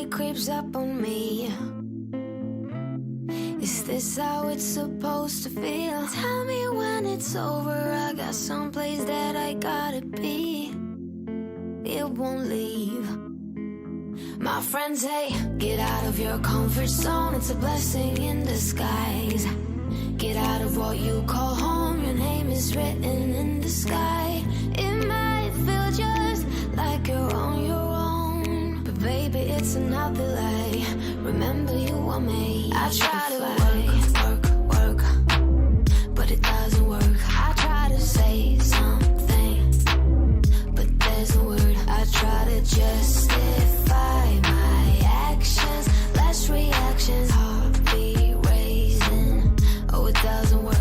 it creeps up on me. Is this how it's supposed to feel? Tell me when it's over. I got someplace that I gotta be. It won't leave. My friends say, get out of your comfort zone. It's a blessing in disguise. Get out of what you call home. Your name is written in the sky. It might feel just like you're on your own, but baby, it's another lie. Remember, you were made. I try to work, but it doesn't work. I try to say something, but there's a word. I try to justify my actions. Less reactions, heartbeat raising. Oh, it doesn't work.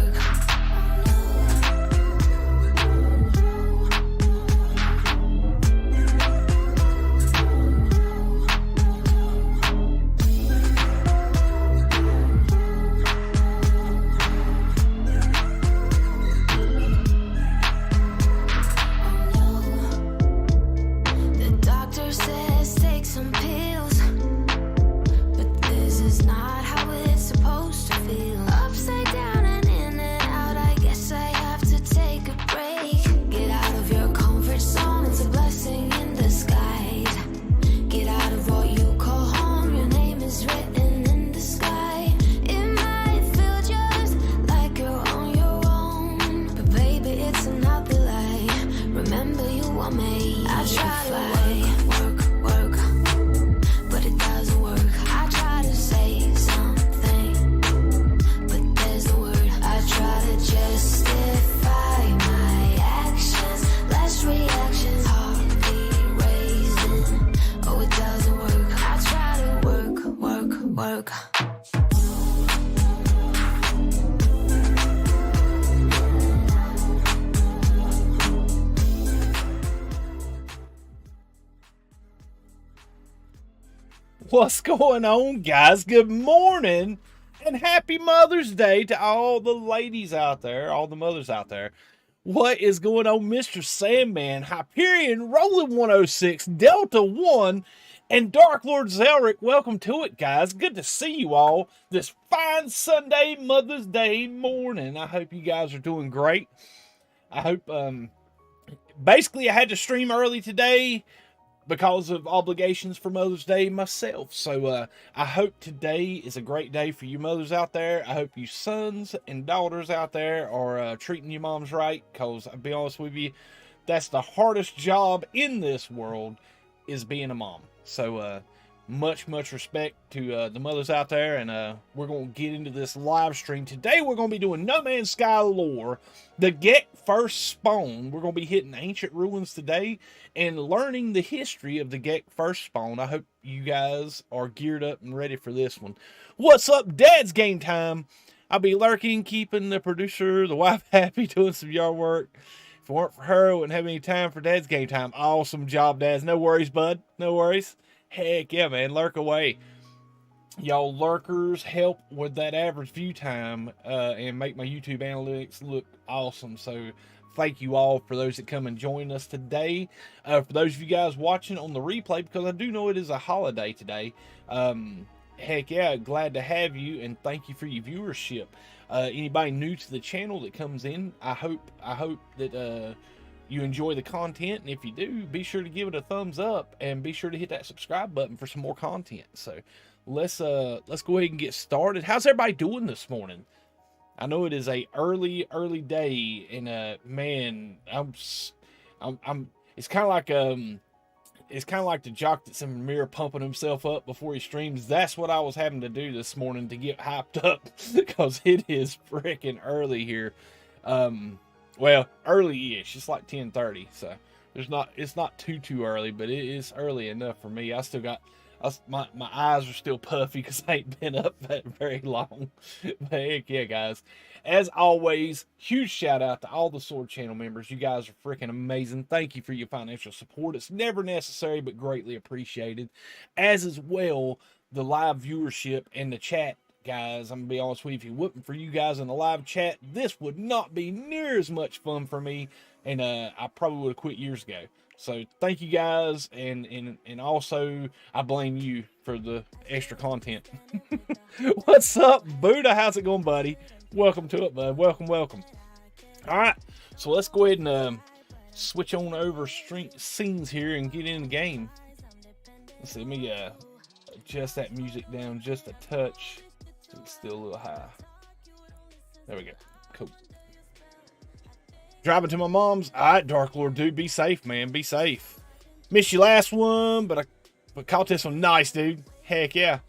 What's going on, guys? Good morning and happy Mother's Day to all the ladies out there, all the mothers out there. What is going on, Mr. Sandman, Hyperion, Roland 106, Delta 1, and Dark Lord Zelric? Welcome to it, guys. Good to see you all this fine Sunday Mother's Day morning. I hope you guys are doing great. I hope, basically I had to stream early today because of obligations for Mother's Day myself. So I hope today is a great day for you mothers out there. I hope you sons and daughters out there are treating your moms right, because I'll be honest with you, that's the hardest job in this world, is being a mom. So much respect to the mothers out there, and we're going to get into this live stream. Today we're going to be doing No Man's Sky lore, the Gek Fist Spawn. We're going to be hitting ancient ruins today and learning the history of the Gek Fist Spawn. I hope you guys are geared up and ready for this one. What's up, Dad's Game Time? I'll be lurking, keeping the producer, the wife happy, doing some yard work. If it weren't for her, I wouldn't have any time for Dad's Game Time. Awesome job, Dads. No worries, bud. No worries. Heck yeah, man. Lurk away. Y'all lurkers help with that average view time and make my YouTube analytics look awesome. So thank you all for those that come and join us today. For those of you guys watching on the replay, because I do know it is a holiday today. Heck yeah, glad to have you, and thank you for your viewership. Anybody new to the channel that comes in, I hope that you enjoy the content, and if you do, be sure to give it a thumbs up and be sure to hit that subscribe button for some more content. So let's go ahead and get started. How's everybody doing this morning? I know it is a early day, and man, it's kind of like the jock that's in the mirror pumping himself up before he streams. That's what I was having to do this morning to get hyped up, because it is freaking early here. Well, early-ish. It's like 10:30, so it's not too early, but it is early enough for me. I still got my eyes are still puffy because I ain't been up that very long. But heck yeah, guys. As always, huge shout out to all the Sword Channel members. You guys are freaking amazing. Thank you for your financial support. It's never necessary, but greatly appreciated. As well, the live viewership and the chat. Guys, I'm gonna be honest with you, if it wasn't for you guys in the live chat, this would not be near as much fun for me, and I probably would have quit years ago. So thank you guys, and also I blame you for the extra content. What's up, Buddha? How's it going, buddy? Welcome to it, bud. Welcome. All right, so let's go ahead and switch on over scenes here and get in the game. Let's see, let me adjust that music down just a touch. It's still a little high. There we go. Cool. Driving to my mom's. All right, Dark Lord, dude, be safe, man. Be safe. Missed your last one, but caught this one. Nice, dude. Heck yeah.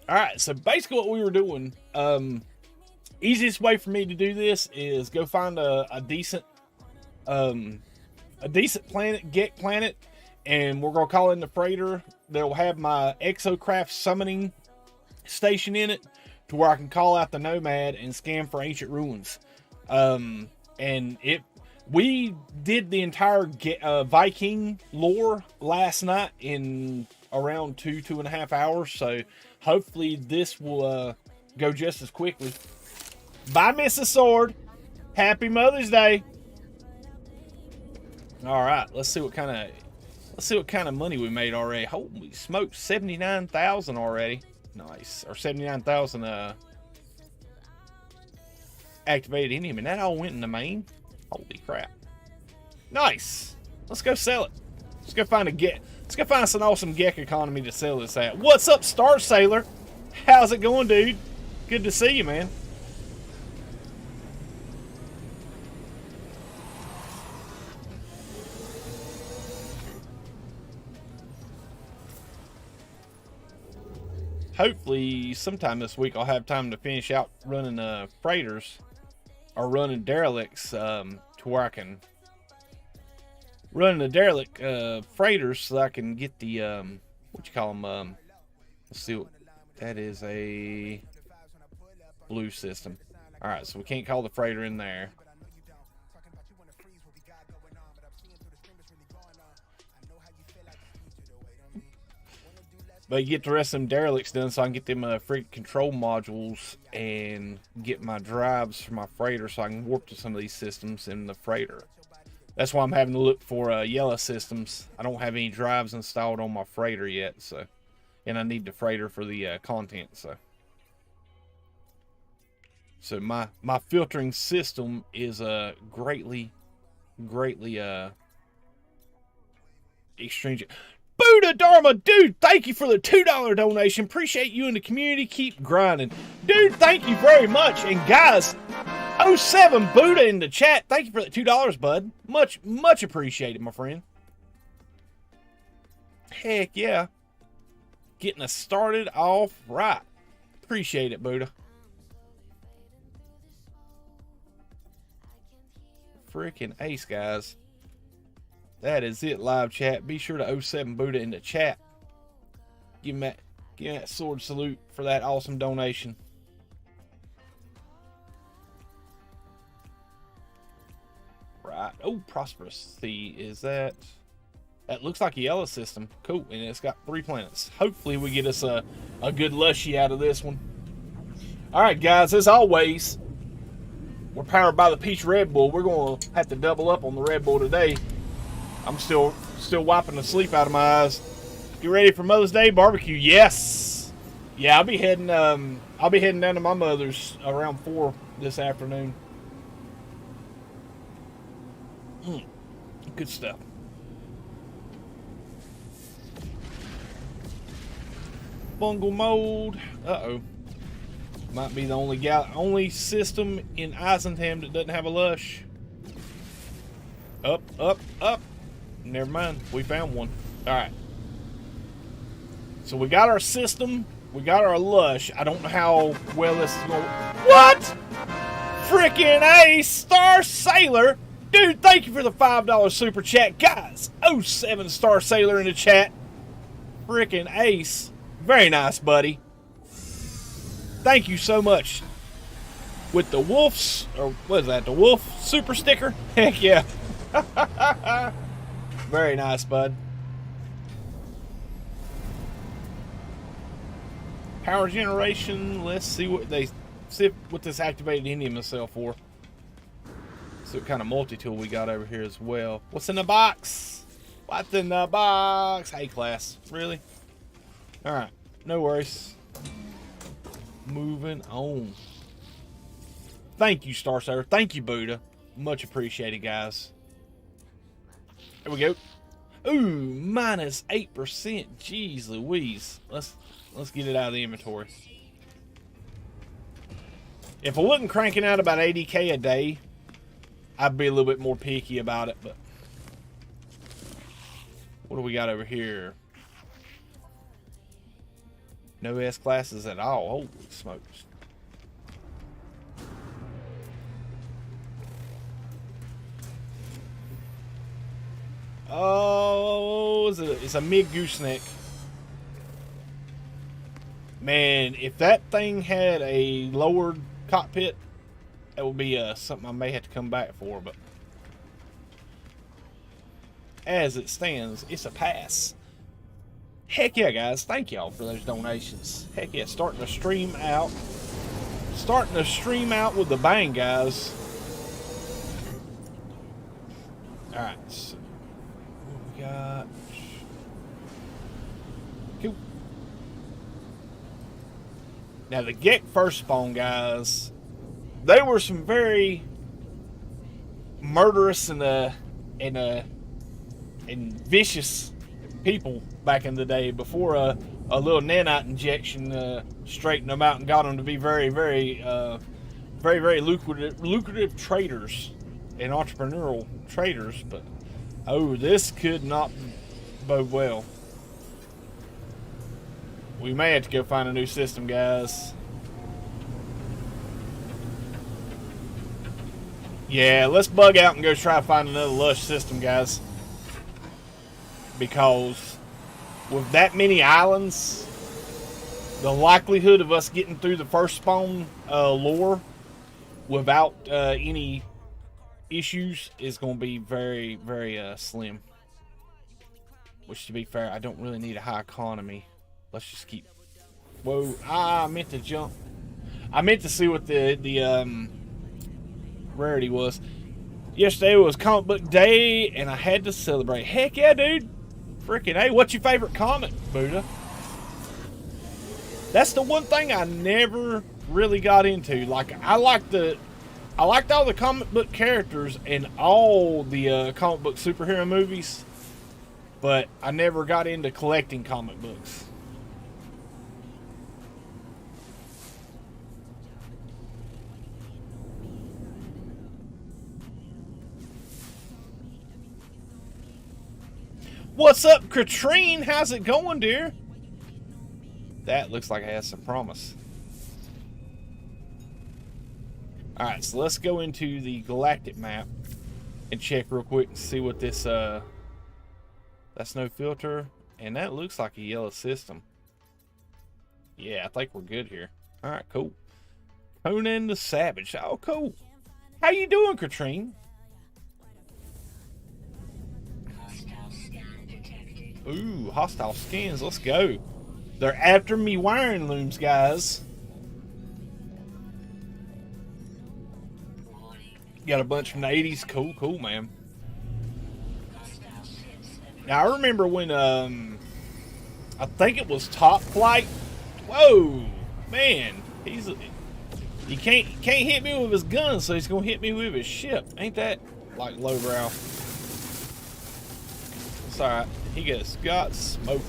All right, so basically what we were doing, easiest way for me to do this is go find a decent planet, Gek planet, and we're gonna call in the freighter. They'll have my exocraft summoning station in it, to where I can call out the nomad and scan for ancient ruins. And we did the entire Viking lore last night in around 2.5 hours. So hopefully this will go just as quickly. Bye, Mrs. Sword. Happy Mother's Day. All right, let's see what kind of money we made already. Holy smokes, 79,000 already. Nice. Or 79,000 activated enemy, and that all went in the main. Holy crap. Nice. Let's go sell it. Let's go find us an awesome Gek economy to sell this at. What's up, Star Sailor? How's it going, dude? Good to see you, man. Hopefully sometime this week I'll have time to finish out running freighters or running derelicts, to where I can run the derelict freighters, so that I can get the what you call them, let's see what that is, a blue system. All right, so we can't call the freighter in there. But you get the rest of them derelicts done, so I can get them freak control modules and get my drives for my freighter, so I can warp to some of these systems in the freighter. That's why I'm having to look for yellow systems. I don't have any drives installed on my freighter yet, so, and I need the freighter for the content. So my filtering system is greatly extrinsic. Buddha Dharma, dude, thank you for the $2 donation. Appreciate you and the community. Keep grinding. Dude, thank you very much. And guys, 07 Buddha in the chat, thank you for the $2, bud. Much appreciated, my friend. Heck yeah. Getting us started off right. Appreciate it, Buddha. Freaking ace, guys. That is it, live chat. Be sure to 07 Buddha in the chat. Give him that sword salute for that awesome donation. Right. Oh, Prosperous. Is that looks like a yellow system. Cool. And it's got 3 planets. Hopefully we get us a good lushy out of this one. All right, guys. As always, we're powered by the Peach Red Bull. We're going to have to double up on the Red Bull today. I'm still wiping the sleep out of my eyes. You ready for Mother's Day barbecue? Yes. Yeah, I'll be heading down to my mother's around 4 this afternoon. Good stuff. Bungle mode. Uh-oh. Might be the only system in Eisenham that doesn't have a lush. Up. Never mind. We found one. Alright. So we got our system. We got our lush. I don't know how well this is going. What? Freaking ace, Star Sailor. Dude, thank you for the $5 super chat. Guys, 07 Star Sailor in the chat. Freaking ace. Very nice, buddy. Thank you so much. With the wolf's, or what is that, the wolf super sticker? Heck yeah. Very nice, bud. Power generation. Let's see what this activated Indian will sell for. See what kind of multi-tool we got over here as well. What's in the box? What's in the box? A-class. Really? Alright. No worries. Moving on. Thank you, Star Saver. Thank you, Buddha. Much appreciated, guys. There we go. Ooh, minus 8%. Jeez Louise. Let's get it out of the inventory. If I wasn't cranking out about 80k a day, I'd be a little bit more picky about it, but what do we got over here? No S classes at all. Holy smokes. Oh, it's a mid gooseneck. Man, if that thing had a lowered cockpit, that would be something I may have to come back for, but as it stands, it's a pass. Heck yeah, guys. Thank y'all for those donations. Heck yeah, starting to stream out. Starting to stream out with the bang, guys. Alright, so what we got? Cool. Now the Gek Fist Spawn, guys, they were some very murderous and vicious people back in the day before a little nanite injection straightened them out and got them to be very lucrative traders and entrepreneurial traders. But oh, this could not bode well. We may have to go find a new system, guys. Yeah, let's bug out and go try to find another lush system, guys. Because with that many islands, the likelihood of us getting through the first spawn lore without any issues is going to be very slim. Which, to be fair, I don't really need a high economy. Let's just keep... Whoa, I meant to jump. I meant to see what the rarity was. Yesterday was comic book day, and I had to celebrate. Heck yeah, dude. Freaking hey, what's your favorite comic, Buddha? That's the one thing I never really got into. Like, I liked all the comic book characters in all the comic book superhero movies, but I never got into collecting comic books. What's up, Katrine? How's it going, dear? That looks like it has some promise. Alright, so let's go into the galactic map and check real quick and see what this, that's no filter, and that looks like a yellow system. Yeah, I think we're good here. Alright, cool. Conan the Savage. Oh, cool. How you doing, Katrine? Ooh, hostile skins. Let's go. They're after me wiring looms, guys. Got a bunch from the 80s. Cool, cool, man. Now, I remember when, I think it was Top Flight. Whoa, man. He can't hit me with his gun, so he's going to hit me with his ship. Ain't that, like, lowbrow? It's alright. He got smoked.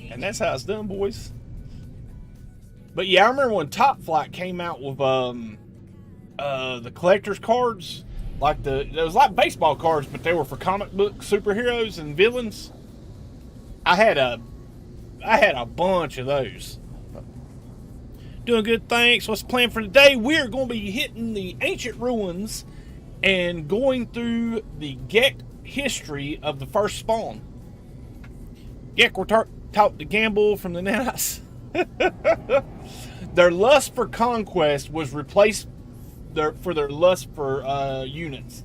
And that's how it's done, boys. But yeah, I remember when Top Flight came out with the collector's cards, like it was like baseball cards, but they were for comic book superheroes and villains. I had a bunch of those. Doing good, thanks. What's the plan for today? We're going to be hitting the ancient ruins and going through the Gek history of the first spawn. Gek Talk to Gamble from the Nanites. Their lust for conquest was replaced for their lust for units.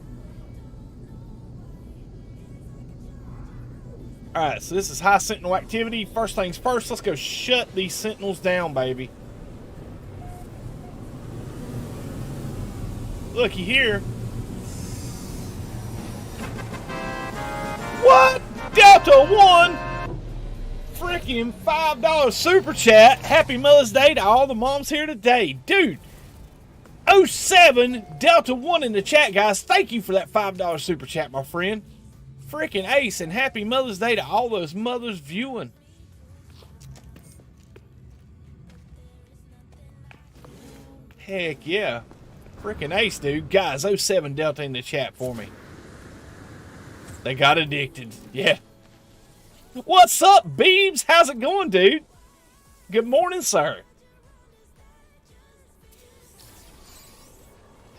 Alright, so this is high sentinel activity. First things first, let's go shut these sentinels down, baby. Looky here. What? Delta 1? Freaking $5 super chat. Happy Mother's Day to all the moms here today. Dude, 07 Delta 1 in the chat, guys. Thank you for that $5 super chat, my friend. Freaking ace, and happy Mother's Day to all those mothers viewing. Heck yeah. Freaking ace, dude. Guys, 07 Delta in the chat for me. They got addicted. Yeah. What's up, Beebs? How's it going, dude? Good morning, sir.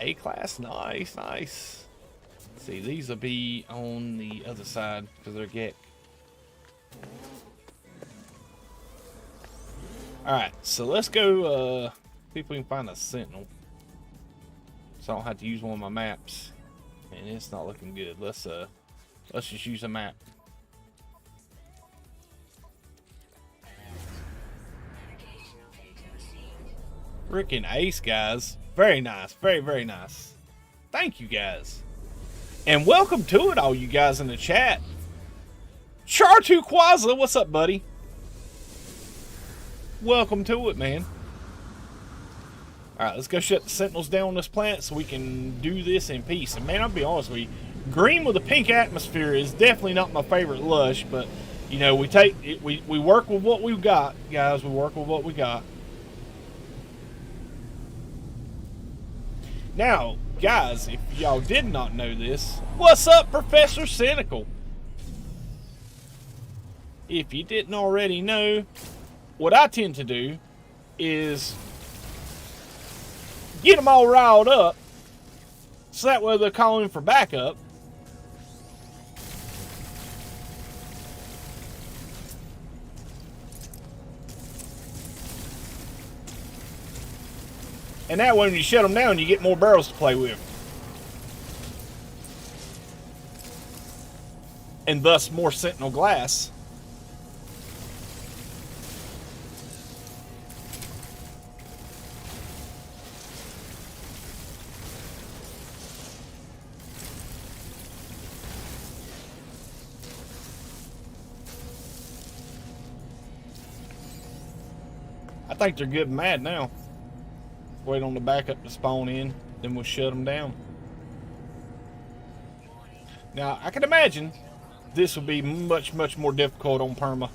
A-class, nice, nice. See, these will be on the other side because they're Gek. Alright, so let's go see if we can find a sentinel. So I don't have to use one of my maps. And it's not looking good. Let's just use a map. Freaking ace, guys. Very nice. Very, very nice. Thank you, guys. And welcome to it, all you guys in the chat. Char2 Quasla, what's up, buddy? Welcome to it, man. Alright, let's go shut the sentinels down on this planet so we can do this in peace. And man, I'll be honest with you, green with a pink atmosphere is definitely not my favorite lush, but you know, we work with what we've got, guys. We work with what we got. Now, guys, if y'all did not know this, what's up, Professor Cynical? If you didn't already know, what I tend to do is get them all riled up so that way they're calling for backup. And that way when you shut them down, you get more barrels to play with. And thus more sentinel glass. I think they're good and mad now. Wait on the backup to spawn in, then we'll shut them down. Now, I can imagine this will be much, much more difficult on Perma.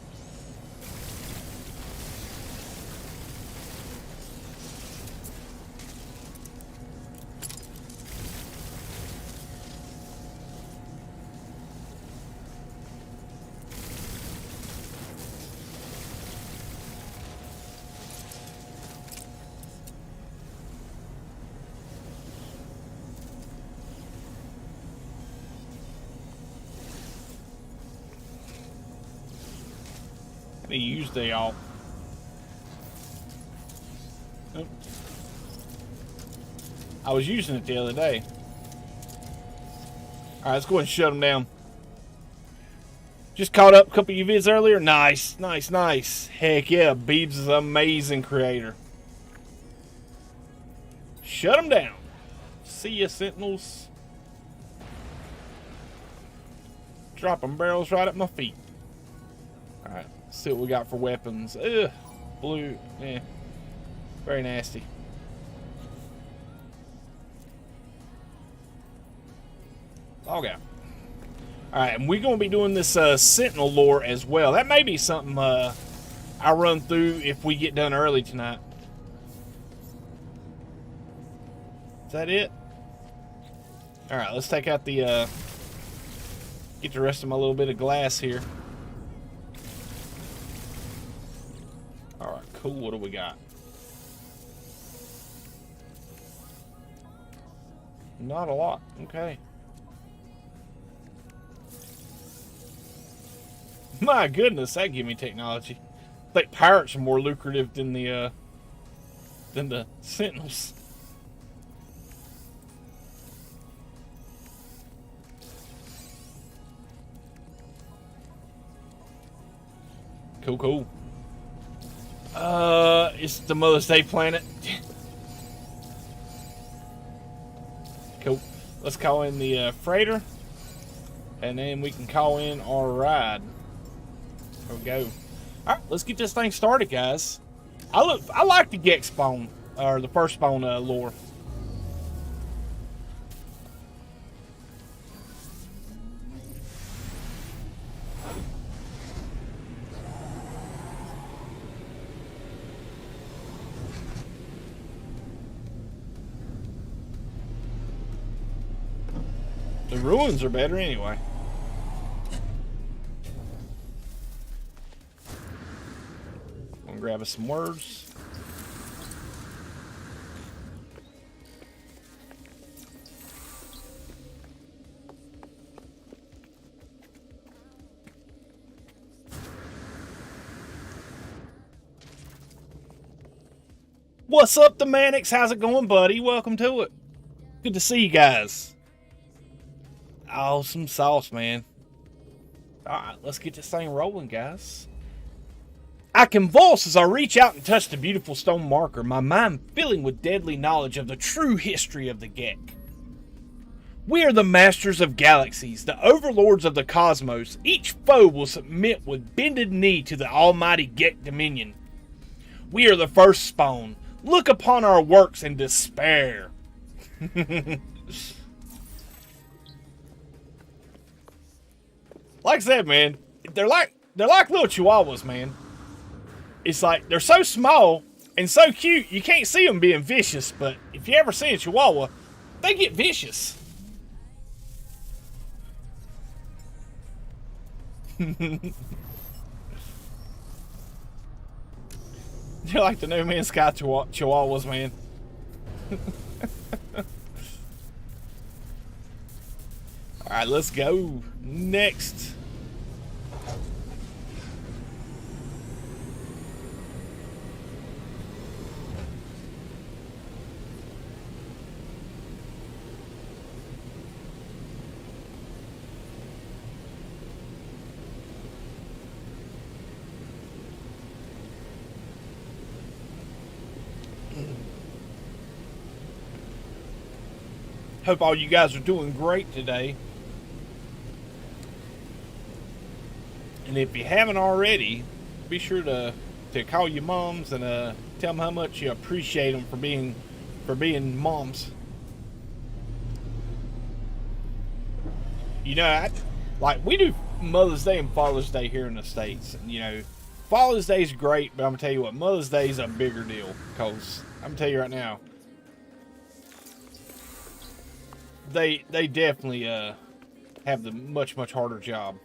Use they all. Oh. I was using it the other day. Alright, let's go ahead and shut them down. Just caught up a couple of you vids earlier. Nice, nice, nice. Heck yeah, Beebs is an amazing creator. Shut them down. See ya, Sentinels. Dropping barrels right at my feet. Alright. See what we got for weapons. Ugh, blue, yeah, very nasty. Okay. Alright, and we're going to be doing this Sentinel lore as well. That may be something I'll run through if we get done early tonight. Is that it? Alright, let's take out the, get the rest of my little bit of glass here. Alright, cool. What do we got? Not a lot. Okay. My goodness, that give me technology. I think pirates are more lucrative than the sentinels. Cool, cool. It's the Mother's Day planet. Cool. Let's call in the freighter, and then we can call in our ride. There we go. All right, let's get this thing started, guys. I like the Gek Spawn, or the first Spawn lore. The ruins are better anyway. I'm gonna grab us some words. What's up, the Mannix? How's it going, buddy? Welcome to it. Good to see you guys. Awesome sauce, man. Alright, let's get this thing rolling, guys. I convulse as I reach out and touch the beautiful stone marker, my mind filling with deadly knowledge of the true history of the Gek. We are the masters of galaxies, the overlords of the cosmos. Each foe will submit with bended knee to the almighty Gek dominion. We are the first spawn. Look upon our works and despair. Like I said, man, they're like little chihuahuas, man. It's like they're so small and so cute, you can't see them being vicious. But if you ever see a chihuahua, they get vicious. They're like the No Man's Sky chihuahuas, man. Alright, let's go. Next. Hope all you guys are doing great today. And if you haven't already, be sure to call your moms and tell them how much you appreciate them for being moms. You know, like we do Mother's Day and Father's Day here in the States. And, you know, Father's Day is great, but I'm gonna tell you what, Mother's Day is a bigger deal. Cause I'm gonna tell you right now, they definitely have the much harder job.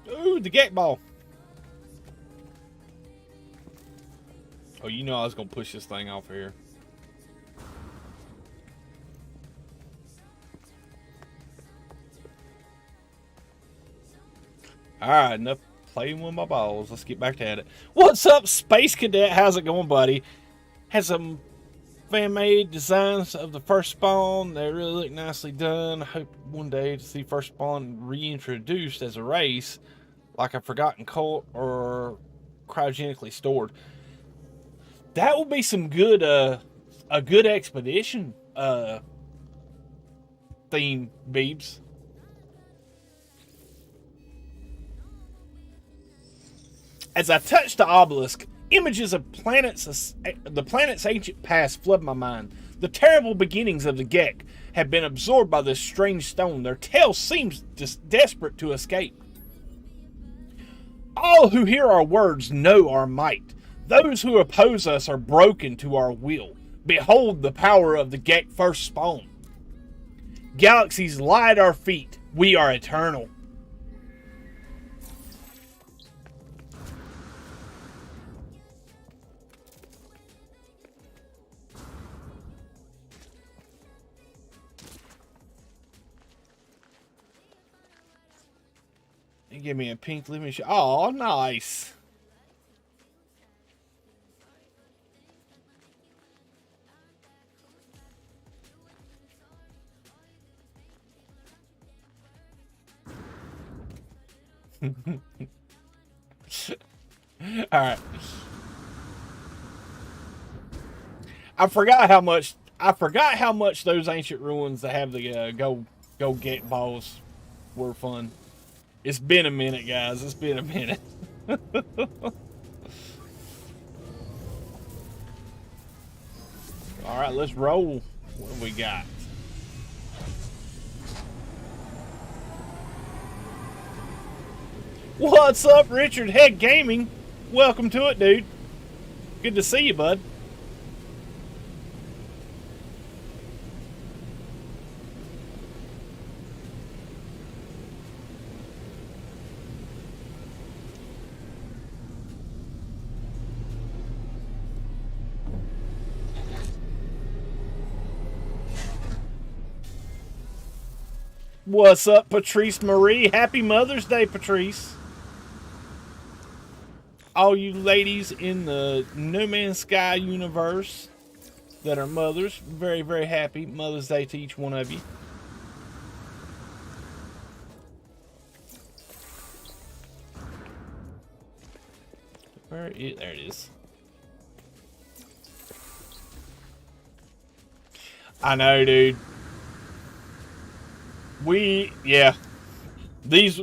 Ooh, the Gek ball. Oh, you know I was gonna push this thing off of here. Alright, enough playing with my balls. Let's get back at it. What's up, Space Cadet? How's it going, buddy? Has some fan-made designs of the first Spawn. They really look nicely done. I hope one day to see first Spawn reintroduced as a race, like a forgotten cult or cryogenically stored. That would be some good, a good expedition theme, Beebs. As I touch the obelisk, images of the planet's ancient past flood my mind. The terrible beginnings of the Gek have been absorbed by this strange stone. Their tale seems just desperate to escape. All who hear our words know our might. Those who oppose us are broken to our will. Behold the power of the Gek First Spawn. Galaxies lie at our feet. We are eternal. Give me a pink lemon. Oh, nice. All right. I forgot how much those ancient ruins that have the go get balls were fun. It's been a minute, guys. It's been a minute. All right, let's roll. What do we got? What's up, Richard Head Gaming? Welcome to it, dude. Good to see you, bud. What's up, Patrice Marie? Happy Mother's Day, Patrice. All you ladies in the No Man's Sky universe that are mothers, very, very happy Mother's Day to each one of you. There it is. I know, dude. These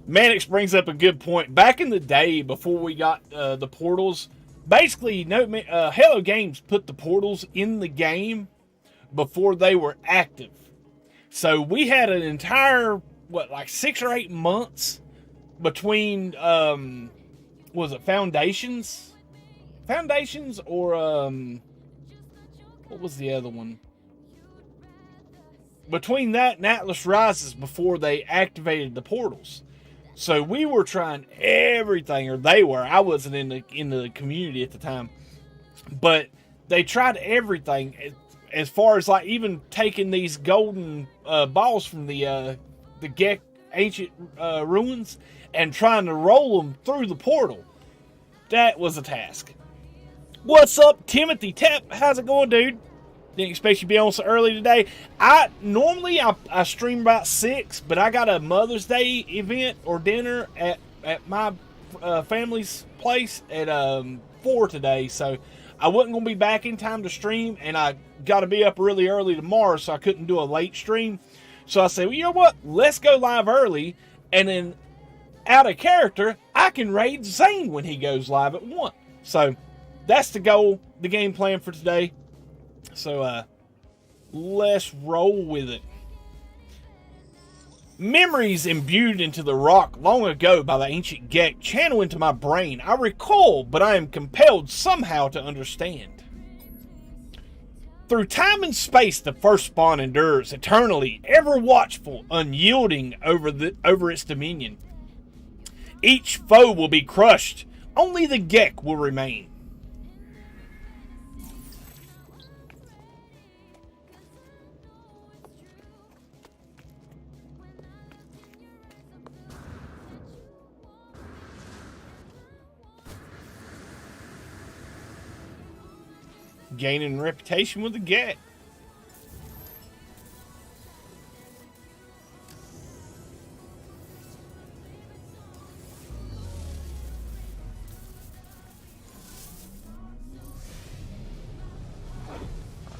Mannix brings up a good point. Back in the day, before we got the portals, basically, Hello Games put the portals in the game before they were active. So we had an entire, like 6 or 8 months between, was it Foundations? Foundations or, what was the other one? Between that and Atlas Rises before they activated the portals. So we were trying everything, or they were. I wasn't in the community at the time. But they tried everything as far as like even taking these golden balls from the Gek ancient ruins and trying to roll them through the portal. That was a task. What's up, Timothy Tep? How's it going, dude? Didn't expect you to be on so early today. Normally I stream about 6, but I got a Mother's Day event or dinner at my family's place at 4 today, so I wasn't going to be back in time to stream, and I got to be up really early tomorrow, so I couldn't do a late stream. So I said, well, you know what? Let's go live early, and then out of character, I can raid Zane when he goes live at 1. So that's the goal, the game plan for today. So, let's roll with it. Memories imbued into the rock long ago by the ancient Gek channel into my brain. I recall, but I am compelled somehow to understand. Through time and space, the first spawn endures, eternally, ever watchful, unyielding over its dominion. Each foe will be crushed, only the Gek will remain. Gaining reputation with the Gek.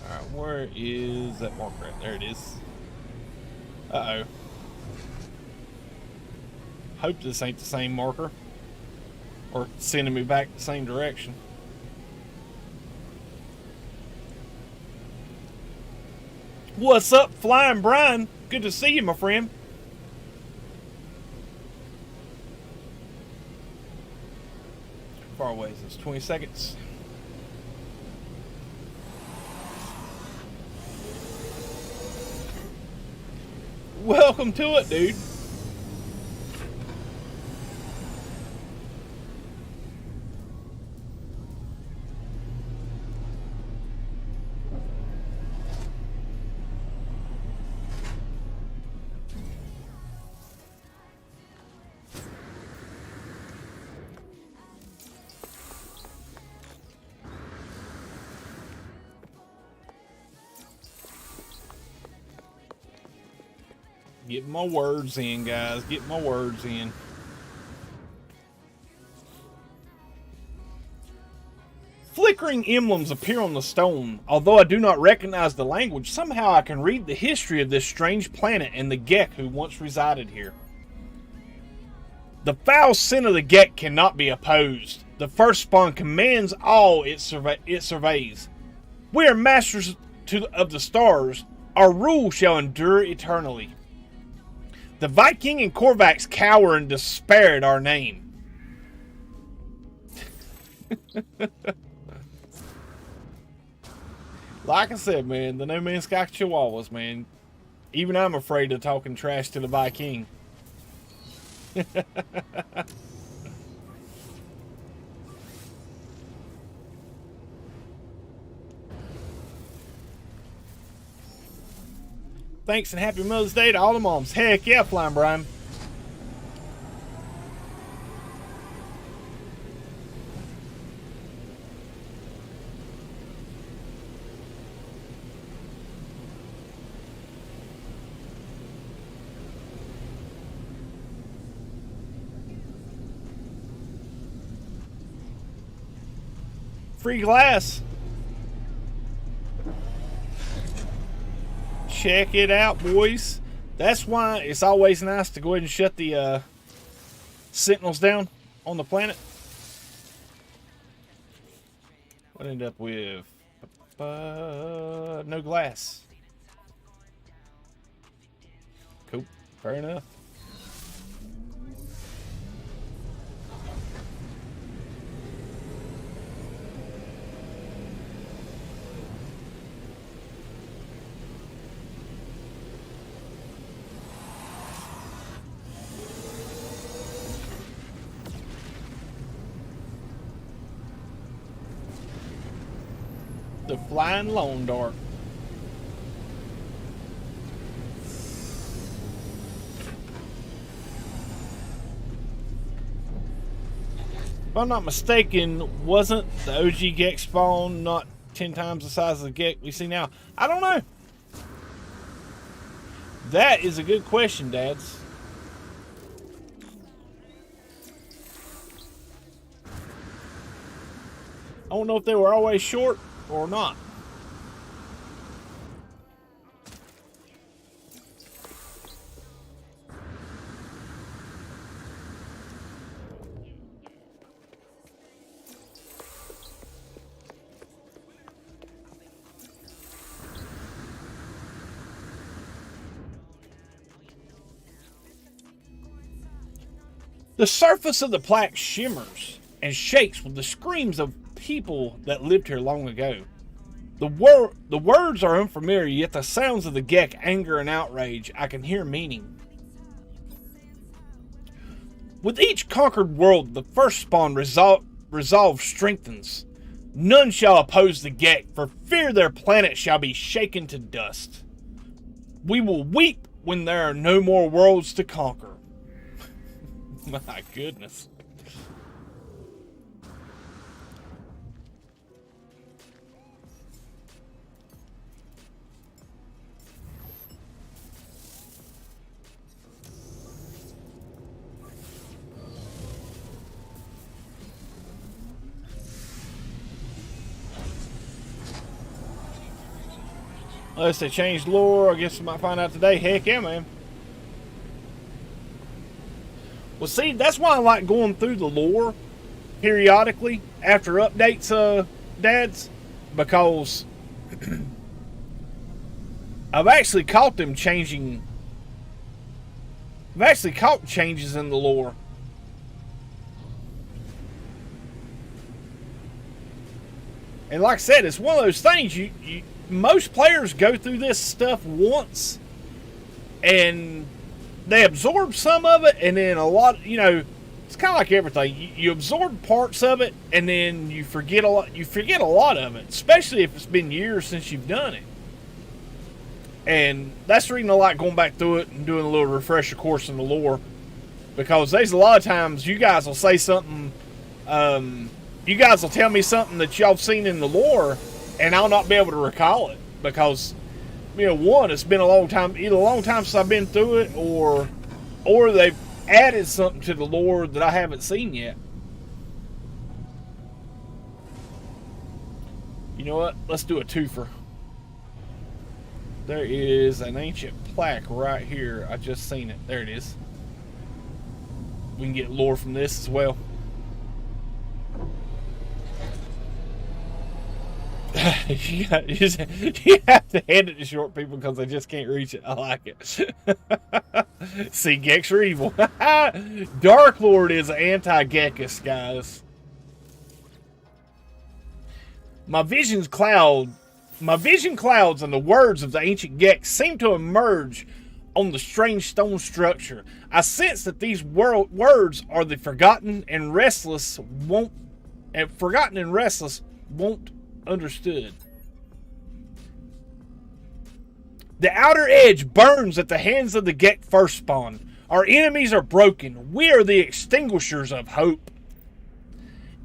Alright, where is that marker at? There it is. Uh-oh. Hope this ain't the same marker. Or sending me back the same direction. What's up, Flying Brian? Good to see you, my friend. How far away is this? 20 seconds. Welcome to it, dude. Getting my words in, guys. Getting my words in. Flickering emblems appear on the stone. Although I do not recognize the language, somehow I can read the history of this strange planet and the Gek who once resided here. The foul sin of the Gek cannot be opposed. The first spawn commands all it surveys. We are masters of the stars. Our rule shall endure eternally. The Viking and Korvax cower in despair at our name. Like I said, man, the No Man's Sky Chihuahuas, man. Even I'm afraid of talking trash to the Viking. Thanks and happy Mother's Day to all the moms. Heck yeah, Flying Brian. Free glass. Check it out, boys. That's why it's always nice to go ahead and shut the sentinels down on the planet. What ended up with no glass. Cool. Fair enough. The Flying Lone Dart. If I'm not mistaken, wasn't the OG Gek spawn not 10 times the size of the Gek we see now? I don't know. That is a good question, Dads. I don't know if they were always short or not. The surface of the plaque shimmers and shakes with the screams of people that lived here long ago. The words are unfamiliar, yet the sounds of the Gek anger and outrage I can hear meaning. With each conquered world, the first spawn resolve strengthens. None shall oppose the Gek, for fear their planet shall be shaken to dust. We will weep when there are no more worlds to conquer. My goodness. Unless they changed lore, I guess we might find out today. Heck yeah, man. Well, see, that's why I like going through the lore periodically after updates, Dads, because I've actually caught them changing. I've actually caught changes in the lore. And like I said, it's one of those things most players go through this stuff once and they absorb some of it, and then a lot, it's kind of like everything. You absorb parts of it and then you forget a lot of it, especially if it's been years since you've done it. And that's the reason I like going back through it and doing a little refresher course in the lore, because there's a lot of times you guys will say something, you guys will tell me something that y'all have seen in the lore, and I'll not be able to recall it, because, one, it's been a long time, either a long time since I've been through it, or they've added something to the lore that I haven't seen yet. You know what? Let's do a twofer. There is an ancient plaque right here. I just seen it. There it is. We can get lore from this as well. You have to hand it to short people because they just can't reach it. I like it. See, Geks are evil. Dark Lord is anti-Gekus, guys. My vision clouds and the words of the ancient Geks seem to emerge on the strange stone structure. I sense that these words are the forgotten and restless won't understood. The outer edge burns at the hands of the Gek Fist Spawn. Our enemies are broken. We are the extinguishers of hope.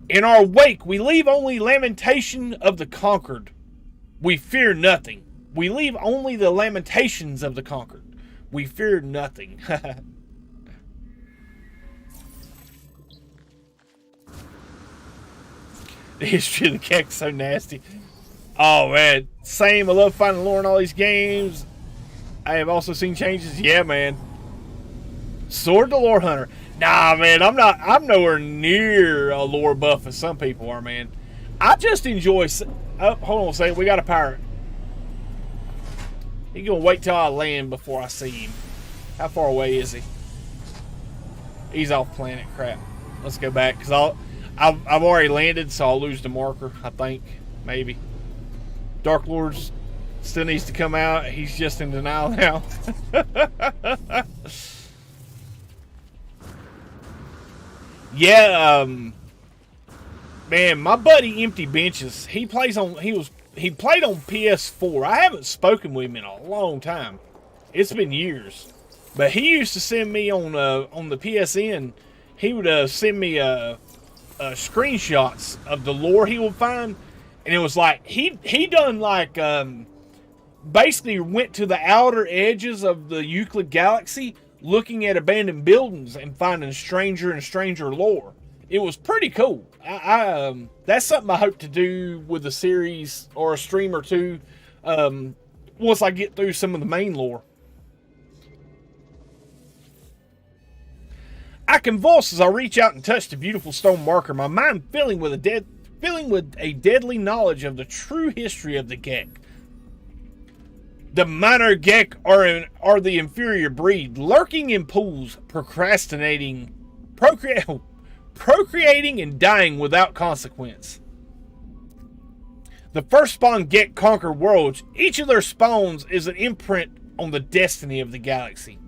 In our wake, we leave only lamentation of the conquered. We fear nothing. We leave only the lamentations of the conquered. We fear nothing. The history of the Gek is so nasty. Oh man, same. I love finding lore in all these games. I have also seen changes. Yeah, man. Sword the Lore Hunter. Nah, man, I'm nowhere near a lore buff as some people are, man. I just enjoy. Oh, hold on a second. We got a pirate. He gonna wait till I land before I see him. How far away is he? He's off planet. Crap. Let's go back because I've already landed, so I'll lose the marker. I think maybe. Dark Lord's still needs to come out. He's just in denial now. Yeah, man, my buddy Empty Benches, he played on PS4. I haven't spoken with him in a long time. It's been years. But he used to send me on the PSN, he would send me screenshots of the lore he would find, and it was like he done like basically went to the outer edges of the Euclid Galaxy, looking at abandoned buildings and finding stranger and stranger lore. It was pretty cool. That's something I hope to do with a series or a stream or two once I get through some of the main lore. I convulse as I reach out and touch the beautiful stone marker, my mind filling with a deadly knowledge of the true history of the Gek. The minor Gek are the inferior breed, lurking in pools, procreating and dying without consequence. The first spawn Gek conquer worlds. Each of their spawns is an imprint on the destiny of the galaxy.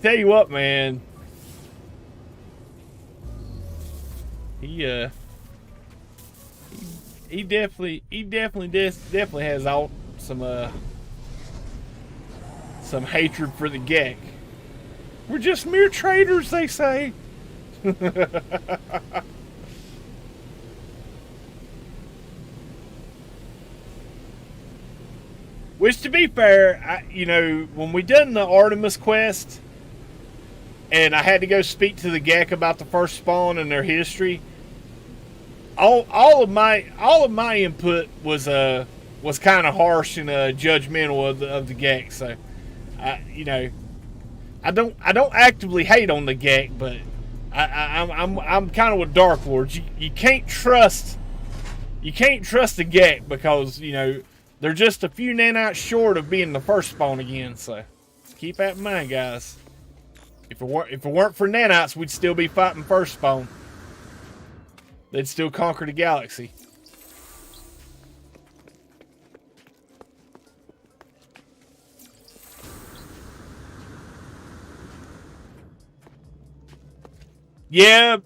Tell you what, man. He definitely has out some hatred for the Gek. We're just mere traders, they say. Which, to be fair, when we done the Artemis Quest, and I had to go speak to the Gek about the first spawn and their history, all of my input was kind of harsh and judgmental of the Gek. So, I don't actively hate on the Gek, but I'm kind of with Dark Lords. You can't trust the Gek because they're just a few nanites short of being the first spawn again, so keep that in mind, guys. If it weren't for nanites, we'd still be fighting first spawn. They'd still conquer the galaxy. Yeah,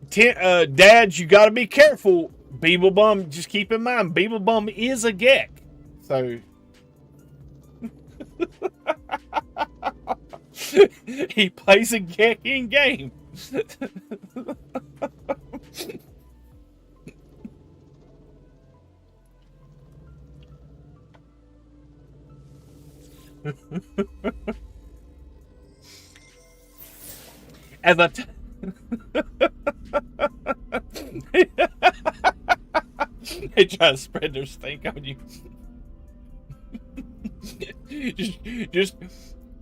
Dads, you gotta be careful. Beeblebum, just keep in mind, Beeblebum is a Gek. So he plays a Gek in game. As I they try to spread their stink on you.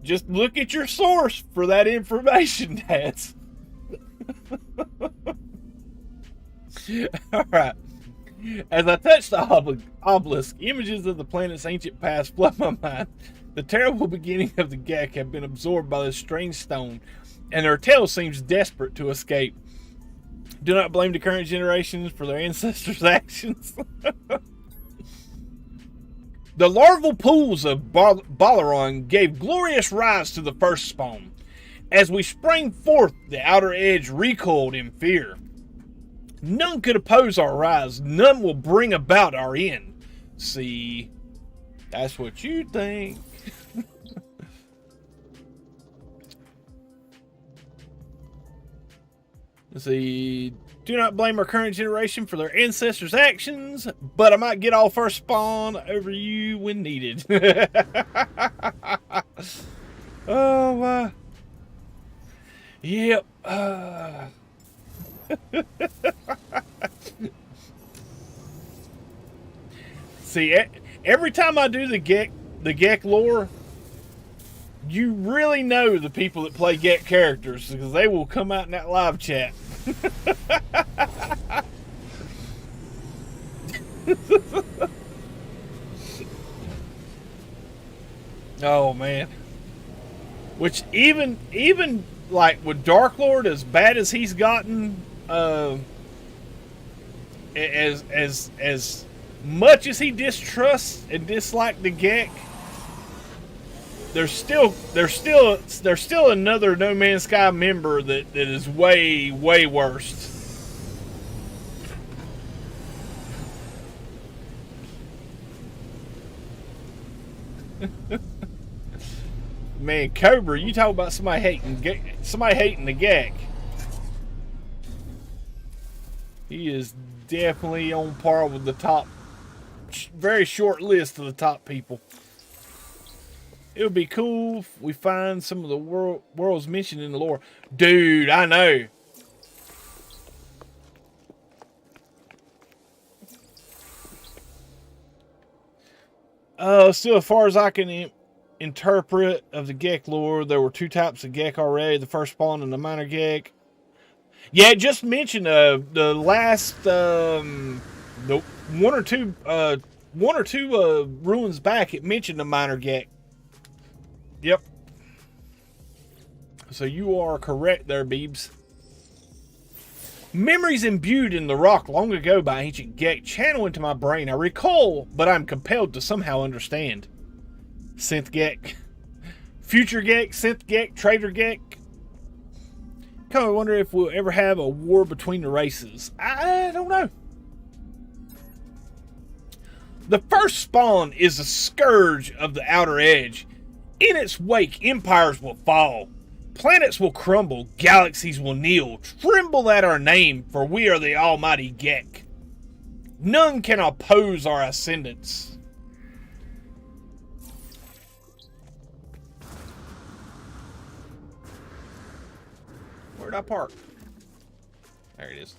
just look at your source for that information, dads. All right. As I touch the obelisk, images of the planet's ancient past flood my mind. The terrible beginning of the Gek have been absorbed by this strange stone, and their tale seems desperate to escape. Do not blame the current generations for their ancestors' actions. The larval pools of Balaron gave glorious rise to the first spawn. As we sprang forth, the outer edge recoiled in fear. None could oppose our rise. None will bring about our end. See, that's what you think. Let's see. Do not blame our current generation for their ancestors' actions, but I might get all first spawn over you when needed. Oh, yep. See, every time I do the Gek lore, you really know the people that play Gek characters because they will come out in that live chat. Oh man. Which even like with Dark Lord, as bad as he's gotten, as much as he distrusts and dislikes the Gek, there's still another No Man's Sky member that is way worse. Man, Cobra, you talk about somebody hating the Gek. He is definitely on par with the top, very short list of the top people. It would be cool if we find some of the worlds mentioned in the lore. Dude, I know. Still, as far as I can interpret of the Gek lore, there were two types of Gek already: the first spawn and the minor Gek. Yeah, just mentioned the last the one or two ruins back. It mentioned the minor Gek. Yep. So you are correct there, Beebs. Memories imbued in the rock long ago by ancient Gek channel into my brain. I recall, but I'm compelled to somehow understand. Synth Gek, future Gek, synth Gek, traitor Gek. Kind of wonder if we'll ever have a war between the races. I don't know. The first spawn is a scourge of the outer edge. In its wake, empires will fall. Planets will crumble. Galaxies will kneel. Tremble at our name, for we are the almighty Gek. None can oppose our ascendance. Where'd I park? There it is.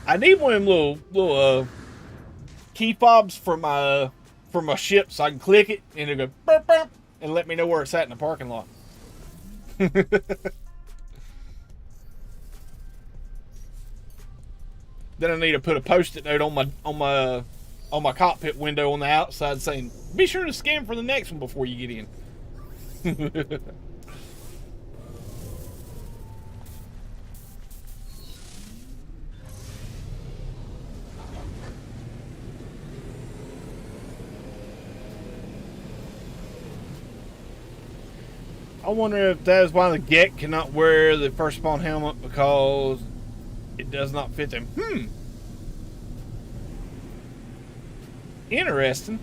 I need one of them little key fobs for my ship so I can click it and it'll go burp, burp, and let me know where it's at in the parking lot. Then I need to put a post-it note on my cockpit window on the outside saying, "Be sure to scan for the next one before you get in." I wonder if that is why the Gek cannot wear the first spawn helmet, because It does not fit them. Interesting.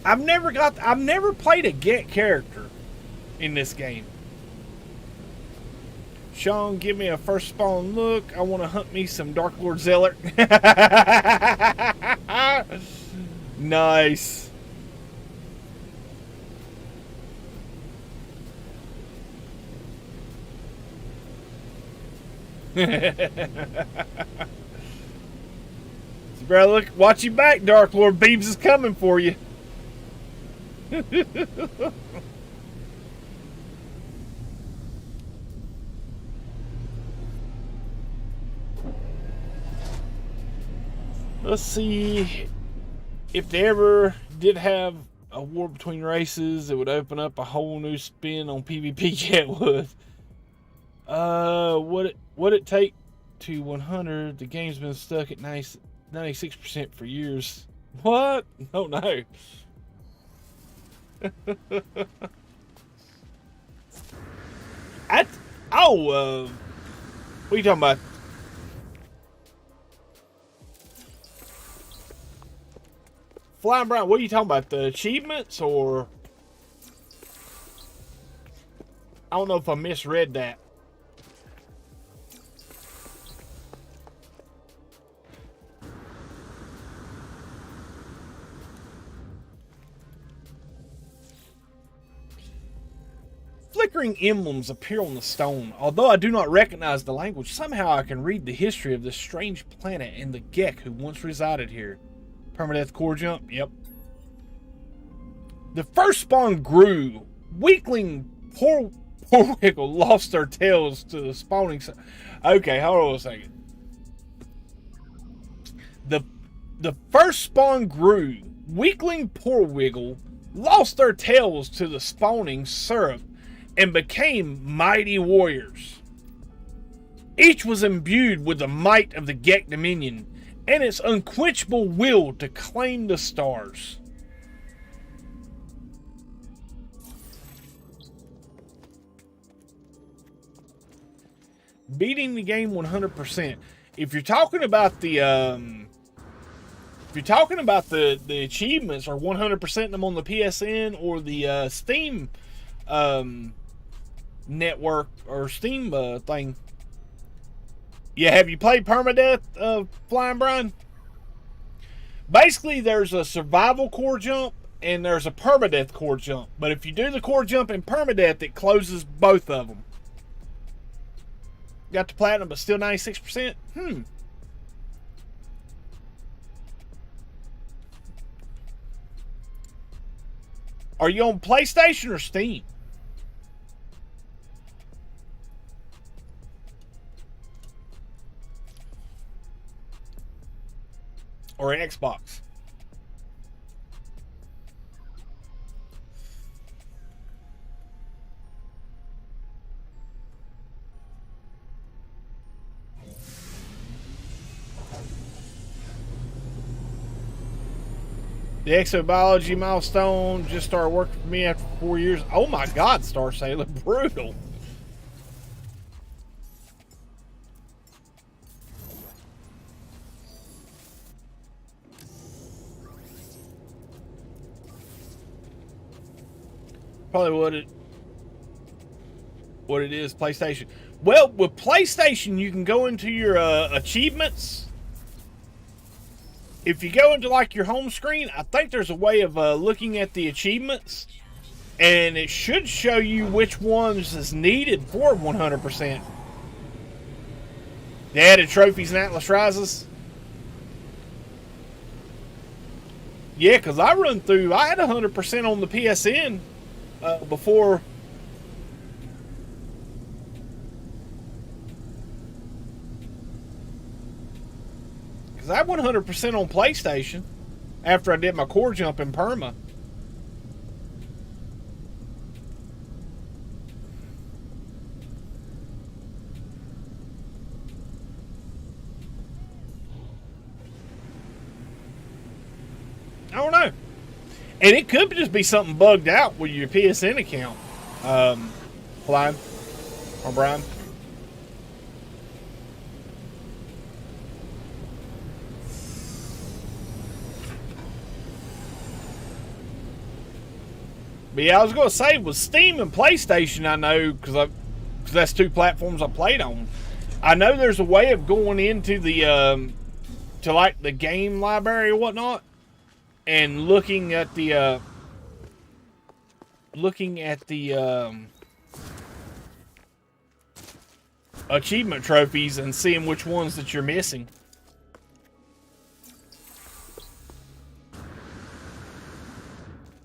I've never played a Gek character in this game. Sean, give me a first spawn look. I want to hunt me some Dark Lord Zealot. Nice. Bro, look, watch your back, Dark Lord. Beebs is coming for you. Let's see if they ever did have a war between races. It would open up a whole new spin on PvP. Yeah, it would. What it take to 100? The game's been stuck at 96% for years. What? Oh no. What are you talking about? Flying Brown, what are you talking about? The achievements, or I don't know if I misread that. Flickering emblems appear on the stone. Although I do not recognize the language, somehow I can read the history of this strange planet and the Gek who once resided here. Permadeath core jump, yep. The first spawn grew. Weakling Porwiggle lost their tails to the spawning. Okay, hold on a second. The first spawn grew. Weakling Porwiggle lost their tails to the spawning syrup and became mighty warriors. Each was imbued with the might of the Gek Dominion and its unquenchable will to claim the stars. Beating the game 100%. If you're talking about the achievements, or 100% them on the PSN or the Steam network or Steam thing. Yeah, have you played Permadeath, Flying Brian? Basically, there's a survival core jump and there's a permadeath core jump. But if you do the core jump in permadeath, it closes both of them. Got the platinum, but still 96%? Are you on PlayStation or Steam? Or Xbox? The exobiology milestone just started working for me after 4 years. Oh my God, Star Sailor, brutal. Probably what it is, PlayStation. Well, with PlayStation, you can go into your achievements. If you go into like your home screen, I think there's a way of looking at the achievements, and it should show you which ones is needed for 100%. The added trophies and Atlas Rises. Yeah, because I had 100% on the PSN before. Because I had 100% on PlayStation after I did my core jump in Perma. I don't know. And it could just be something bugged out with your PSN account. Klein or Brian. But yeah, I was going to say, with Steam and PlayStation, I know, because that's two platforms I played on. I know there's a way of going into the, to like the game library or whatnot, and looking at the achievement trophies and seeing which ones that you're missing.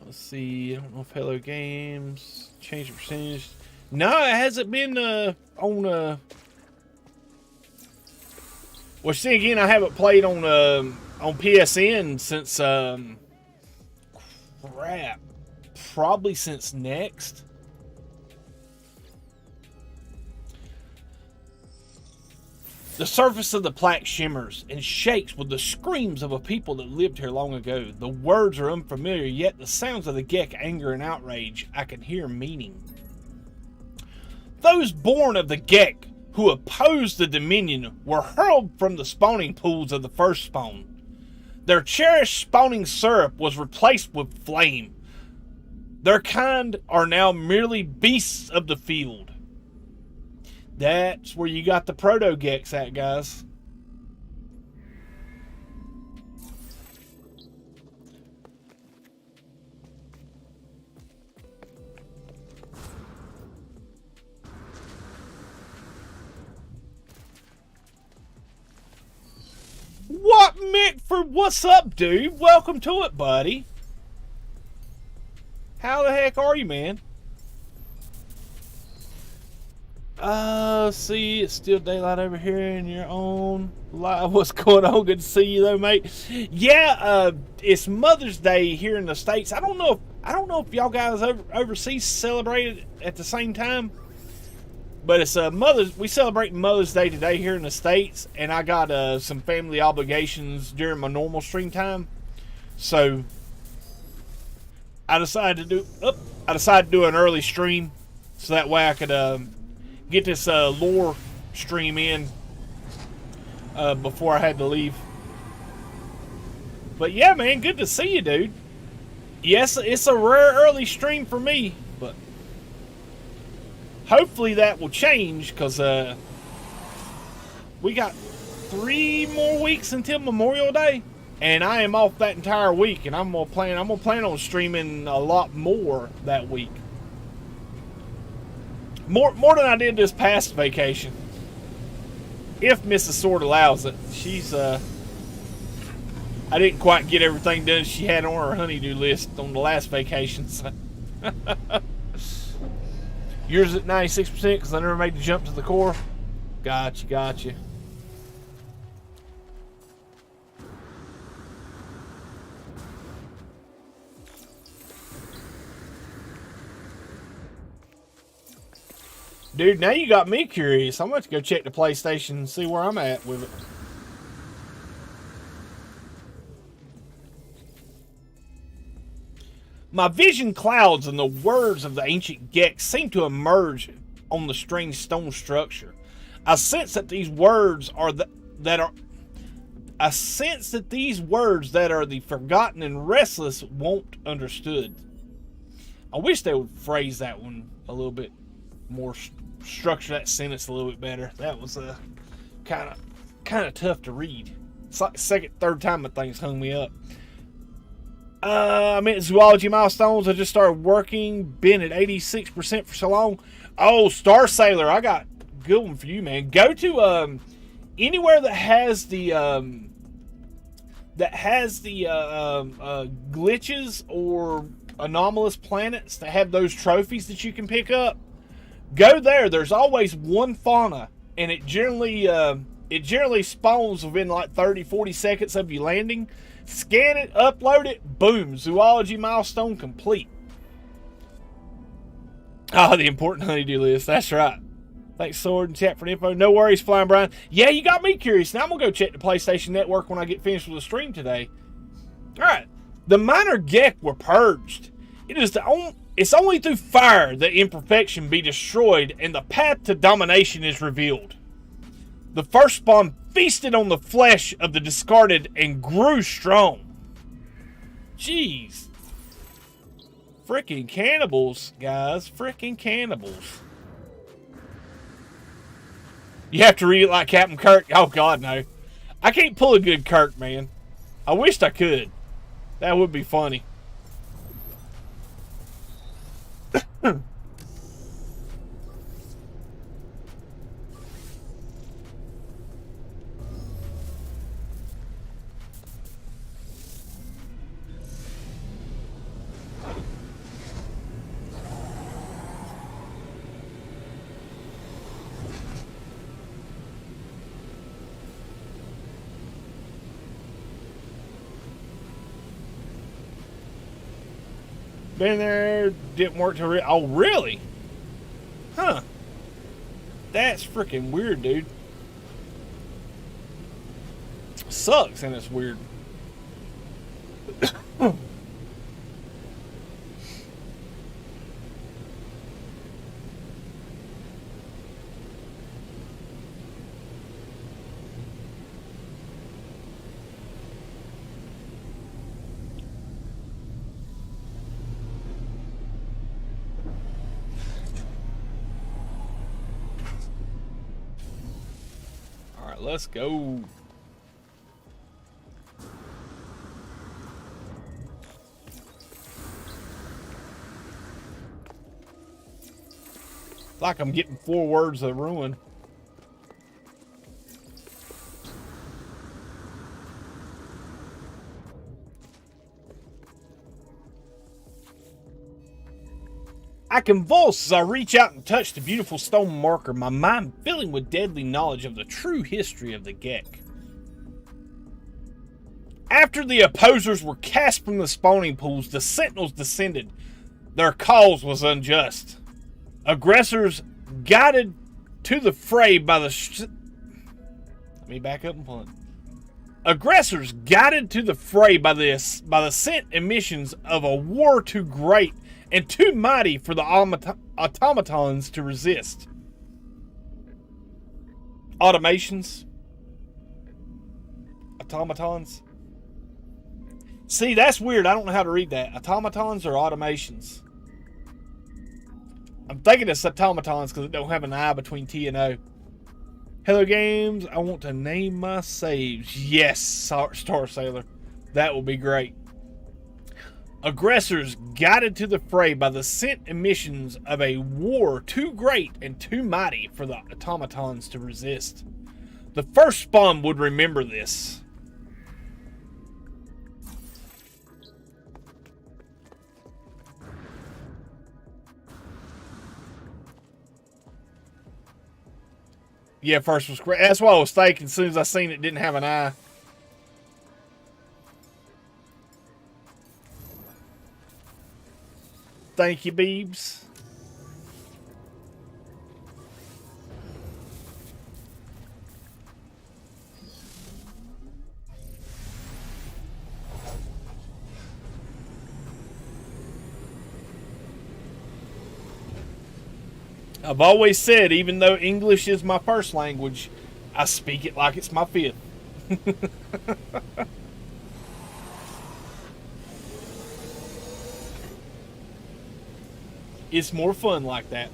Let's see. I don't know if Hello Games changed the percentage. No, it hasn't been on. Well, see again, I haven't played on PSN since crap, probably since Next. The surface of the plaque shimmers and shakes with the screams of a people that lived here long ago. The words are unfamiliar, yet the sounds of the Gek anger and outrage I can hear meaning. Those born of the Gek who opposed the Dominion were hurled from the spawning pools of the first spawn. Their cherished spawning syrup was replaced with flame. Their kind are now merely beasts of the field. That's where you got the proto-Geks at, guys. What, Mickford? What's up, dude? Welcome to it, buddy. How the heck are you, man? See, it's still daylight over here in your own live. What's going on? Good to see you, though, mate. Yeah, it's Mother's Day here in the States. I don't know if y'all guys overseas celebrate it at the same time, but it's we celebrate Mother's Day today here in the States, and I got some family obligations during my normal stream time, so I decided to do an early stream so that way I could get this lore stream in before I had to leave. But yeah, man, good to see you, dude. Yes, it's a rare early stream for me, but hopefully that will change, because we got 3 more weeks until Memorial Day, and I am off that entire week, and I'm gonna plan on streaming a lot more that week. More than I did this past vacation. If Mrs. Sword allows it. She's, I didn't quite get everything done she had on her honey-do list on the last vacation. So. Yours at 96% because I never made the jump to the core. Gotcha. Dude, now you got me curious. I'm going to go check the PlayStation and see where I'm at with it. My vision clouds and the words of the ancient Gek seem to emerge on the strange stone structure. I sense that these words are the forgotten and restless won't understood. I wish they would phrase that one a little bit more, structure that sentence a little bit better. That was kind of tough to read. It's like the second, third time that thing's hung me up. I'm at zoology milestones. I just started working. Been at 86% for so long. Oh, Star Sailor, I got a good one for you, man. Go to anywhere that has the glitches or anomalous planets that have those trophies that you can pick up. Go there. There's always one fauna, and it generally spawns within like 30-40 seconds of you landing. Scan it, upload it, boom, zoology milestone complete. The important honeydew list, that's right. Thanks, Sword and chat for the info. No worries, Flying Brian. Yeah, you got me curious. Now I'm going to go check the PlayStation Network when I get finished with the stream today. Alright, the minor Gek were purged. It is the It's only through fire that imperfection be destroyed and the path to domination is revealed. The first spawn feasted on the flesh of the discarded and grew strong. Jeez. Freaking cannibals, guys. Freaking cannibals. You have to read it like Captain Kirk. Oh, God, no. I can't pull a good Kirk, man. I wished I could. That would be funny. Been there, didn't work to oh, really? Huh. That's freaking weird, dude. Sucks and it's weird. Let's go. It's like I'm getting 4 words of ruin. I convulse as I reach out and touch the beautiful stone marker, my mind filling with deadly knowledge of the true history of the Gek. After the opposers were cast from the spawning pools, the sentinels descended. Their cause was unjust. Aggressors guided to the fray by the... Let me back up and pull it. Aggressors guided to the fray by the sent emissions of a war too great and too mighty for the automatons to resist. Automations? Automatons? See, that's weird. I don't know how to read that. Automatons or automations? I'm thinking it's automatons because it don't have an I between T and O. Hello, games. I want to name my saves. Yes, Star Sailor. That will be great. Aggressors guided to the fray by the sent emissions of a war too great and too mighty for the automatons to resist. The first spawn would remember this. Yeah, first was great. That's what I was thinking as soon as I seen it didn't have an eye. Thank you, Beebs. I've always said, even though English is my first language, I speak it like it's my fifth. It's more fun like that.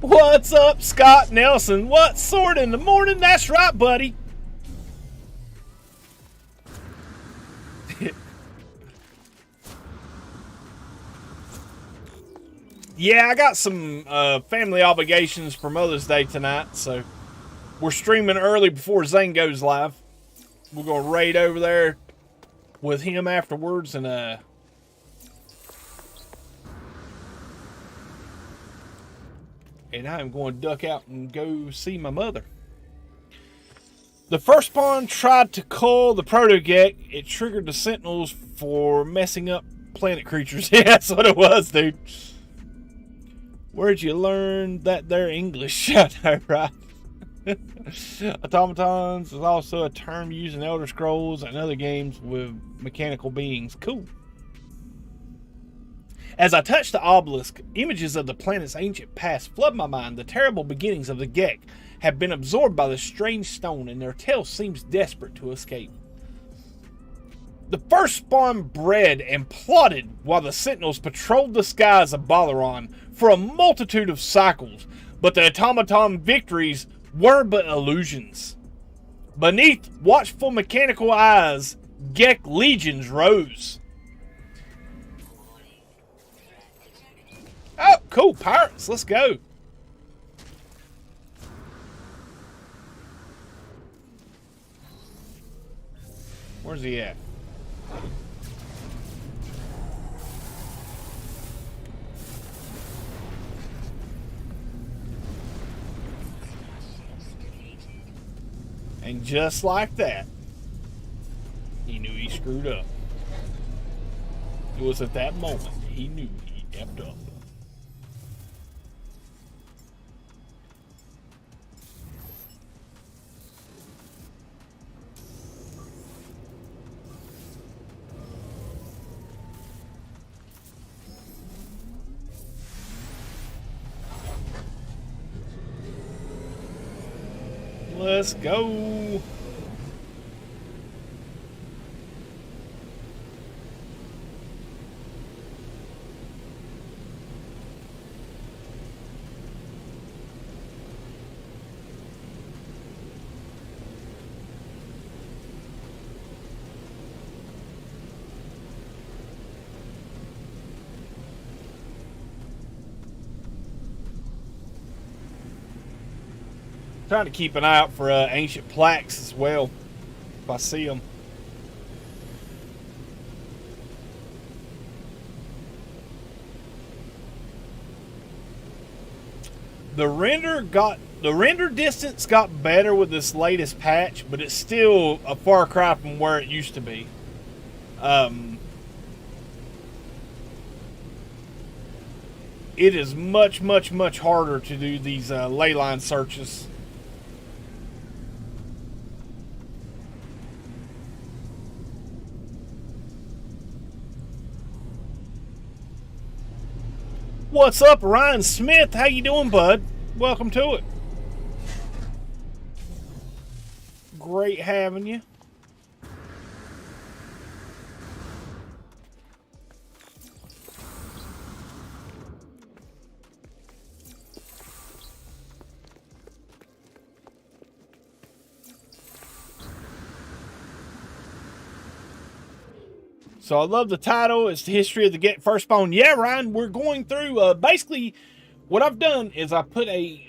What's up, Scott Nelson? What sword in the morning? That's right, buddy. Yeah, I got some family obligations for Mother's Day tonight, so we're streaming early before Zane goes live. We're going to raid over there with him afterwards, and I'm going to duck out and go see my mother. The first spawn tried to cull the proto-Gek. It triggered the sentinels for messing up planet creatures. Yeah, that's what it was, dude. Where'd you learn that there English? I know, right? Automatons is also a term used in Elder Scrolls and other games with mechanical beings. Cool. As I touch the obelisk, images of the planet's ancient past flood my mind. The terrible beginnings of the Gek have been absorbed by the strange stone, and their tale seems desperate to escape. The first spawn bred and plotted while the Sentinels patrolled the skies of Balaron for a multitude of cycles, but the automaton victories were but illusions. Beneath watchful mechanical eyes, Gek legions rose. Oh, cool, pirates, let's go. Where's he at? And just like that, he knew he screwed up. It was at that moment he knew he effed up. Let's go. Trying to keep an eye out for ancient plaques as well, if I see them. The render distance got better with this latest patch, but it's still a far cry from where it used to be. It is much harder to do these ley line searches. What's up, Ryan Smith? How you doing, bud? Welcome to it. Great having you. So I love the title. It's the history of the Gek Fist Spawn. Yeah, Ryan, we're going through, basically, what I've done is I put a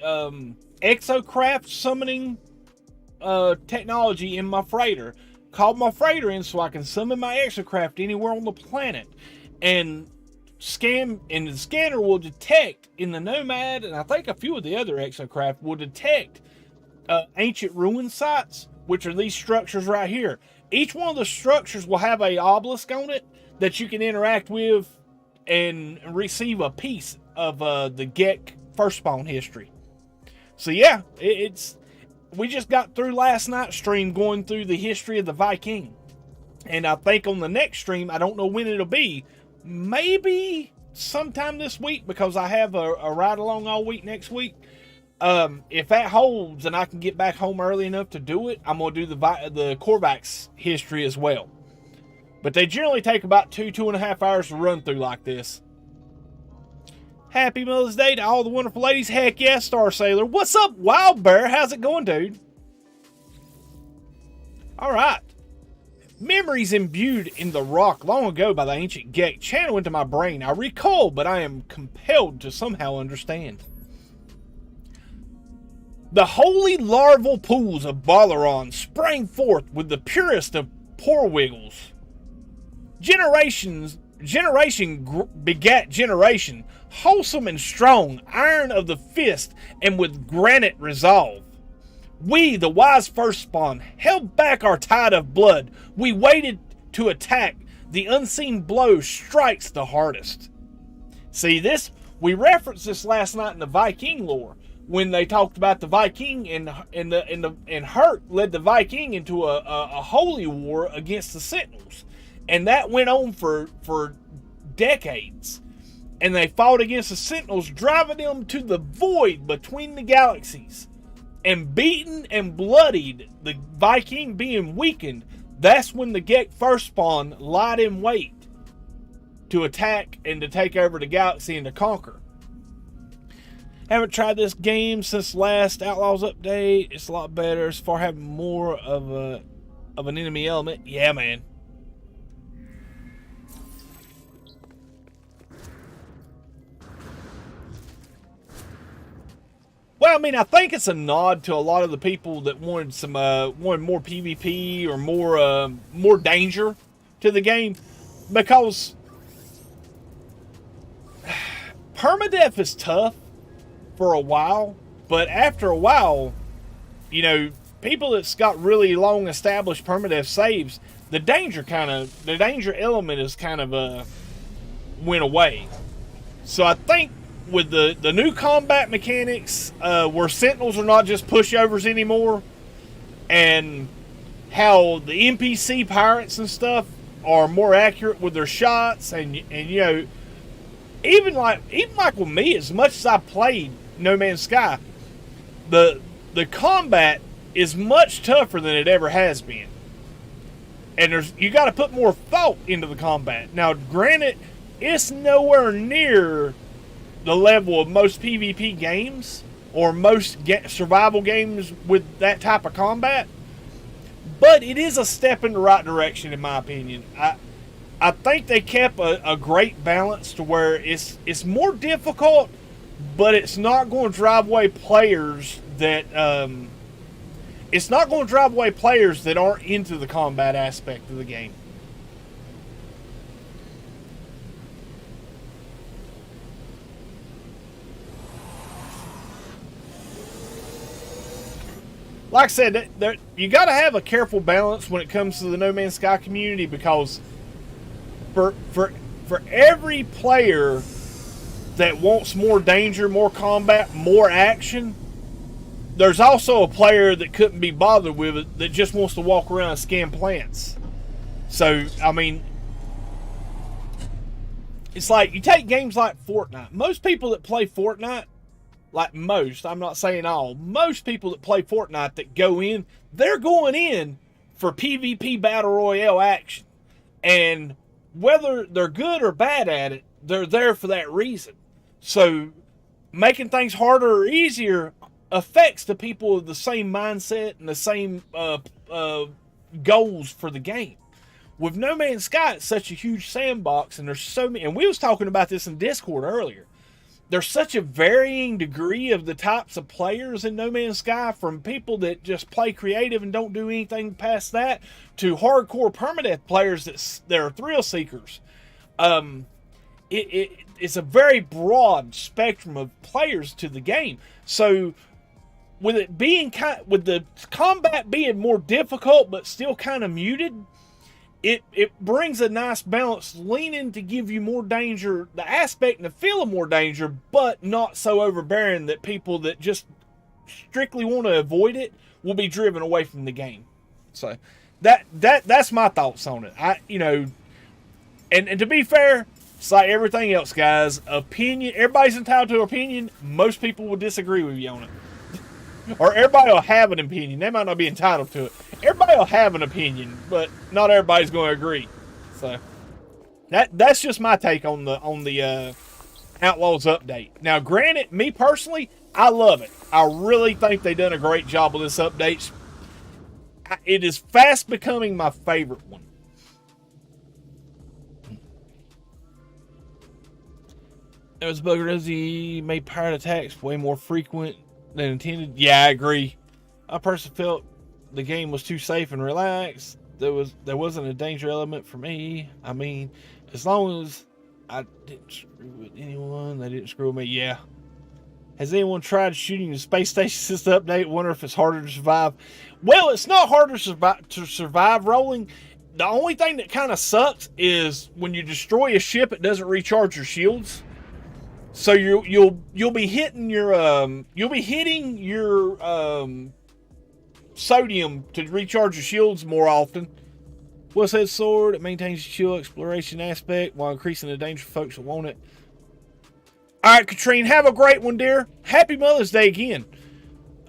exocraft summoning technology in my freighter. Called my freighter in so I can summon my exocraft anywhere on the planet. And the scanner will detect in the Nomad, and I think a few of the other exocraft will detect ancient ruin sites, which are these structures right here. Each one of the structures will have a obelisk on it that you can interact with and receive a piece of the Gek Fist Spawn history. So yeah, we just got through last night's stream going through the history of the Viking. And I think on the next stream, I don't know when it'll be, maybe sometime this week, because I have a ride along all week next week. If that holds and I can get back home early enough to do it, I'm going to do the Korvax history as well. But they generally take about 2.5 hours to run through like this. Happy Mother's Day to all the wonderful ladies. Heck yeah, Star Sailor. What's up, Wild Bear? How's it going, dude? Alright. Memories imbued in the rock long ago by the ancient Gek channel into my brain. I recall, but I am compelled to somehow understand. The holy larval pools of Balaron sprang forth with the purest of porwiggles. Generation begat generation, wholesome and strong, iron of the fist, and with granite resolve. We, the wise first spawn, held back our tide of blood. We waited to attack. The unseen blow strikes the hardest. See, this We referenced this last night in the Viking lore when they talked about the Viking and Hurt led the Viking into a holy war against the Sentinels, and that went on for decades. And they fought against the Sentinels, driving them to the void between the galaxies, and beaten and bloodied, the Viking being weakened. That's when the Gek Fist Spawn lied in wait to attack and to take over the galaxy and to conquer. Haven't tried this game since last Outlaws update. It's a lot better as far as having more of an enemy element. Yeah, man. Well, I mean, I think it's a nod to a lot of the people that wanted more PvP or more danger to the game, because permadeath is tough for a while, but after a while, you know, people that's got really long established permadeath saves, the danger element is kind of went away. So I think with the new combat mechanics, where Sentinels are not just pushovers anymore, and how the NPC pirates and stuff are more accurate with their shots, and you know, even like with me, as much as I played No Man's Sky, the combat is much tougher than it ever has been, and you got to put more thought into the combat. Now, granted, it's nowhere near the level of most PvP games or most survival games with that type of combat, but it is a step in the right direction, in my opinion. I think they kept a great balance to where it's more difficult, but it's not going to drive away players that aren't into the combat aspect of the game. Like I said, you got to have a careful balance when it comes to the No Man's Sky community, because for every player that wants more danger, more combat, more action, there's also a player that couldn't be bothered with it, that just wants to walk around and scan plants. So, I mean, it's like you take games like Fortnite. Most people that play Fortnite, I'm not saying all, most people that play Fortnite that go in, they're going in for PvP Battle Royale action. And whether they're good or bad at it, they're there for that reason. So making things harder or easier affects the people with the same mindset and the same goals for the game. With No Man's Sky, it's such a huge sandbox, and there's so many, and we was talking about this in Discord earlier. There's such a varying degree of the types of players in No Man's Sky, from people that just play creative and don't do anything past that, to hardcore permadeath players that are thrill seekers. It's a very broad spectrum of players to the game. So with it being with the combat being more difficult but still kind of muted, it brings a nice balance, leaning to give you more danger, the aspect and the feel of more danger, but not so overbearing that people that just strictly want to avoid it will be driven away from the game. So that's my thoughts on it. And to be fair, it's like everything else, guys. Opinion, everybody's entitled to an opinion. Most people will disagree with you on it. Or everybody will have an opinion. They might not be entitled to it. Everybody will have an opinion, but not everybody's going to agree. So that's just my take on the Outlaws update. Now, granted, me personally, I love it. I really think they've done a great job with this update. It is fast becoming my favorite one. It was Buggerizzi made pirate attacks way more frequent than intended. Yeah, I agree. I personally felt the game was too safe and relaxed. There wasn't a danger element for me. I mean, as long as I didn't screw with anyone, they didn't screw with me. Yeah. Has anyone tried shooting the space station since the update? Wonder if it's harder to survive. Well, it's not harder to survive rolling. The only thing that kind of sucks is when you destroy a ship, it doesn't recharge your shields. So you'll be hitting your sodium to recharge your shields more often. What's that sword? It maintains the shield exploration aspect while increasing the danger for folks that want it. All right, Katrine, have a great one, dear. Happy Mother's Day again.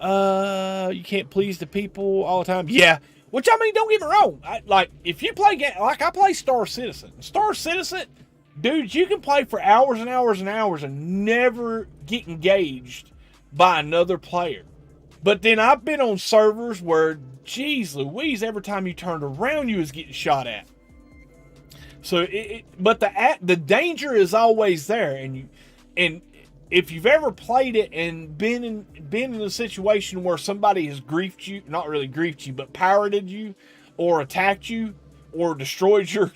You can't please the people all the time. Yeah, which I mean, don't get me wrong. Like if you play like I play Star Citizen. Star Citizen, dude, you can play for hours and hours and hours and never get engaged by another player. But then I've been on servers where, geez Louise, every time you turned around, you was getting shot at. So, but the danger is always there, and if you've ever played it and been in a situation where somebody has griefed you, not really griefed you, but pirated you, or attacked you, or destroyed your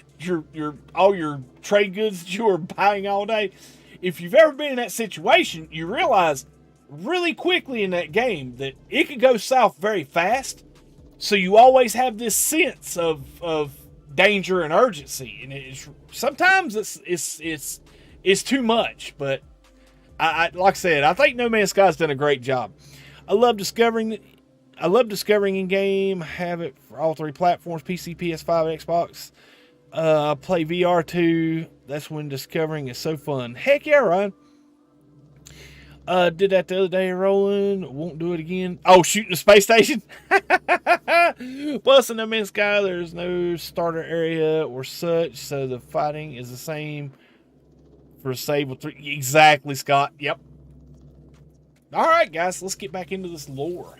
all your trade goods that you were buying all day, if you've ever been in that situation, you realize really quickly in that game that it could go south very fast. So you always have this sense of danger and urgency, and sometimes it's too much. But I like I said, I think No Man's Sky's done a great job. I love discovering in game. Have it for all three platforms: PC, PS5, Xbox. Play VR too. That's when discovering is so fun. Heck yeah, Ryan. Did that the other day, Roland. Won't do it again. Oh, shooting the space station? Plus, in No Man's Sky, there's no starter area or such, so the fighting is the same for Sable 3. Exactly, Scott. Yep. Alright, guys, let's get back into this lore.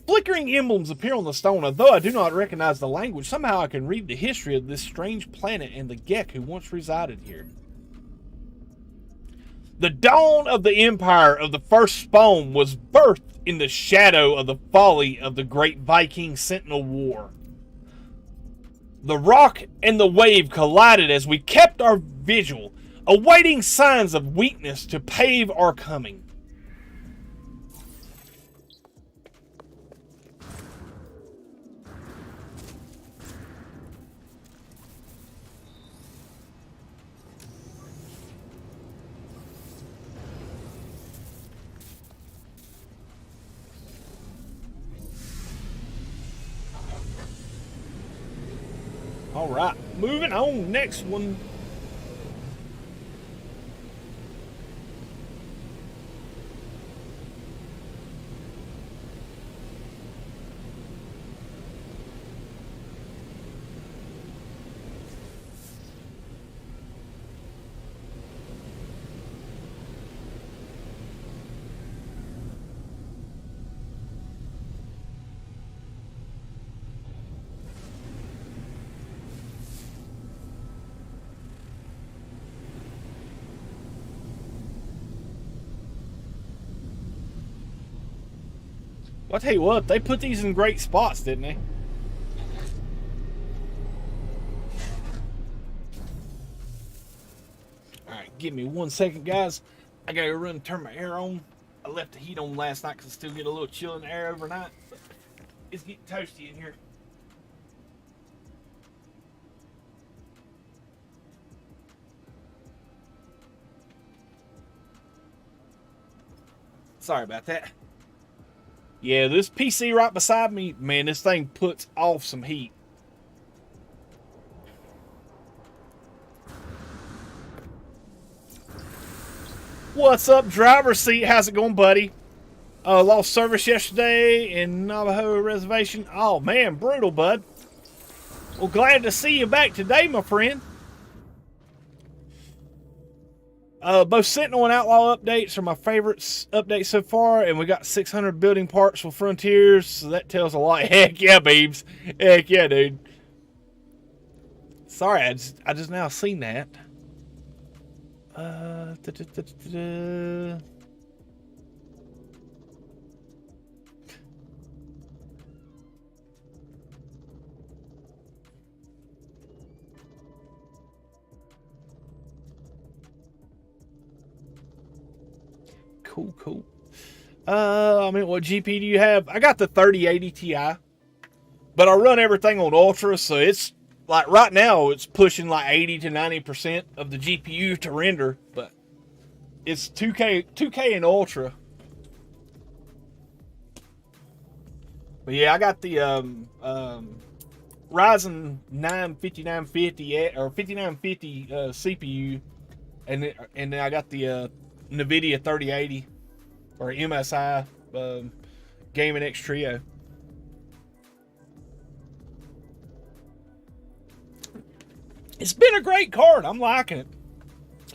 Flickering emblems appear on the stone. Although I do not recognize the language, somehow I can read the history of this strange planet and the Gek who once resided here. The dawn of the empire of the first spawn was birthed in the shadow of the folly of the great Viking Sentinel War. The rock and the wave collided as we kept our vigil, awaiting signs of weakness to pave our coming. All right, moving on. Next one. Well, I'll tell you what, they put these in great spots, didn't they? Alright, give me 1 second, guys. I gotta run and turn my air on. I left the heat on last night because I still get a little chill in the air overnight. But it's getting toasty in here. Sorry about that. Yeah, this PC right beside me, man, this thing puts off some heat. What's up, driver seat? How's it going, buddy? Lost service yesterday in Navajo Reservation. Oh, man, brutal, bud. Well, glad to see you back today, my friend. Both Sentinel and Outlaw updates are my favorite updates so far, and we got 600 building parts for Frontiers, so that tells a lot. Heck yeah, Beebs. Heck yeah, dude. Sorry, I just now seen that. Cool. I mean, what GP do you have? I got the 3080 Ti, but I run everything on Ultra, so it's like right now it's pushing like 80 to 90% of the GPU to render. But It's 2K and Ultra. But yeah, I got the Ryzen 9 5950 or 5950 CPU, and then I got the NVIDIA 3080 or MSI Gaming X Trio. It's been a great card. I'm liking it.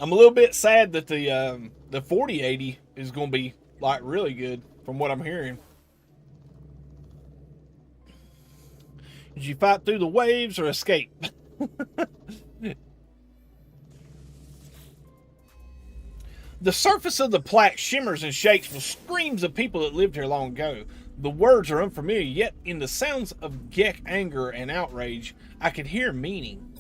I'm a little bit sad that the 4080 is going to be like really good from what I'm hearing. Did you fight through the waves or escape? The surface of the plaque shimmers and shakes with screams of people that lived here long ago. The words are unfamiliar, yet in the sounds of Gek anger and outrage, I could hear meaning.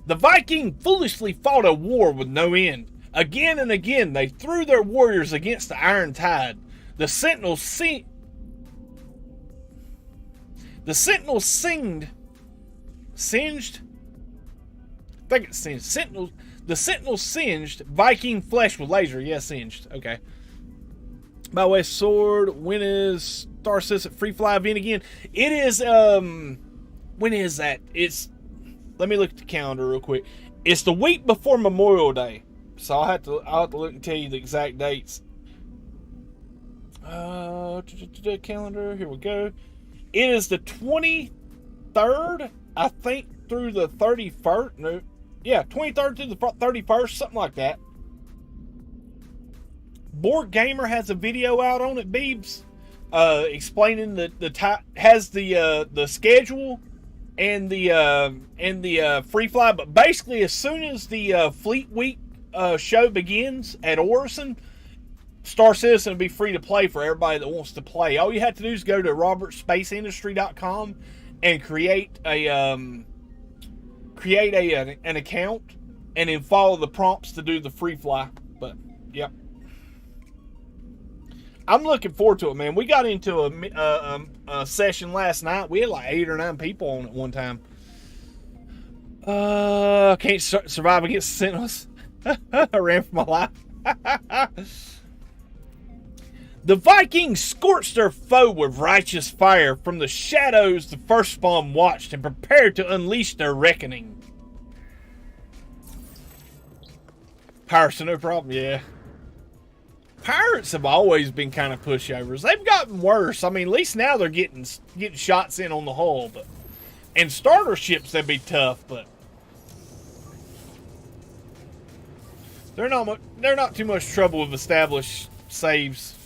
The Viking foolishly fought a war with no end. Again and again they threw their warriors against the iron tide. The sentinels singed. I think it's singed. The sentinels singed Viking flesh with laser. Yeah, singed. Okay. By the way, sword. When is Star Citizen Free Fly event again? It is. When is that? It's. Let me look at the calendar real quick. It's the week before Memorial Day, so I'll have to look and tell you the exact dates. Calendar. Here we go. It is the 23rd, I think, through the 31st. No, yeah, 23rd through the 31st, something like that. Board Gamer has a video out on it, Beebs, explaining has the schedule and the free fly. But basically, as soon as the Fleet Week show begins at Orison, Star Citizen will be free to play for everybody that wants to play. All you have to do is go to robertspaceindustrry.com and create an account, and then follow the prompts to do the free fly. But yep, I'm looking forward to it, man. We got into a session last night. We had like 8 or 9 people on at one time. Can't survive against Sentinels. I ran for my life. The Vikings scorched their foe with righteous fire. From the shadows the first spawn watched and prepared to unleash their reckoning. Pirates are no problem, yeah. Pirates have always been kind of pushovers. They've gotten worse. I mean, at least now they're getting shots in on the hull, but and starter ships that'd be tough, but they're not too much trouble with established saves.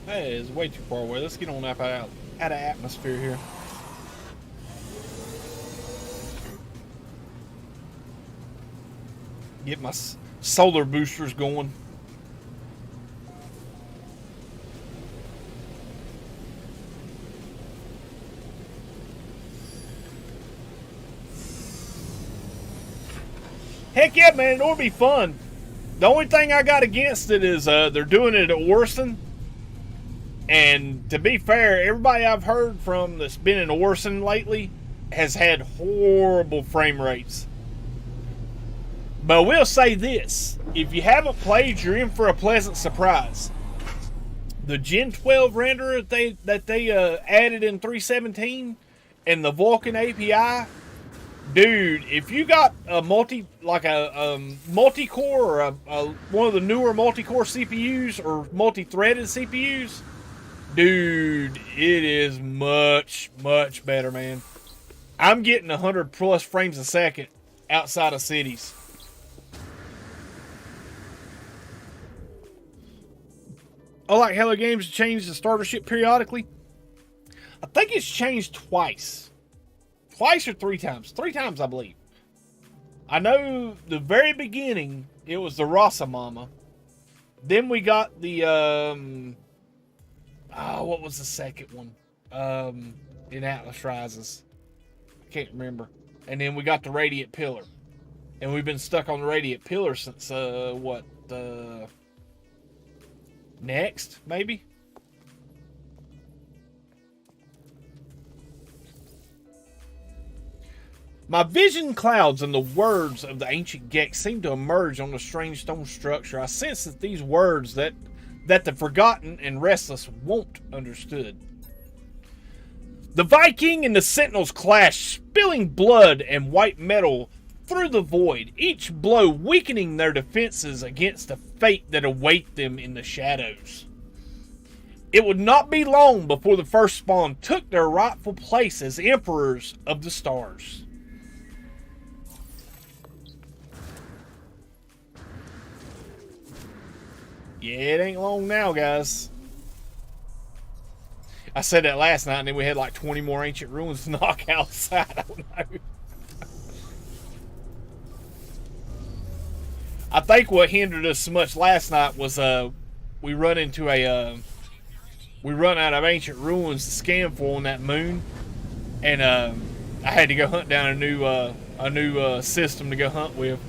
Hey, it's way too far away. Let's get on up out of atmosphere here. Get my solar boosters going. Heck yeah, man, it'll be fun. The only thing I got against it is they're doing it at Orson. And to be fair, everybody I've heard from that's been in Orson lately has had horrible frame rates. But we'll say this. If you haven't played, you're in for a pleasant surprise. The Gen 12 renderer that they added in 3.17 and the Vulkan API, dude, if you got a multi-core or one of the newer multi-core CPUs or multi-threaded CPUs, dude, it is much, much better, man. I'm getting 100 plus frames a second outside of cities. I like Hello Games to change the starter ship periodically. I think it's changed twice. Twice or three times. Three times, I believe. I know the very beginning, it was the Rasa Mama. Then we got the, what was the second one? In Atlas Rises. I can't remember. And then we got the Radiant Pillar. And we've been stuck on the Radiant Pillar since, next, maybe? My vision clouds and the words of the ancient Gek seem to emerge on the strange stone structure. I sense that these words that the forgotten and restless won't understood. The Viking and the Sentinels clash, spilling blood and white metal through the void, each blow weakening their defenses against the fate that await them in the shadows. It would not be long before the first spawn took their rightful place as emperors of the stars. Yeah, it ain't long now, guys. I said that last night, and then we had like 20 more ancient ruins to knock outside. I don't know. I think what hindered us so much last night was we run out of ancient ruins to scan for on that moon, and I had to go hunt down a new system to go hunt with.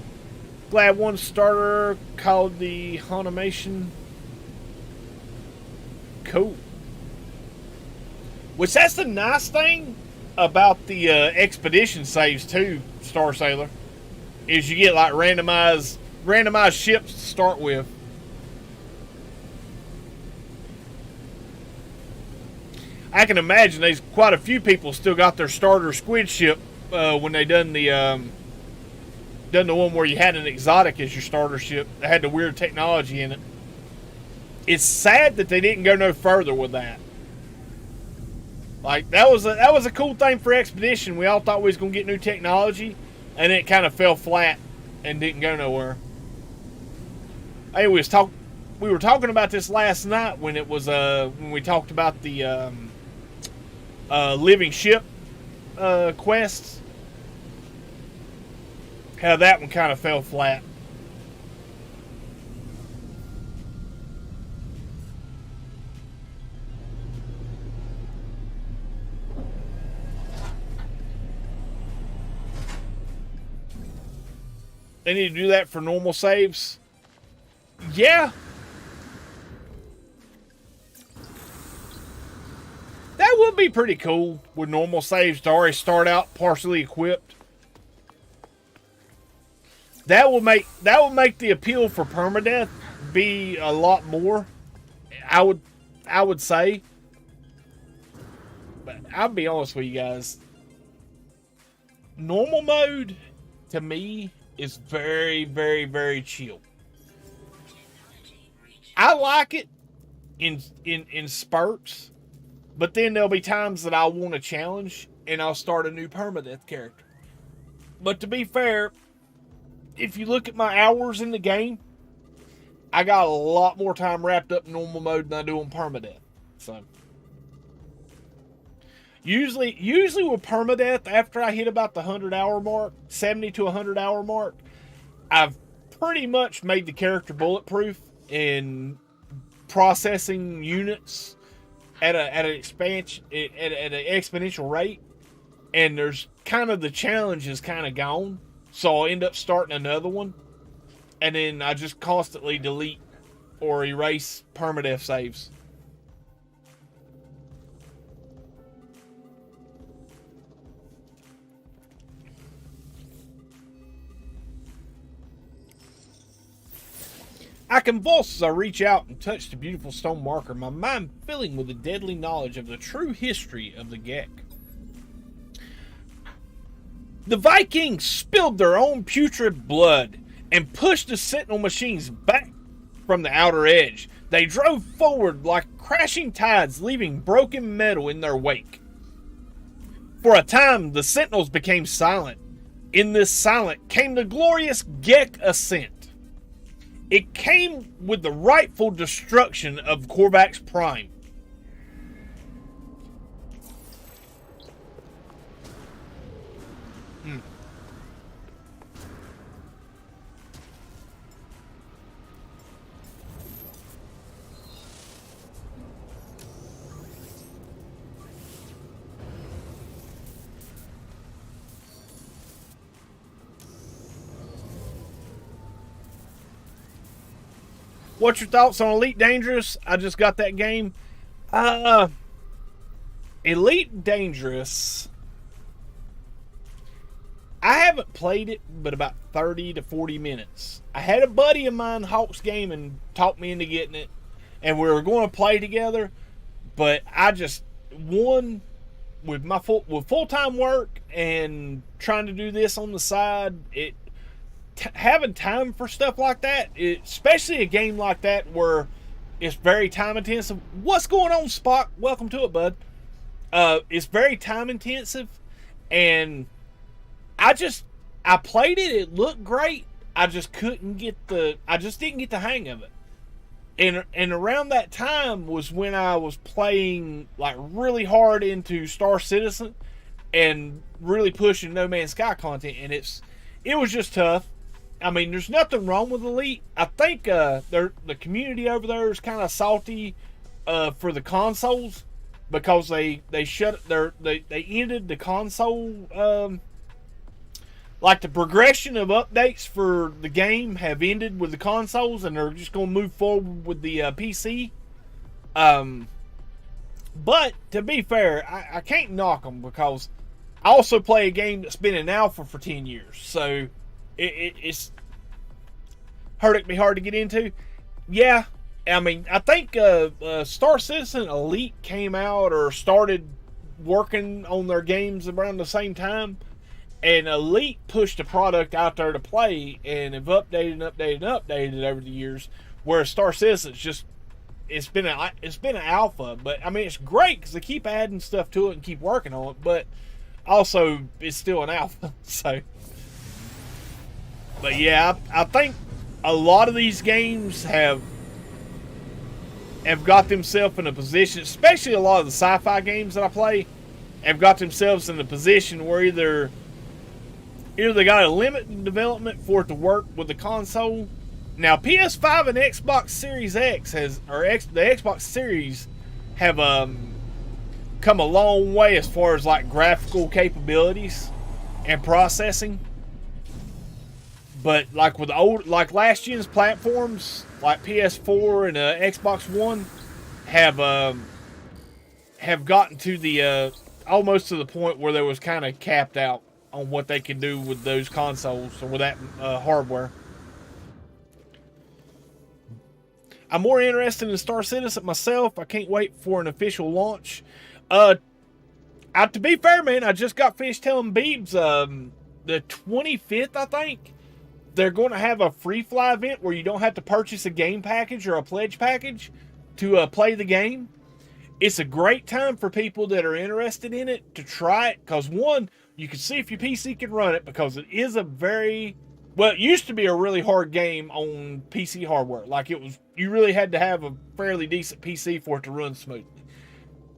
Glad one starter called the Honimation. Cool. Which that's the nice thing about the expedition saves too, Star Sailor, is you get like randomized ships to start with. I can imagine there's quite a few people still got their starter squid ship when they done the one where you had an exotic as your starter ship that had the weird technology in it. It's sad that they didn't go no further with that. Like that was a cool thing for expedition. We all thought we was gonna get new technology, and it kind of fell flat and didn't go nowhere. Hey, we were talking about this last night when it was when we talked about the living ship quests. How that one kind of fell flat. They need to do that for normal saves. Yeah. That would be pretty cool with normal saves to already start out partially equipped. That will make the appeal for permadeath be a lot more. I would say. But I'll be honest with you guys. Normal mode to me is very, very, very chill. I like it in spurts, but then there'll be times that I'll want a challenge and I'll start a new permadeath character. But to be fair, if you look at my hours in the game, I got a lot more time wrapped up in normal mode than I do on permadeath. So usually with permadeath, after I hit about the 100-hour mark, 70 to 100-hour mark, I've pretty much made the character bulletproof in processing units at an exponential rate, and there's kind of the challenge is kind of gone. So I'll end up starting another one, and then I just constantly delete or erase permadeath saves. I convulse as I reach out and touch the beautiful stone marker, my mind filling with the deadly knowledge of the true history of the Gek. The Vikings spilled their own putrid blood and pushed the Sentinel machines back from the outer edge. They drove forward like crashing tides, leaving broken metal in their wake. For a time, the Sentinels became silent. In this silence came the glorious Gek ascent. It came with the rightful destruction of Korvax Prime. What's your thoughts on Elite Dangerous? I just got that game. Elite Dangerous. I haven't played it but about 30 to 40 minutes. I had a buddy of mine, Hawks Gaming, talked me into getting it, and we were going to play together. But I just, one, with my full-time work and trying to do this on the side, having time for stuff like that, especially a game like that where it's very time intensive. What's going on, Spock? Welcome to it, bud. It's very time intensive, and I played it. It looked great. I just didn't get the hang of it. And around that time was when I was playing like really hard into Star Citizen and really pushing No Man's Sky content, and it was just tough. I mean, there's nothing wrong with Elite. I think the community over there is kind of salty for the consoles because they ended the console. Like the progression of updates for the game have ended with the consoles, and they're just going to move forward with the PC. But to be fair, I can't knock them because I also play a game that's been in alpha for 10 years. So it's hurt me hard to get into. Yeah, I mean, I think Star Citizen Elite came out or started working on their games around the same time. And Elite pushed a product out there to play and have updated and updated and updated over the years. Whereas Star Citizen's just it's been an alpha, but I mean it's great because they keep adding stuff to it and keep working on it. But also it's still an alpha. So, but yeah, I think a lot of these games have got themselves in a position, especially a lot of the sci-fi games that I play, have got themselves in a position where either they got a limited development for it to work with the console. Now, PS5 and Xbox Series X the Xbox Series have come a long way as far as like graphical capabilities and processing. But like with like last gen's platforms, like PS4 and Xbox One, have gotten to the almost to the point where they was kind of capped out on what they can do with those consoles or with that hardware. I'm more interested in Star Citizen myself. I can't wait for an official launch. To be fair, man, I just got finished telling Beebs the 25th, I think, they're going to have a free fly event where you don't have to purchase a game package or a pledge package to play the game. It's a great time for people that are interested in it to try it because, one, you can see if your PC can run it because it is it used to be a really hard game on PC hardware. Like you really had to have a fairly decent PC for it to run smoothly.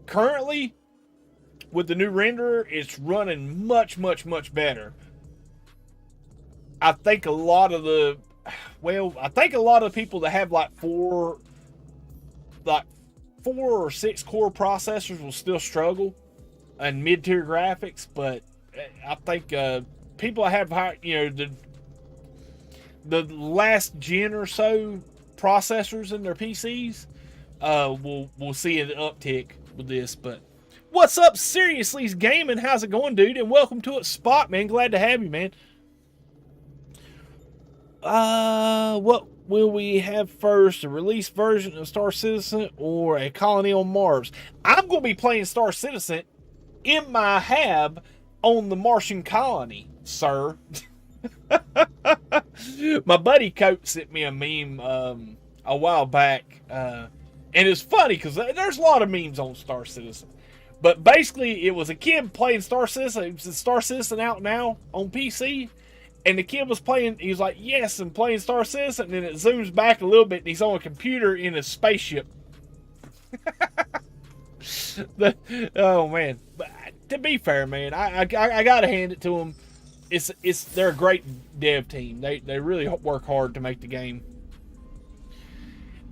Currently, with the new renderer, it's running much, much, much better. I think a lot of the people that have like four or six core processors will still struggle and mid-tier graphics, but I think people that have high, the last gen or so processors in their PCs will see an uptick with this. But what's up, Seriously's Gaming? How's it going, dude? And welcome to it, Spot, man. Glad to have you, man. What will we have first? A release version of Star Citizen or a colony on Mars? I'm going to be playing Star Citizen in my hab on the Martian colony, sir. My buddy Cope sent me a meme a while back, and it's funny because there's a lot of memes on Star Citizen. But basically, it was a kid playing Star Citizen. It was Star Citizen out now on PC. And the kid was playing, he was like, yes, I'm playing Star Citizen. And then it zooms back a little bit and he's on a computer in a spaceship. Oh, man. But to be fair, man, I got to hand it to them. They're a great dev team. They really work hard to make the game.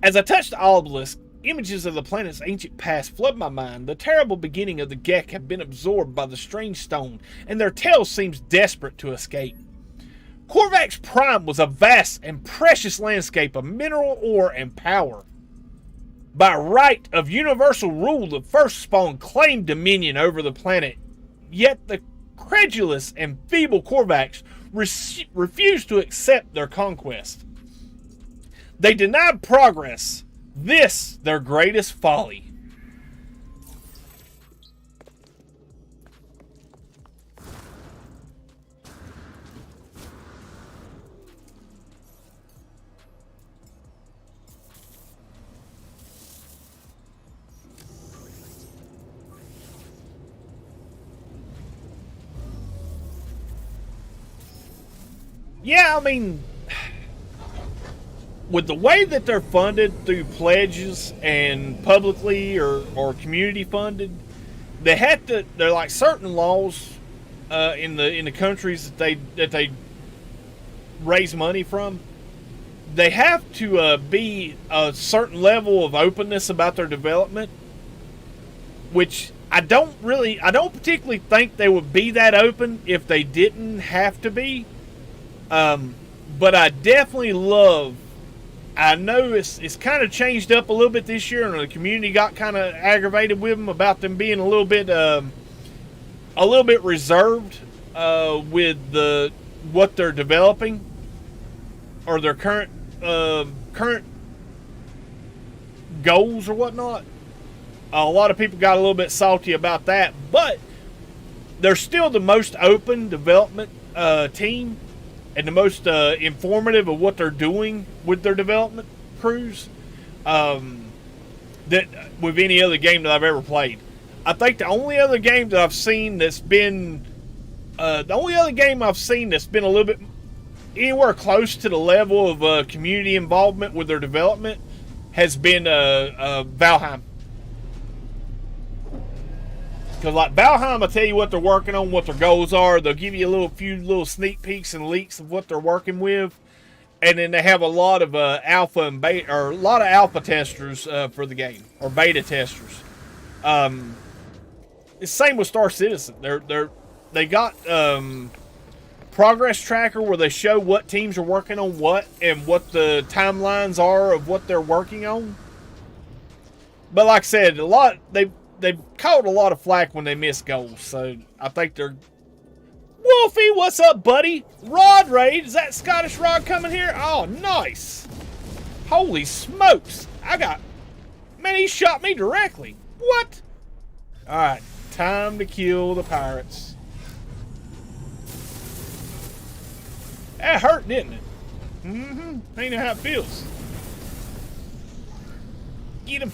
As I touched the obelisk, images of the planet's ancient past flood my mind. The terrible beginning of the Gek have been absorbed by the strange stone, and their tale seems desperate to escape. Korvax Prime was a vast and precious landscape of mineral ore and power. By right of universal rule, the first spawn claimed dominion over the planet, yet the credulous and feeble Korvax refused to accept their conquest. They denied progress, this their greatest folly. Yeah, I mean, with the way that they're funded through pledges and publicly or community funded, they're like certain laws in the countries that they raise money from. They have to be a certain level of openness about their development, which I don't particularly think they would be that open if they didn't have to be. But I definitely love. I know it's kind of changed up a little bit this year, and the community got kind of aggravated with them about them being a little bit reserved with what they're developing or their current goals or whatnot. A lot of people got a little bit salty about that, but they're still the most open development team. And the most informative of what they're doing with their development crews that with any other game that I've ever played. I think the only other game that I've seen that's been a little bit anywhere close to the level of community involvement with their development has been Valheim. Because like Valheim will tell you what they're working on, what their goals are. They'll give you a few little sneak peeks and leaks of what they're working with. And then they have a lot of alpha and beta, or a lot of alpha testers for the game, or beta testers. It's the same with Star Citizen. They got progress tracker where they show what teams are working on what and what the timelines are of what they're working on. But like I said, they've caught a lot of flack when they miss goals, so I think they're... Wolfie, what's up, buddy? Rod Raid, is that Scottish Rod coming here? Oh, nice. Holy smokes. Man, he shot me directly. What? Alright, time to kill the pirates. That hurt, didn't it? Mm-hmm. Ain't know how it feels. Get him.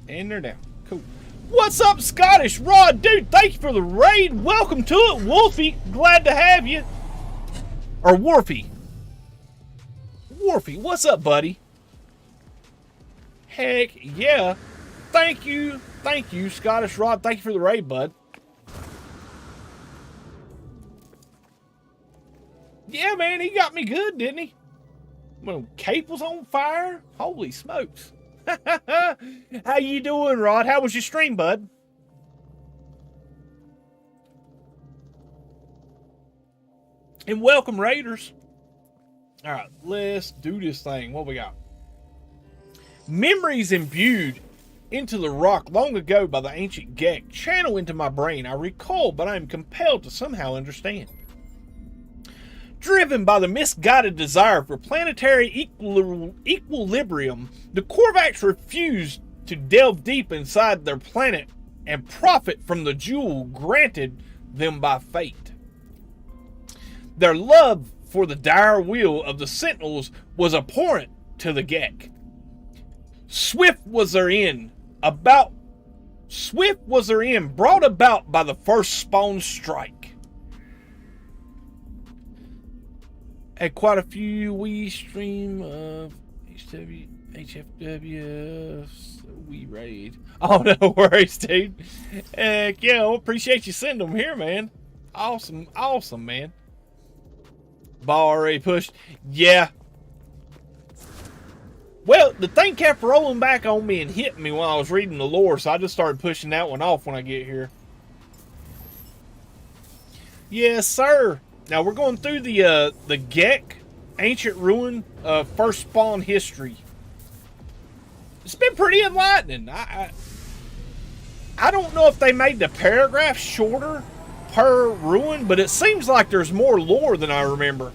And they're down. Cool. What's up, Scottish Rod? Dude, thank you for the raid. Welcome to it, Wolfie. Glad to have you. Or Warfy. Warfy, what's up, buddy? Heck yeah. Thank you, Scottish Rod. Thank you for the raid, bud. Yeah, man, he got me good, didn't he? When cape was on fire? Holy smokes. How you doing, Rod? How was your stream, bud? And welcome, Raiders. All right, let's do this thing. What we got? Memories imbued into the rock long ago by the ancient Gek channel into my brain. I recall, but I am compelled to somehow understand. Driven by the misguided desire for planetary equilibrium, the Korvax refused to delve deep inside their planet and profit from the jewel granted them by fate. Their love for the dire will of the Sentinels was abhorrent to the Gek. Swift was their end, brought about by the first spawn strike. Had quite a few we stream of HFW, we raid. Oh, no worries, dude. Heck yeah, well, appreciate you sending them here, man. Awesome, man. Ball already pushed. Yeah. Well, the thing kept rolling back on me and hitting me while I was reading the lore, so I just started pushing that one off when I get here. Yes, sir. Now we're going through the Gek Ancient Ruin First Spawn history. It's been pretty enlightening. I don't know if they made the paragraph shorter per ruin, but it seems like there's more lore than I remember.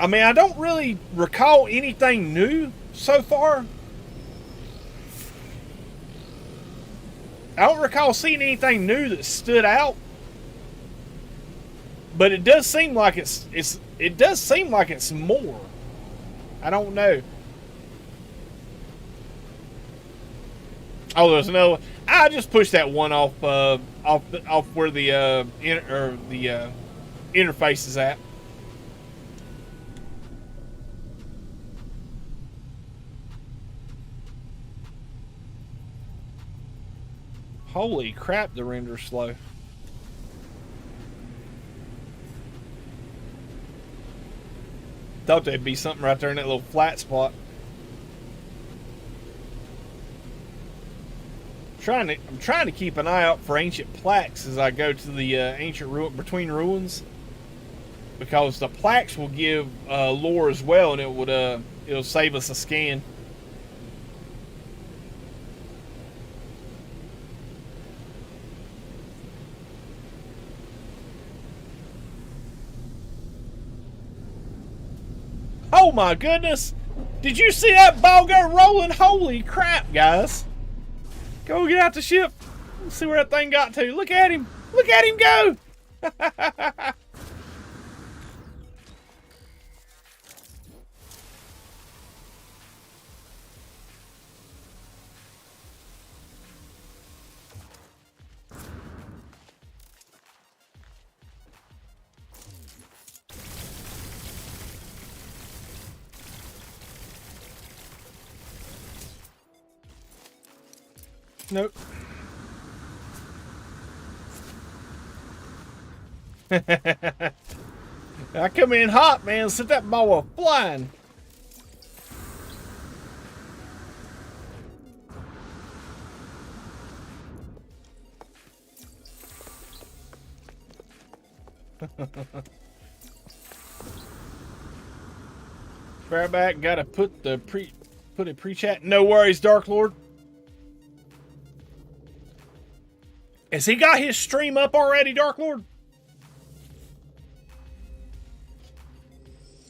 I mean, I don't really recall anything new so far. I don't recall seeing anything new that stood out. But it does seem like it does seem like it's more. I don't know. Oh, there's no. I just pushed that one off where the interface is at. Holy crap, the render's slow. Thought there'd be something right there in that little flat spot. I'm trying to keep an eye out for ancient plaques as I go to the ancient ruin between ruins, because the plaques will give lore as well, and it'll save us a scan. Oh my goodness! Did you see that ball go rolling? Holy crap, guys! Go get out the ship. Let's see where that thing got to. Look at him! Look at him go! Nope. I come in hot, man. Set that ball flying. Fairback, gotta put a pre-chat. No worries, Dark Lord. Has he got his stream up already, Dark Lord?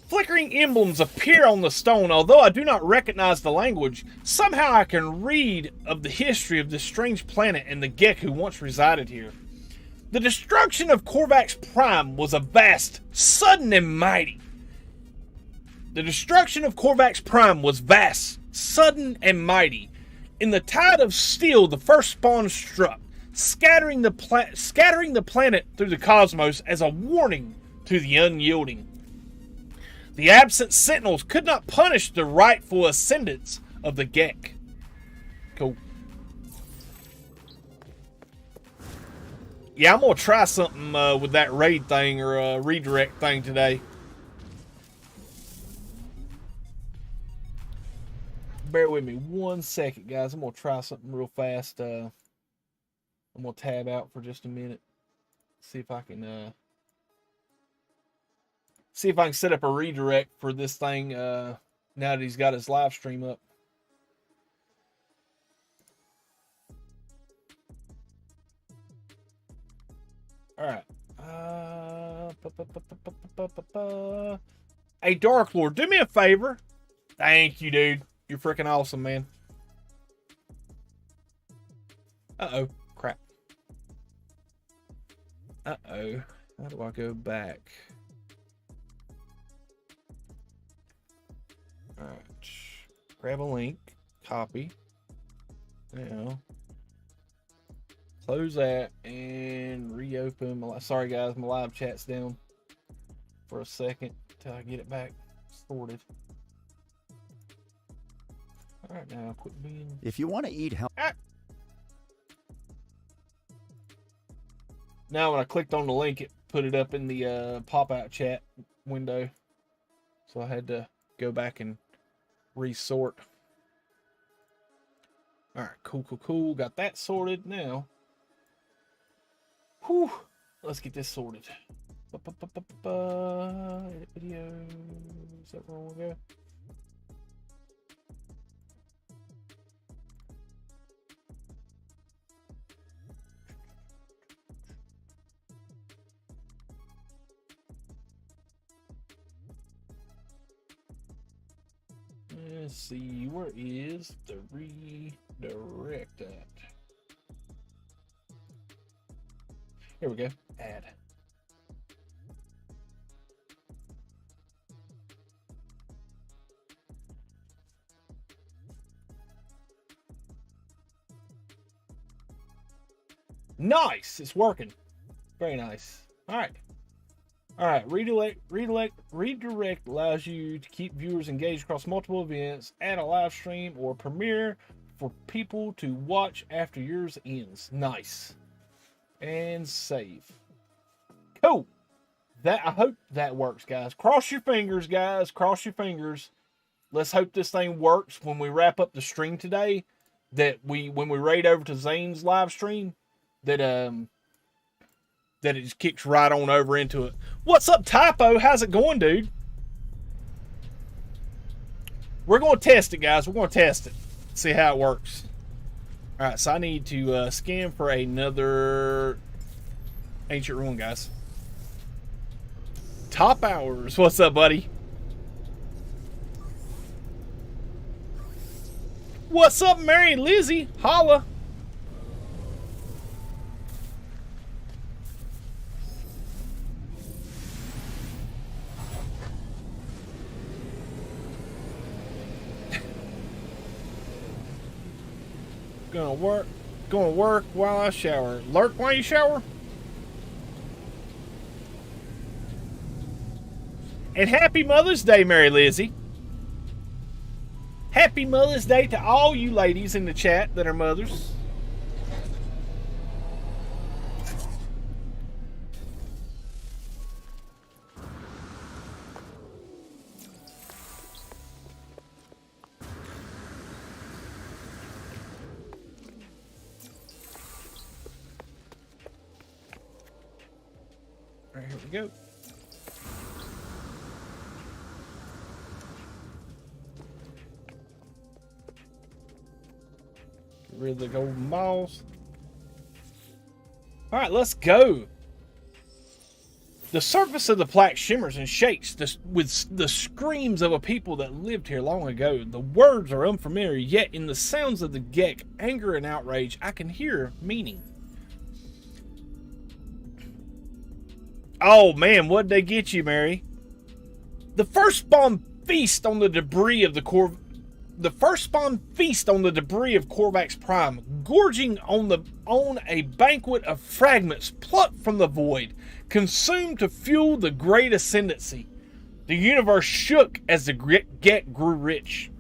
Flickering emblems appear on the stone. Although I do not recognize the language, somehow I can read of the history of this strange planet and the Gek who once resided here. The destruction of Korvax Prime was a vast, sudden and mighty. The destruction of Korvax Prime was vast, sudden and mighty. In the tide of steel, the first spawn struck, scattering the planet through the cosmos as a warning to the unyielding. The absent sentinels could not punish the rightful ascendants of the Gek. Cool. Yeah, I'm going to try something with that raid thing or redirect thing today. Bear with me 1 second, guys. I'm going to try something real fast. I'm going to tab out for just a minute. See if I can set up a redirect for this thing now that he's got his live stream up. All right. Hey, Dark Lord, do me a favor. Thank you, dude. You're freaking awesome, man. Uh-oh. Crap. Uh-oh. How do I go back? All right. Grab a link. Copy. Now. Close that and reopen my. Sorry guys, my live chat's down for a second until I get it back sorted. All right, now quit being. If you want to eat healthy. Now when I clicked on the link, it put it up in the pop-out chat window. So I had to go back and resort. Alright, cool. Got that sorted now. Whew. Let's get this sorted. Edit video. Is that where we'll go? Let's see, where is the redirect at? Here we go. Add. Nice! It's working. Very nice. Alright. Alright, redirect allows you to keep viewers engaged across multiple events, add a live stream, or premiere for people to watch after yours ends. Nice. And save. Cool. I hope that works, guys. Cross your fingers, guys. Cross your fingers. Let's hope this thing works when we wrap up the stream today. When we raid over to Zane's live stream, that it just kicks right on over into it. What's up, Typo? How's it going, dude? We're going to test it, guys. We're going to test it. See how it works. All right, so I need to scan for another ancient ruin, guys. Top Hours. What's up, buddy? What's up, Mary Lizzie? Holla. Gonna work while I shower. Lurk while you shower? And happy Mother's Day, Mary Lizzie. Happy Mother's Day to all you ladies in the chat that are mothers. All right, here we go. Get rid of the golden balls. All right, let's go. The surface of the plaque shimmers and shakes with the screams of a people that lived here long ago. The words are unfamiliar, yet in the sounds of the Gek, anger and outrage, I can hear meaning. Oh man, what'd they get you, Mary? The first spawn feast on the debris of Korvax Prime, gorging on a banquet of fragments plucked from the void, consumed to fuel the great ascendancy. The universe shook as the Gek grew rich.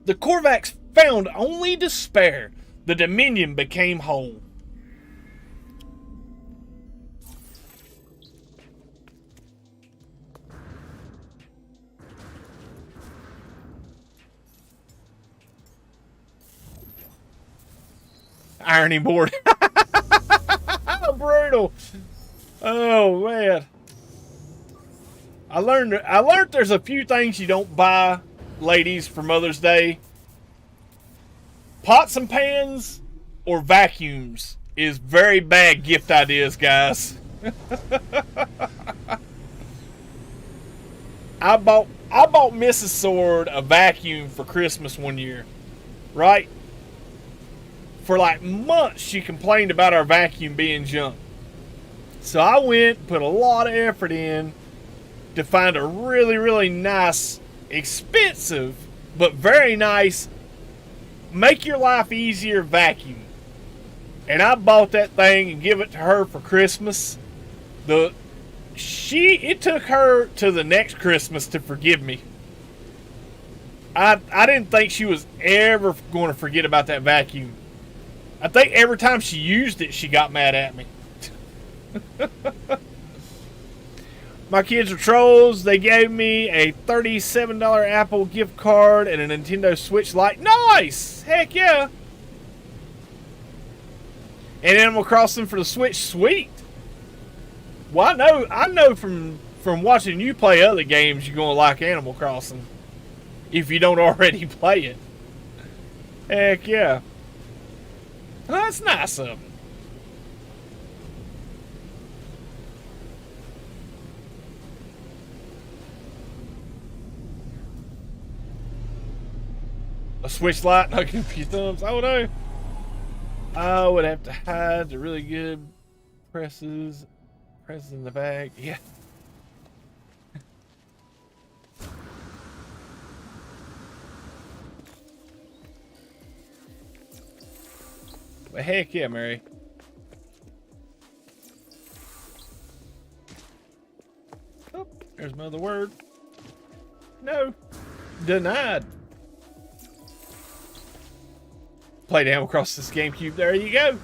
The Korvax found only despair. The Dominion became whole. Ironing board. Brutal. Oh man. I learned there's a few things you don't buy, ladies, for Mother's Day. Pots and pans or vacuums is very bad gift ideas, guys. I bought Mrs. Sword a vacuum for Christmas one year, right? For like months, she complained about our vacuum being junk. So I went, put a lot of effort in to find a really, really nice, expensive, but very nice, make your life easier vacuum. And I bought that thing and give it to her for Christmas. It took her to the next Christmas to forgive me. I didn't think she was ever going to forget about that vacuum. I think every time she used it, she got mad at me. My kids are trolls. They gave me a $37 Apple gift card and a Nintendo Switch Lite. Nice! Heck yeah! And Animal Crossing for the Switch. Sweet. Well, I know from watching you play other games, you're gonna like Animal Crossing if you don't already play it. Heck yeah! Well, that's nice of them. A Switch Lite, not gonna be thumbs. Oh no! I would have to hide the really good presses in the bag. Yeah. But heck yeah, Mary. Oh, there's another word. No. Denied. Played Animal Crossing this GameCube. There you go.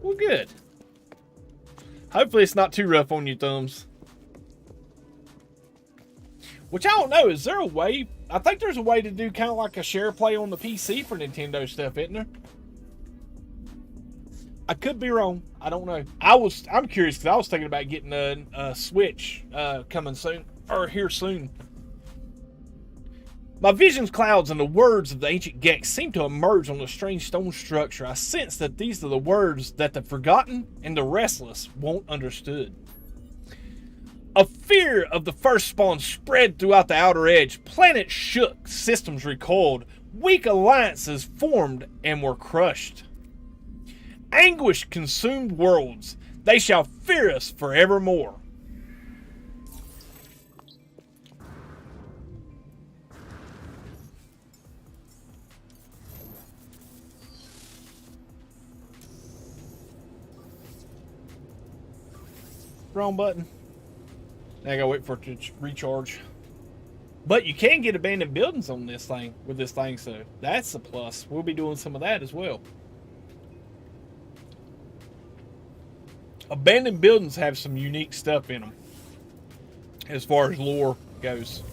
Well, good. Hopefully it's not too rough on your thumbs. Which I don't know. Is there a way? I think there's a way to do kind of like a share play on the PC for Nintendo stuff, isn't there? I could be wrong. I don't know. I'm curious because I was thinking about getting a Switch coming soon or here soon. My visions, clouds, and the words of the ancient Geks seem to emerge on the strange stone structure. I sense that these are the words that the forgotten and the restless won't understood. A fear of the first spawn spread throughout the outer edge. Planets shook, systems recoiled, weak alliances formed and were crushed. Anguish consumed worlds. They shall fear us forevermore. Wrong button. Now I gotta wait for it to recharge. But you can get abandoned buildings on this thing with this thing, so that's a plus. We'll be doing some of that as well. Abandoned buildings have some unique stuff in them as far as lore goes.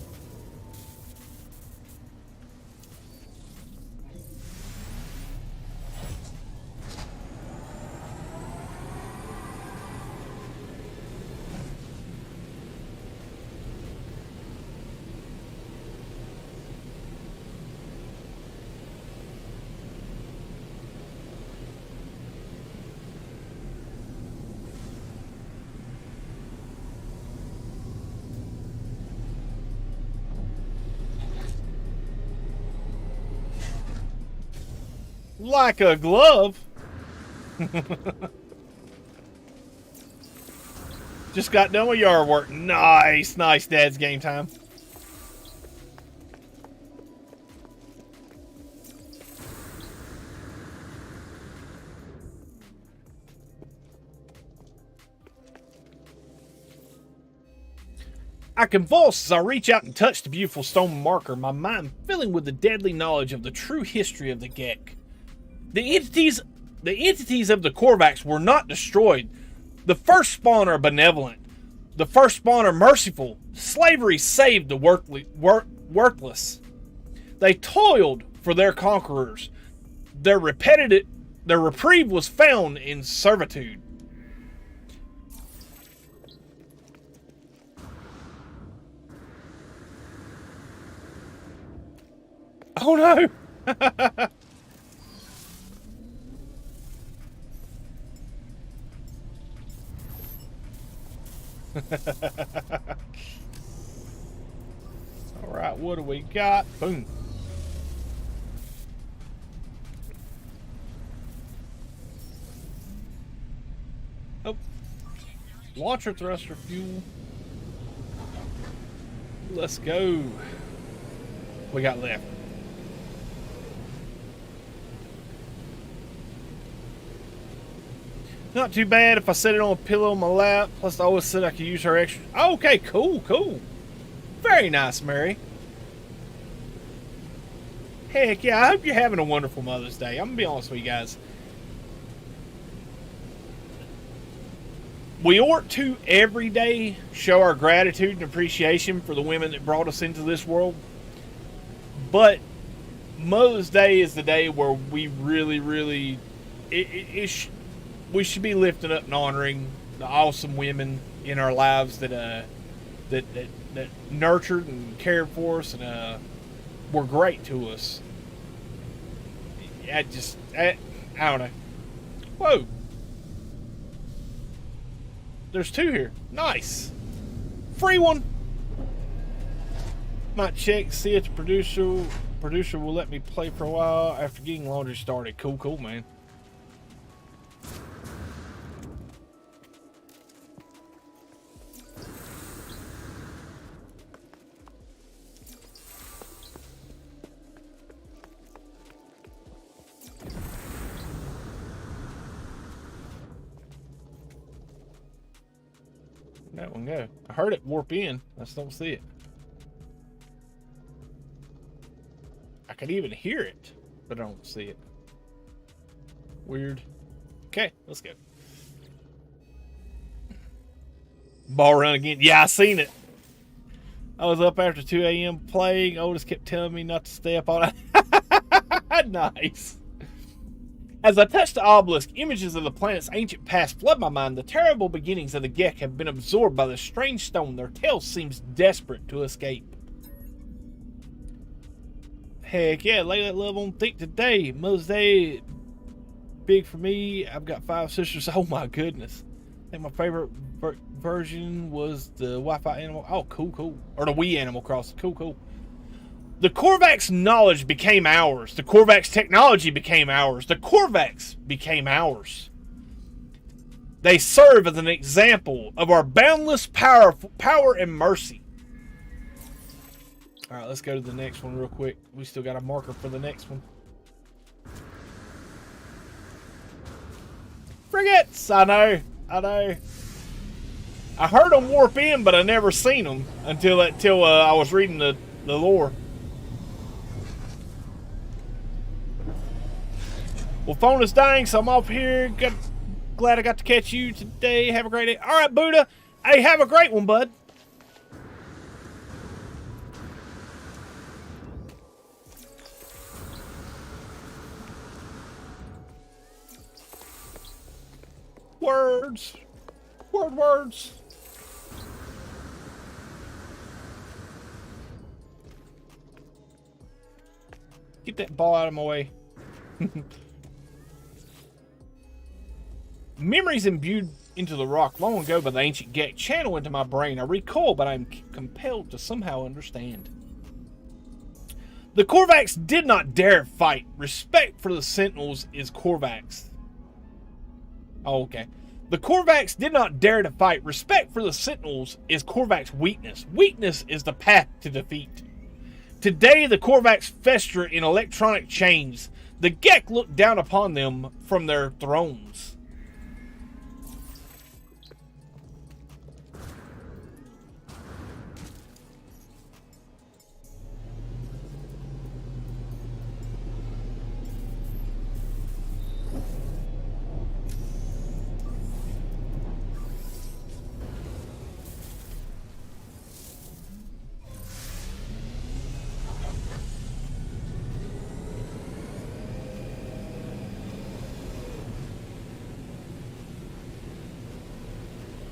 Like a glove. Just got done with yard work. Nice, nice, Dad's game time. I convulse as I reach out and touch the beautiful stone marker, my mind filling with the deadly knowledge of the true history of the Gek. The entities of the Korvax were not destroyed. The first spawn are benevolent. The first spawn are merciful. Slavery saved the worthless. They toiled for their conquerors. Their reprieve was found in servitude. Oh no! Alright, what do we got? Boom. Oh. Launcher thruster fuel. Let's go. What we got left? Not too bad if I set it on a pillow on my lap. Plus, I always said I could use her extra. Okay, cool, cool. Very nice, Mary. Heck yeah, I hope you're having a wonderful Mother's Day. I'm going to be honest with you guys. We ought to every day show our gratitude and appreciation for the women that brought us into this world. But Mother's Day is the day where we really, really, we should be lifting up and honoring the awesome women in our lives that nurtured and cared for us and were great to us. I don't know. Whoa. There's 2 here. Nice. Free one. Might check, see if the producer will let me play for a while after getting laundry started. Cool, man. That one go. I heard it warp in. I just don't see it. I could even hear it, but I don't see it. Weird. Okay, let's go. Ball run again. Yeah, I seen it. I was up after 2 a.m. playing. Otis kept telling me not to stay up all night. Nice. As I touch the obelisk, images of the planet's ancient past flood my mind. The terrible beginnings of the Gek have been absorbed by the strange stone. Their tale seems desperate to escape. Heck yeah, lay that love on thick today. Mother's Day, big for me. I've got 5 sisters. Oh my goodness. I think my favorite version was the Wi-Fi animal. Oh, cool. Or the Wii Animal Crossing. Cool. The Korvax knowledge became ours. The Korvax technology became ours. The Korvax became ours. They serve as an example of our boundless power and mercy. All right, let's go to the next one real quick. We still got a marker for the next one. Frigates! I know. I heard them warp in, but I never seen them until I was reading the lore. Well, phone is dying, so I'm off here. Glad I got to catch you today. Have a great day. All right, Buddha. Hey, have a great one, bud. Words. Words. Get that ball out of my way. Memories imbued into the rock long ago by the ancient Gek channel into my brain. I recall, but I'm compelled to somehow understand. The Korvax did not dare fight. Respect for the Sentinels is Korvax. Oh, okay. The Korvax did not dare to fight. Respect for the Sentinels is Korvax weakness. Weakness is the path to defeat. Today, the Korvax fester in electronic chains. The Gek look down upon them from their thrones.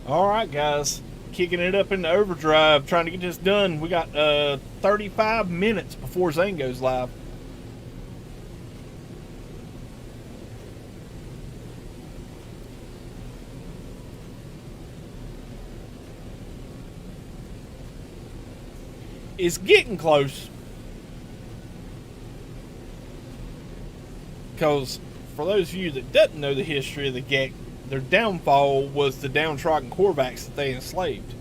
Alright guys, kicking it up into overdrive, trying to get this done. We got 35 minutes before Zane goes live. It's getting close. Because for those of you that doesn't know the history of the Gek, their downfall was the downtrodden Korvax that they enslaved.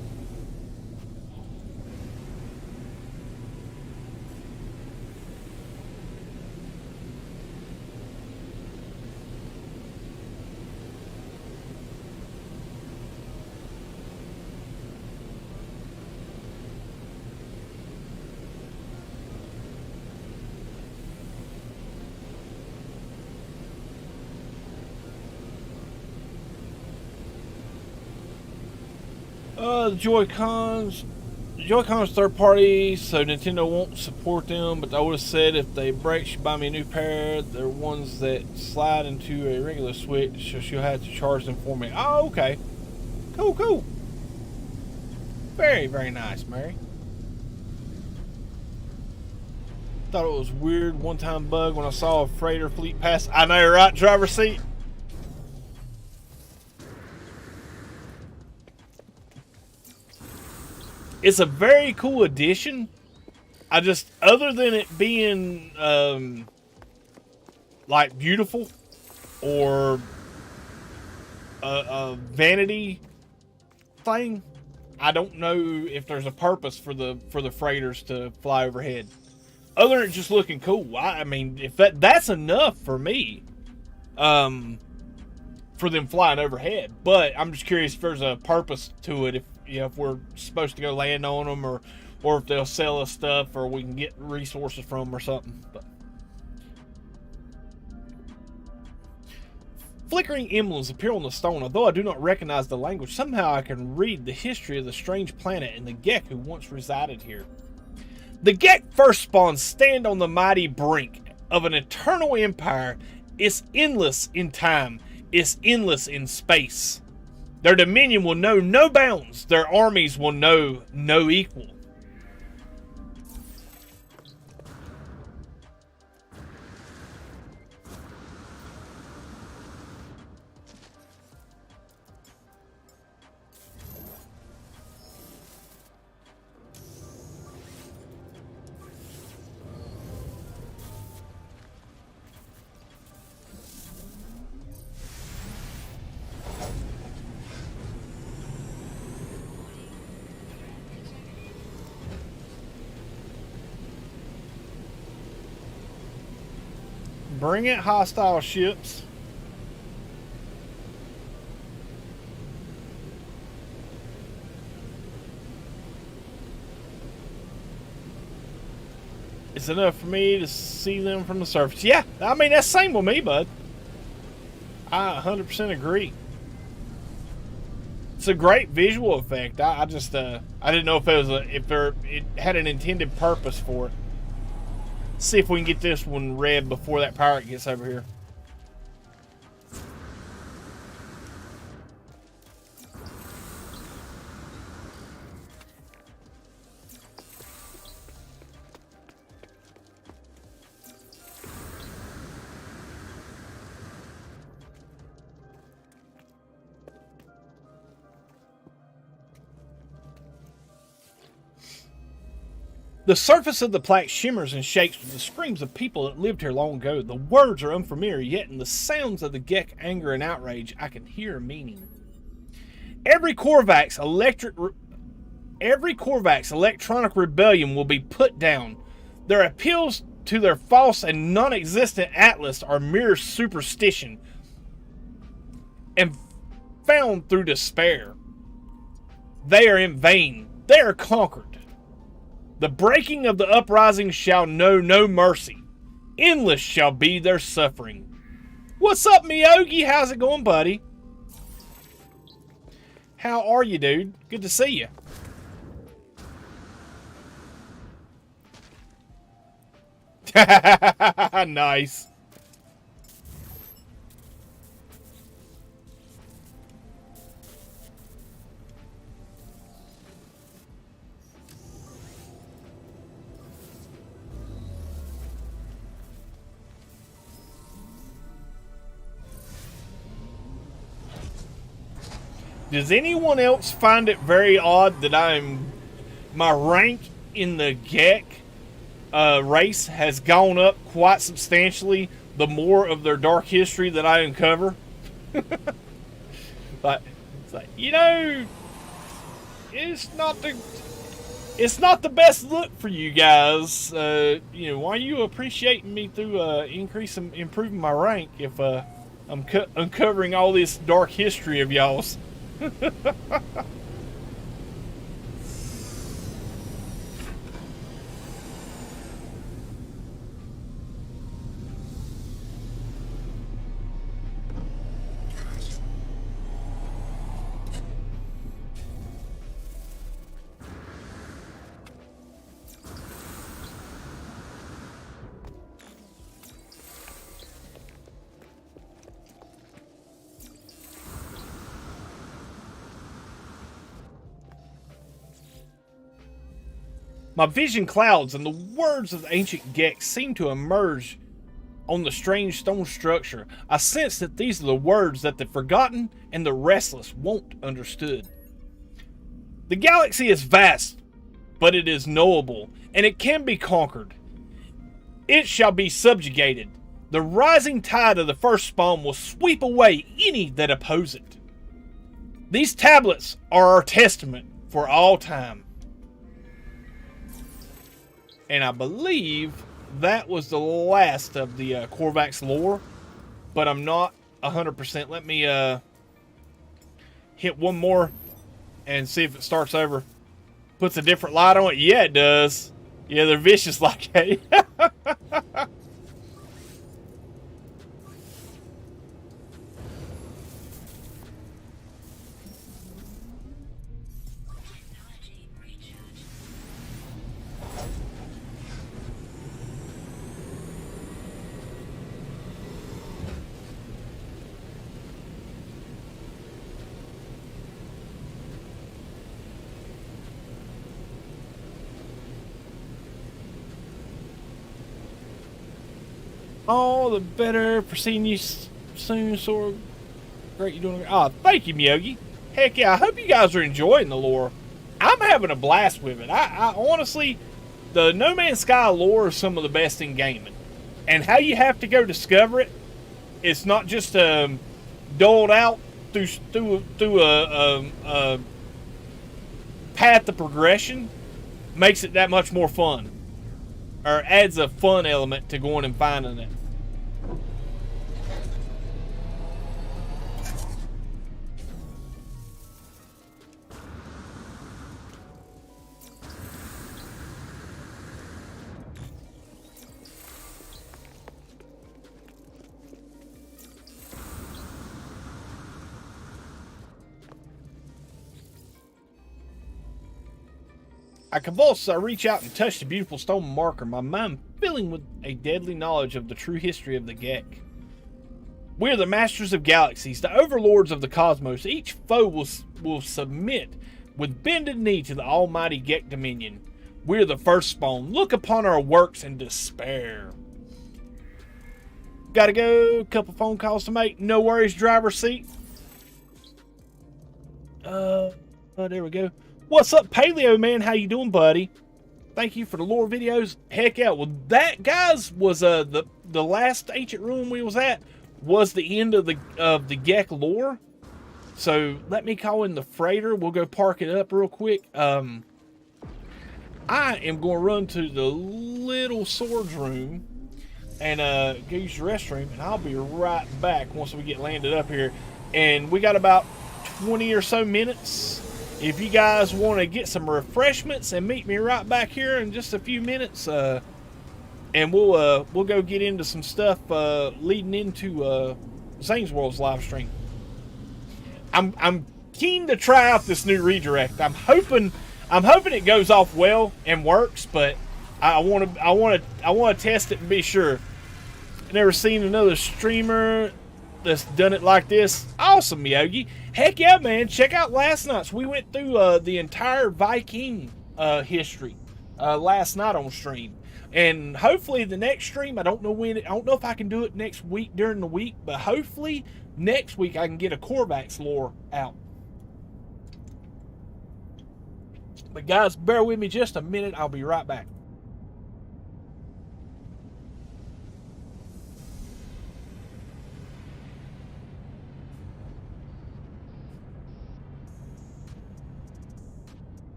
The Joy-Cons. The Joy-Cons third party, so Nintendo won't support them, but I would have said if they break, she'll buy me a new pair. They're ones that slide into a regular Switch, so she'll have to charge them for me. Oh, okay. Cool, cool. Very, very nice, Mary. Thought it was weird one-time bug when I saw a freighter fleet pass. I know, right? Driver's seat. It's a very cool addition. I just, other than it being like beautiful or a vanity thing, I don't know if there's a purpose for the freighters to fly overhead. Other than just looking cool, I mean, if that's enough for me, for them flying overhead. But I'm just curious if there's a purpose to it. If if we're supposed to go land on them, or if they'll sell us stuff, or we can get resources from them or something. But flickering emblems appear on the stone. Although I do not recognize the language, somehow I can read the history of the strange planet and the Gek who once resided here. The Gek Fist Spawn stand on the mighty brink of an eternal empire. It's endless in time. It's endless in space. Their dominion will know no bounds. Their armies will know no equal. Bring it, hostile ships. It's enough for me to see them from the surface. Yeah, I mean, that's the same with me, bud. I 100% agree. It's a great visual effect. I just, I didn't know if it was it had an intended purpose for it. See if we can get this one read before that pirate gets over here. The surface of the plaque shimmers and shakes with the screams of people that lived here long ago. The words are unfamiliar, yet in the sounds of the Gek anger and outrage, I can hear a meaning. Every Korvax electronic rebellion will be put down. Their appeals to their false and non-existent atlas are mere superstition and found through despair. They are in vain. They are conquered. The breaking of the uprising shall know no mercy. Endless shall be their suffering. What's up, Miyogi? How's it going, buddy? How are you, dude? Good to see you. Nice. Does anyone else find it very odd that my rank in the Gek race has gone up quite substantially the more of their dark history that I uncover? But it's like, it's not the best look for you guys. Why are you appreciating me through improving my rank if I'm uncovering all this dark history of y'all's? My vision clouds, and the words of the ancient Gek seem to emerge on the strange stone structure. I sense that these are the words that the forgotten and the restless won't understood. The galaxy is vast, but it is knowable, and it can be conquered. It shall be subjugated. The rising tide of the first spawn will sweep away any that oppose it. These tablets are our testament for all time. And I believe that was the last of the Korvax lore, but I'm not 100%. Let me hit one more and see if it starts over. Puts a different light on it. Yeah, it does. Yeah, they're vicious like that. All the better for seeing you soon, Sword. Great, you're doing. Oh, thank you, Miyogi. Heck yeah, I hope you guys are enjoying the lore. I'm having a blast with it. I honestly, the No Man's Sky lore is some of the best in gaming, and how you have to go discover it. It's not just doled out through a path of progression. Makes it that much more fun, or adds a fun element to going and finding it. I convulse, I reach out and touch the beautiful stone marker, my mind filling with a deadly knowledge of the true history of the Gek. We are the masters of galaxies, the overlords of the cosmos. Each foe will submit with bended knee to the almighty Gek dominion. We are the first spawn. Look upon our works in despair. Gotta go, a couple phone calls to make. No worries, driver's seat. Oh, there we go. What's up, Paleo Man? How you doing, buddy? Thank you for the lore videos. Heck yeah. Well, that, guys, was the last ancient ruin we was at was the end of the Gek lore. So let me call in the freighter. We'll go park it up real quick. I am going to run to the little swords room and go use the restroom, and I'll be right back once we get landed up here. And we got about 20 or so minutes. If you guys want to get some refreshments and meet me right back here in just a few minutes, and we'll go get into some stuff leading into Zane's World's live stream. I'm keen to try out this new redirect. I'm hoping it goes off well and works, but I want to test it and be sure. I've never seen another streamer that's done it like this. Awesome, Miyogi. Heck yeah, man. Check out last night's. We went through the entire Viking history last night on stream. And hopefully the next stream, I don't know if I can do it next week during the week, but hopefully next week I can get a Korvax lore out. But guys, bear with me just a minute. I'll be right back.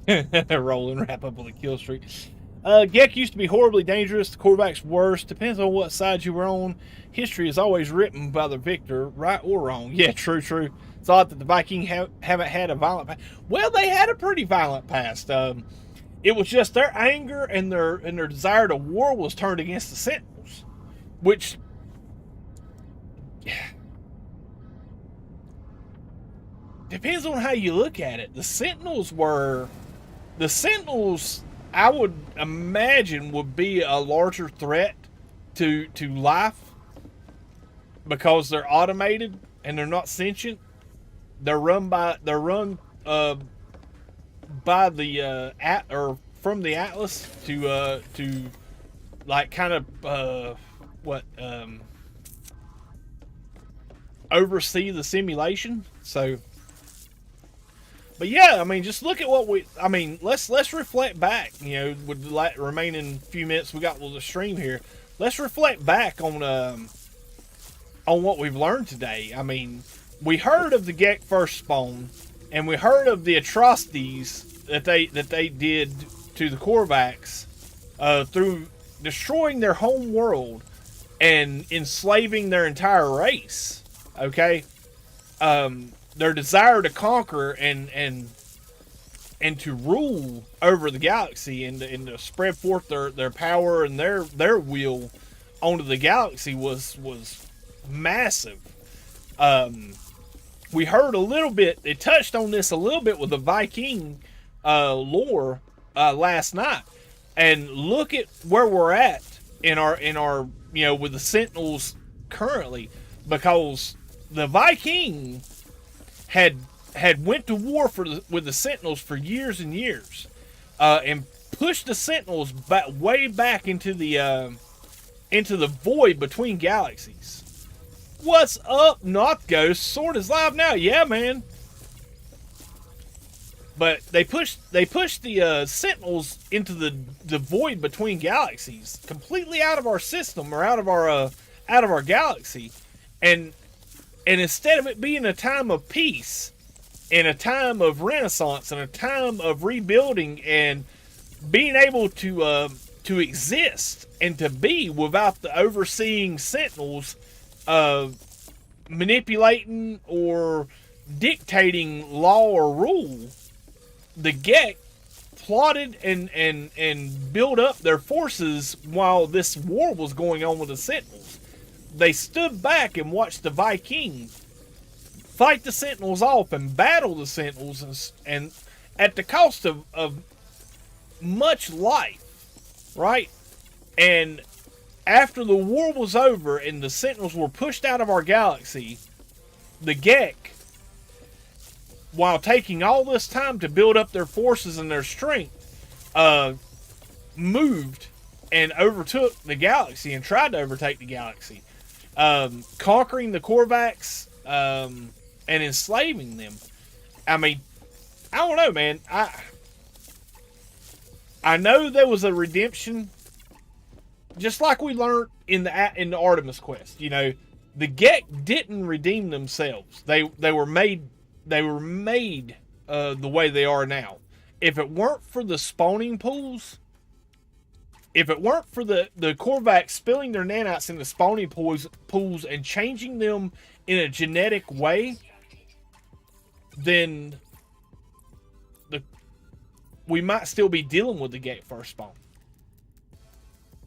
Rolling, wrap up on the kill streak. Gek used to be horribly dangerous. The Korvax worse. Depends on what side you were on. History is always written by the victor, right or wrong. Yeah, true, true. Thought that the Viking haven't had a violent past. Well, they had a pretty violent past. It was just their anger and their desire to war was turned against the Sentinels, which depends on how you look at it. The Sentinels, I would imagine, would be a larger threat to life because they're automated and they're not sentient. They're run by the from the Atlas to like kind of oversee the simulation. So, but yeah, I mean, just look at what let's reflect back. You know, with the remaining few minutes we got with the stream here, let's reflect back on what we've learned today. I mean, we heard of the Gek Fist Spawn, and we heard of the atrocities that they did to the Korvax through destroying their home world and enslaving their entire race. Okay, their desire to conquer and to rule over the galaxy and to spread forth their power and their will onto the galaxy was massive. We heard a little bit. It touched on this a little bit with the Viking lore last night, and look at where we're at in our with the Sentinels currently, because the Viking had went to war with the Sentinels for years and years, and pushed the Sentinels way back into the void between galaxies. What's up, North Ghost? Sword is live now. Yeah, man. But they pushed the Sentinels into the void between galaxies, completely out of our system or out of our galaxy, and instead of it being a time of peace and a time of renaissance and a time of rebuilding and being able to exist and to be without the overseeing Sentinels manipulating or dictating law or rule, the Gek plotted and built up their forces while this war was going on with the Sentinels. They stood back and watched the Viking fight the Sentinels off and battle the Sentinels, and at the cost of much life, right? And after the war was over and the Sentinels were pushed out of our galaxy, the Gek, while taking all this time to build up their forces and their strength, moved and overtook the galaxy and tried to overtake the galaxy, conquering the Korvax and enslaving them. I mean, I don't know, man. I know there was a redemption, just like we learned in the Artemis Quest. You know, the Gek didn't redeem themselves. They were made the way they are now. If it weren't for the spawning pools, if it weren't for the Korvax spilling their nanites into spawning pools and changing them in a genetic way, then we might still be dealing with the Gek Fist Spawn.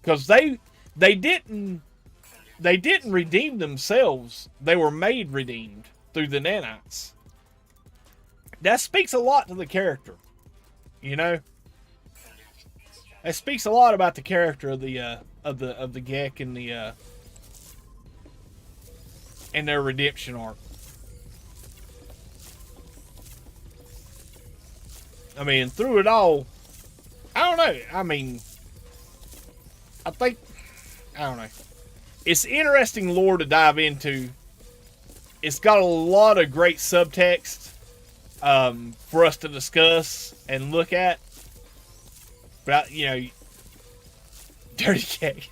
Because they didn't redeem themselves. They were made redeemed through the nanites. That speaks a lot to the character, you know. It speaks a lot about the character of the Gek and their redemption arc. I mean, through it all, I don't know. I mean, I don't know. It's interesting lore to dive into. It's got a lot of great subtext for us to discuss and look at. But, you know, Dirty Gek.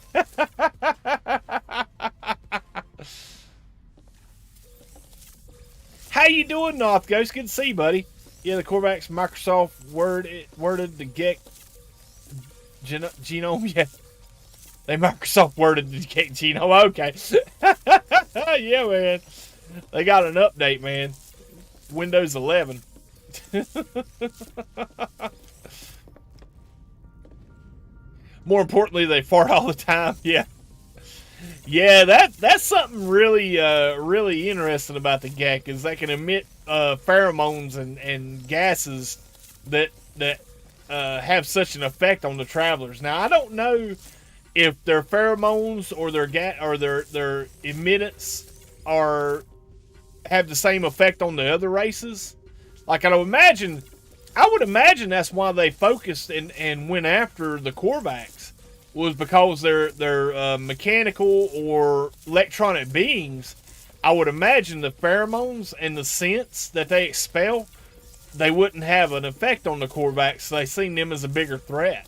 How you doing, North Ghost? Good to see you, buddy. Yeah, the Korvax, Microsoft worded the Gek genome. Yeah, they Microsoft worded the Gek genome. Okay. Yeah, man. They got an update, man. Windows 11. More importantly, they fart all the time. Yeah. Yeah, that's something really really interesting about the Gek is they can emit pheromones and gases that have such an effect on the travelers. Now I don't know if their pheromones or their their emittance are have the same effect on the other races. Like I would imagine that's why they focused and went after the Korvax was because they're mechanical or electronic beings. I would imagine the pheromones and the scents that they expel, they wouldn't have an effect on the Korvax. So they seen them as a bigger threat.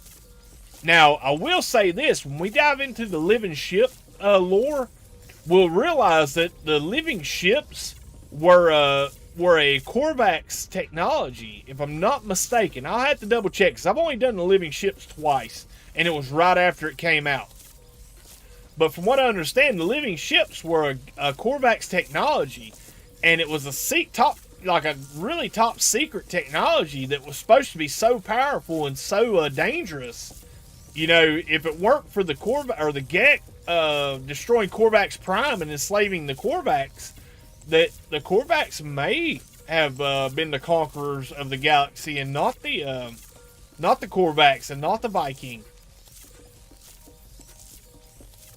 Now, I will say this: when we dive into the living ship lore, we'll realize that the living ships were a Korvax technology, if I'm not mistaken. I'll have to double check because I've only done the living ships twice, and it was right after it came out. But from what I understand, the living ships were a Korvax technology, and it was a really top secret technology that was supposed to be so powerful and so dangerous. You know, if it weren't for the Korvax or the Gek destroying Korvax Prime and enslaving the Korvax, that the Korvax may have been the conquerors of the galaxy and not the Korvax and not the Viking.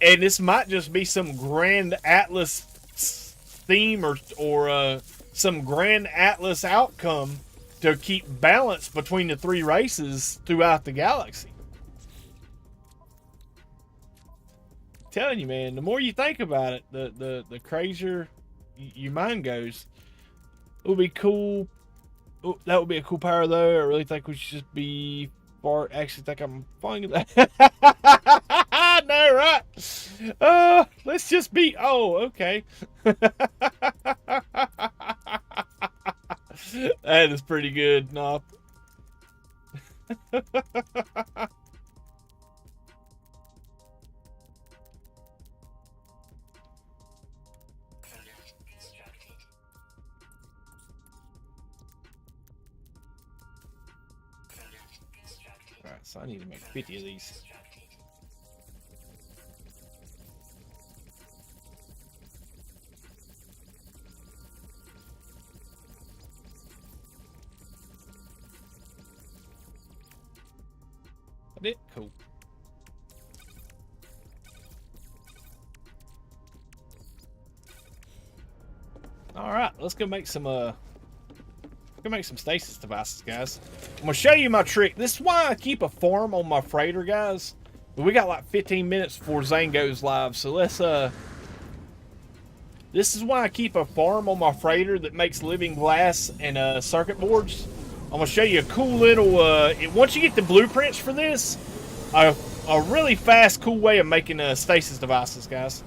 And this might just be some grand Atlas theme or some grand Atlas outcome to keep balance between the three races throughout the galaxy. I'm telling you, man, the more you think about it, the crazier your mind goes. It would be cool. Oh, that would be a cool power, though. I really think we should just be far. Actually, think I'm fine with that. No, right? Let's just be. Oh, okay. That is pretty good, Nop. Alright, so I need to make 50 of these. I did? Cool. Alright, let's go make some stasis devices, guys. I'm gonna show you my trick. This is why I keep a farm on my freighter, guys. But we got like 15 minutes before Zane goes live, so let's this is why I keep a farm on my freighter that makes living glass and circuit boards. I'm gonna show you a cool little once you get the blueprints for this, a really fast, cool way of making stasis devices, guys.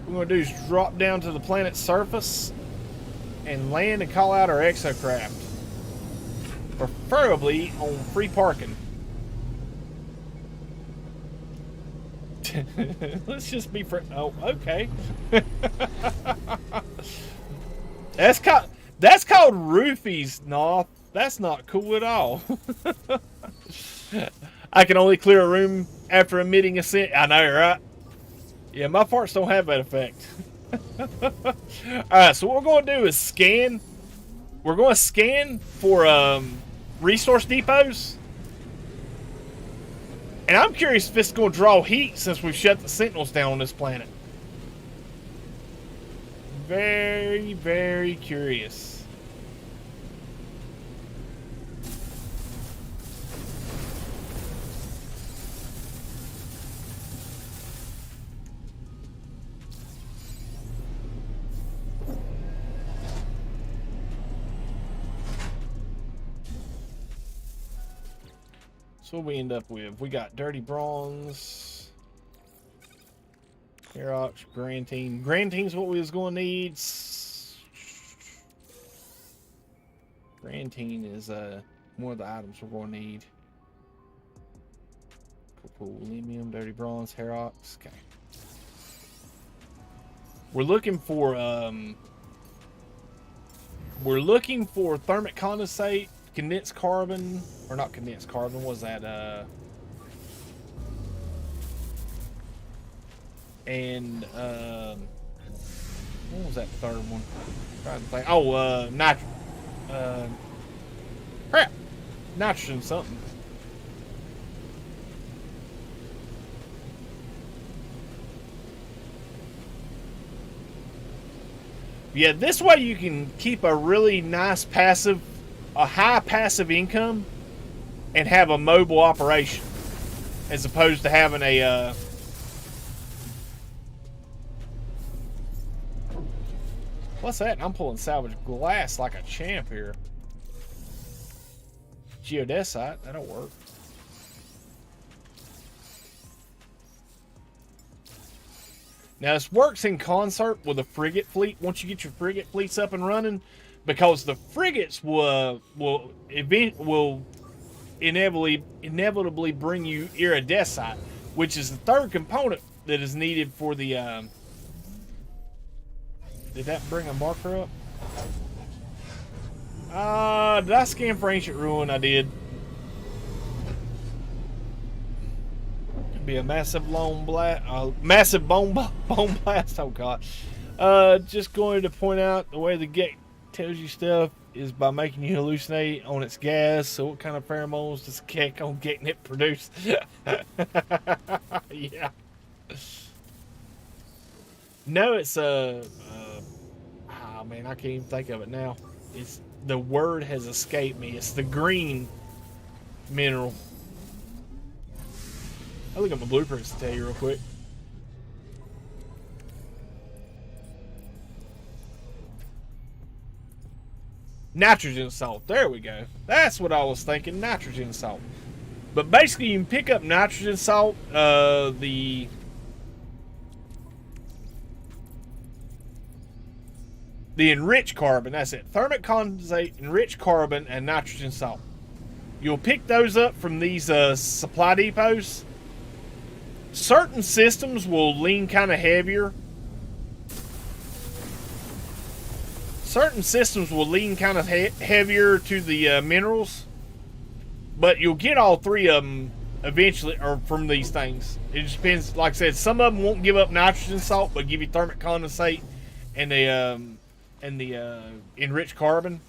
What we're going to do is drop down to the planet's surface and land and call out our exocraft. Preferably on free parking. Let's just be oh, okay. That's called roofies, no. That's not cool at all. I can only clear a room after emitting a scent. I know, right? Yeah, my farts don't have that effect. Alright, so what we're going to do is scan. We're going to scan for resource depots. And I'm curious if it's going to draw heat since we've shut the Sentinels down on this planet. Very, very curious. So what we end up with, we got dirty bronze, Aerox, Grantine. Grantine's what we was going to need. Grantine is one of the items we're going to need. Cool. Limium, dirty bronze, Herox. Okay. We're looking for thermic condensate, condensed carbon, or not condensed carbon. What was that? And what was that third one? I'm trying to think. Oh, crap, nitrogen something. Yeah, this way you can keep a really nice high passive income and have a mobile operation, as opposed to having a what's that? I'm pulling salvage glass like a champ here. Geodesite, that'll work. Now this works in concert with a frigate fleet. Once you get your frigate fleets up and running, because the frigates will inevitably bring you iridescite, which is the third component that is needed for the. Did that bring a marker up? Did I scan for Ancient Ruin? I did. Be a massive bone blast. Oh god. Just going to point out the way the Gek tells you stuff is by making you hallucinate on its gas. So what kind of pheromones does Gek on getting it produced? Yeah. No, it's oh man, I can't even think of it now. It's the word has escaped me. It's the green mineral. I'll look at my blueprints to tell you real quick. Nitrogen salt. There we go. That's what I was thinking. Nitrogen salt. But basically, you can pick up nitrogen salt. The enriched carbon. That's it. Thermic condensate, enriched carbon, and nitrogen salt. You'll pick those up from these supply depots. Certain systems will lean kind of heavier. Certain systems will lean kind of heavier to the minerals. But you'll get all three of them eventually, or from these things. It just depends. Like I said, some of them won't give up nitrogen salt, but give you thermic condensate and the enriched carbon.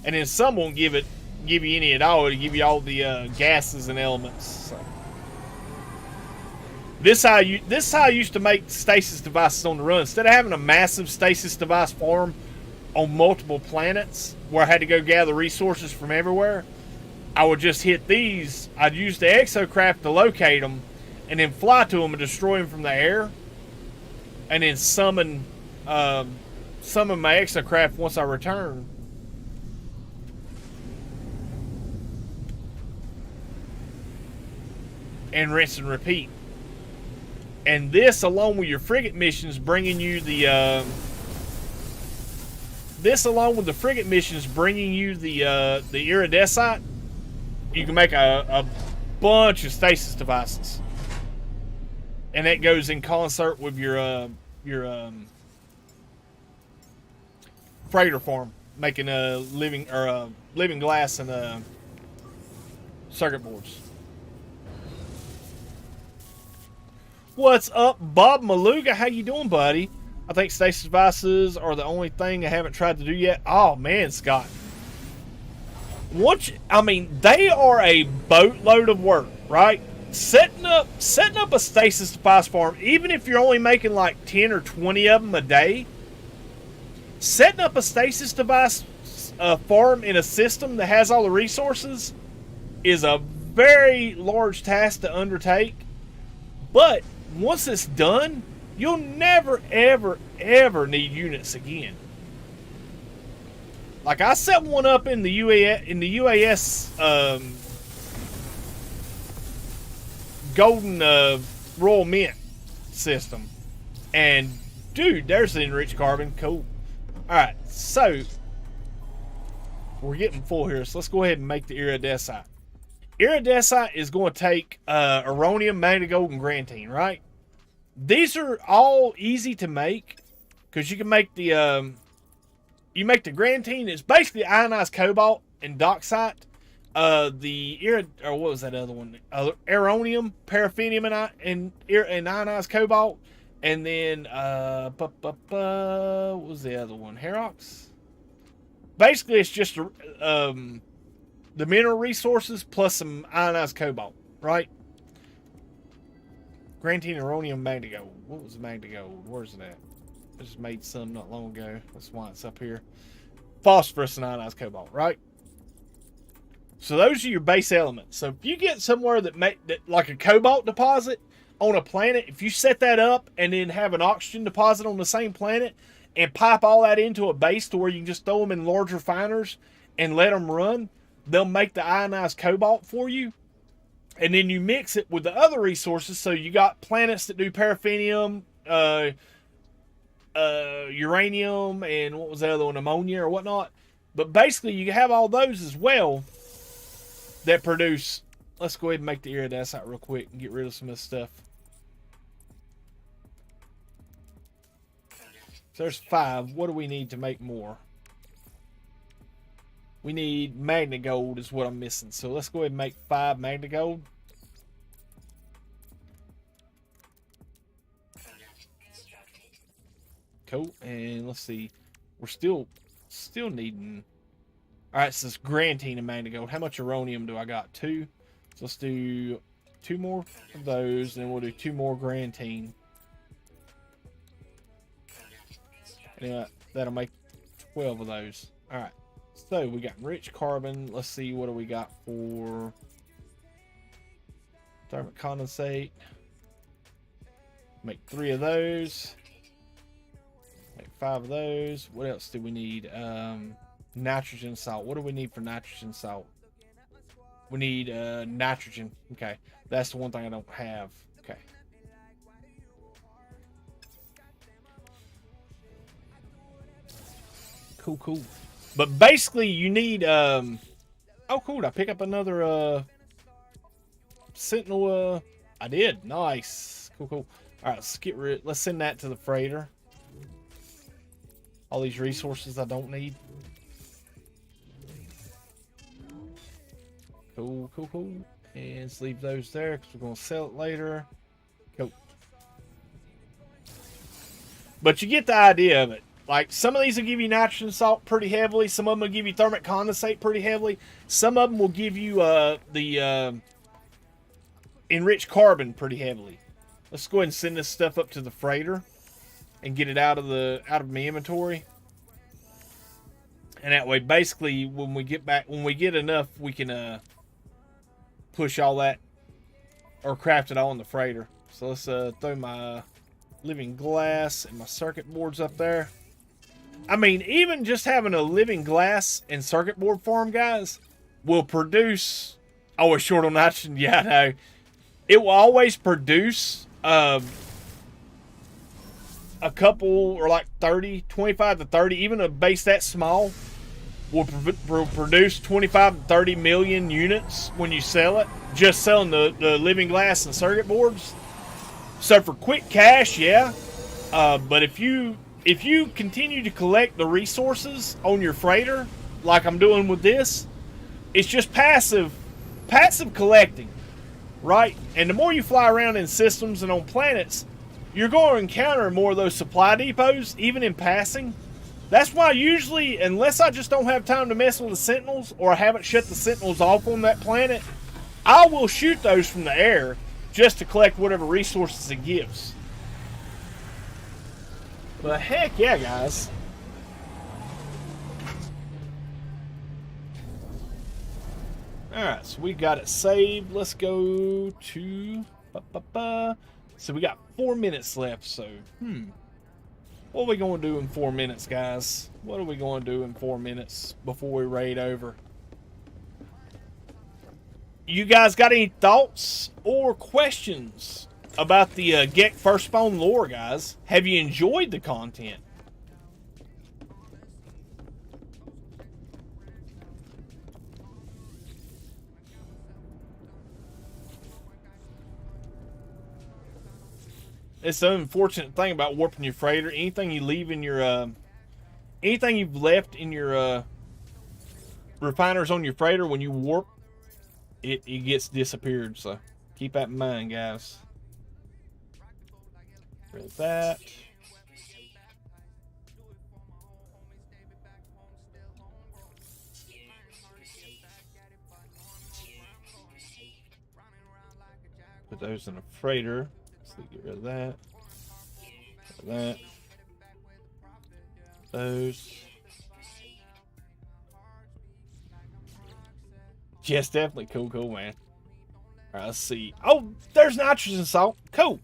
And then some won't give you any at all. It'll give you all the gases and elements. So. This how I used to make stasis devices on the run. Instead of having a massive stasis device farm on multiple planets where I had to go gather resources from everywhere, I would just hit these. I'd use the exocraft to locate them, and then fly to them and destroy them from the air, and then summon my exocraft once I return. And rinse and repeat. And this, along with your frigate missions, bringing you the iridescite, you can make a bunch of stasis devices, and that goes in concert with your freighter farm, making a living glass and circuit boards. What's up, Bob Maluga? How you doing, buddy? I think stasis devices are the only thing I haven't tried to do yet. Oh man, Scott. They are a boatload of work, right? Setting up a stasis device farm, even if you're only making like 10 or 20 of them a day. Setting up a stasis device farm in a system that has all the resources is a very large task to undertake. But once it's done, you'll never, ever, ever need units again. Like I set one up in the UAS golden Royal Mint system. And, dude, there's the enriched carbon. Cool. Alright, so we're getting full here, so let's go ahead and make the iridescite. Iridescite is going to take uranium, magnegold, and grantine, right? These are all easy to make because you can make the grantine. It's basically ionized cobalt and doxite. What was that other one? Aeronium, paraffinium, and ionized cobalt. And then, what was the other one? Herox? Basically, it's just the mineral resources plus some ionized cobalt, right? Grantine, aeronium, magnegold. What was magnegold? Where's it at? I just made some not long ago. That's why it's up here. Phosphorus and ionized cobalt, right? So those are your base elements. So if you get somewhere that like a cobalt deposit on a planet, if you set that up and then have an oxygen deposit on the same planet and pipe all that into a base to where you can just throw them in large refiners and let them run, they'll make the ionized cobalt for you. And then you mix it with the other resources. So you got planets that do paraffinium, uranium, and what was the other one? Ammonia or whatnot. But basically you have all those as well that produce. Let's go ahead and make the iridescite real quick and get rid of some of this stuff. So there's 5. What do we need to make more? We need magnegold is what I'm missing. So let's go ahead and make 5 magnegold. Cool. And let's see. We're still needing. Alright, so it's grantine and magnegold. How much uranium do I got? 2. So let's do 2 more of those, and we'll do 2 more grantine. And that'll make 12 of those. Alright. So we got rich carbon. Let's see, what do we got for thermic condensate? Make 3 of those. Make 5 of those. What else do we need? Nitrogen salt. What do we need for nitrogen salt? We need nitrogen. Okay. That's the one thing I don't have. Okay. Cool. But basically, you need. Oh, cool! Did I pick up another Sentinel? I did. Nice. Cool. All right, let's get rid. Let's send that to the freighter. All these resources I don't need. Cool. And let's leave those there because we're gonna sell it later. Cool. But you get the idea of it. Like, some of these will give you nitrogen salt pretty heavily. Some of them will give you thermic condensate pretty heavily. Some of them will give you the enriched carbon pretty heavily. Let's go ahead and send this stuff up to the freighter and get it out of my inventory. And that way, basically, when we get enough, we can push all that or craft it all in the freighter. So let's throw my living glass and my circuit boards up there. I mean, even just having a living glass and circuit board farm, guys, will produce. Oh, it's short on nitrogen. Yeah, no. It will always produce a couple, or like 30, 25 to 30, even a base that small will produce 25 to 30 million units when you sell it. Just selling the living glass and circuit boards. So for quick cash, yeah. But if you continue to collect the resources on your freighter, like I'm doing with this, it's just passive collecting, right? And the more you fly around in systems and on planets, you're going to encounter more of those supply depots, even in passing. That's why usually, unless I just don't have time to mess with the Sentinels, or I haven't shut the Sentinels off on that planet, I will shoot those from the air just to collect whatever resources it gives. But heck yeah, guys. Alright, so we got it saved. Let's go to... So we got 4 minutes left, so... What are we going to do in 4 minutes, guys? What are we going to do in 4 minutes before we raid over? you guys got any thoughts or questions about the Gek Fist Spawn lore, guys? Have you enjoyed the content? It's the unfortunate thing about warping your freighter. Anything you leave in your, anything you've left in your refiners on your freighter, when you warp, it gets disappeared. So keep that in mind, guys. With that. Put those in a freighter. So get rid of that. That. Those. Yes, definitely. Cool, man. Alright, let's see. Oh, there's nitrogen salt. Cool.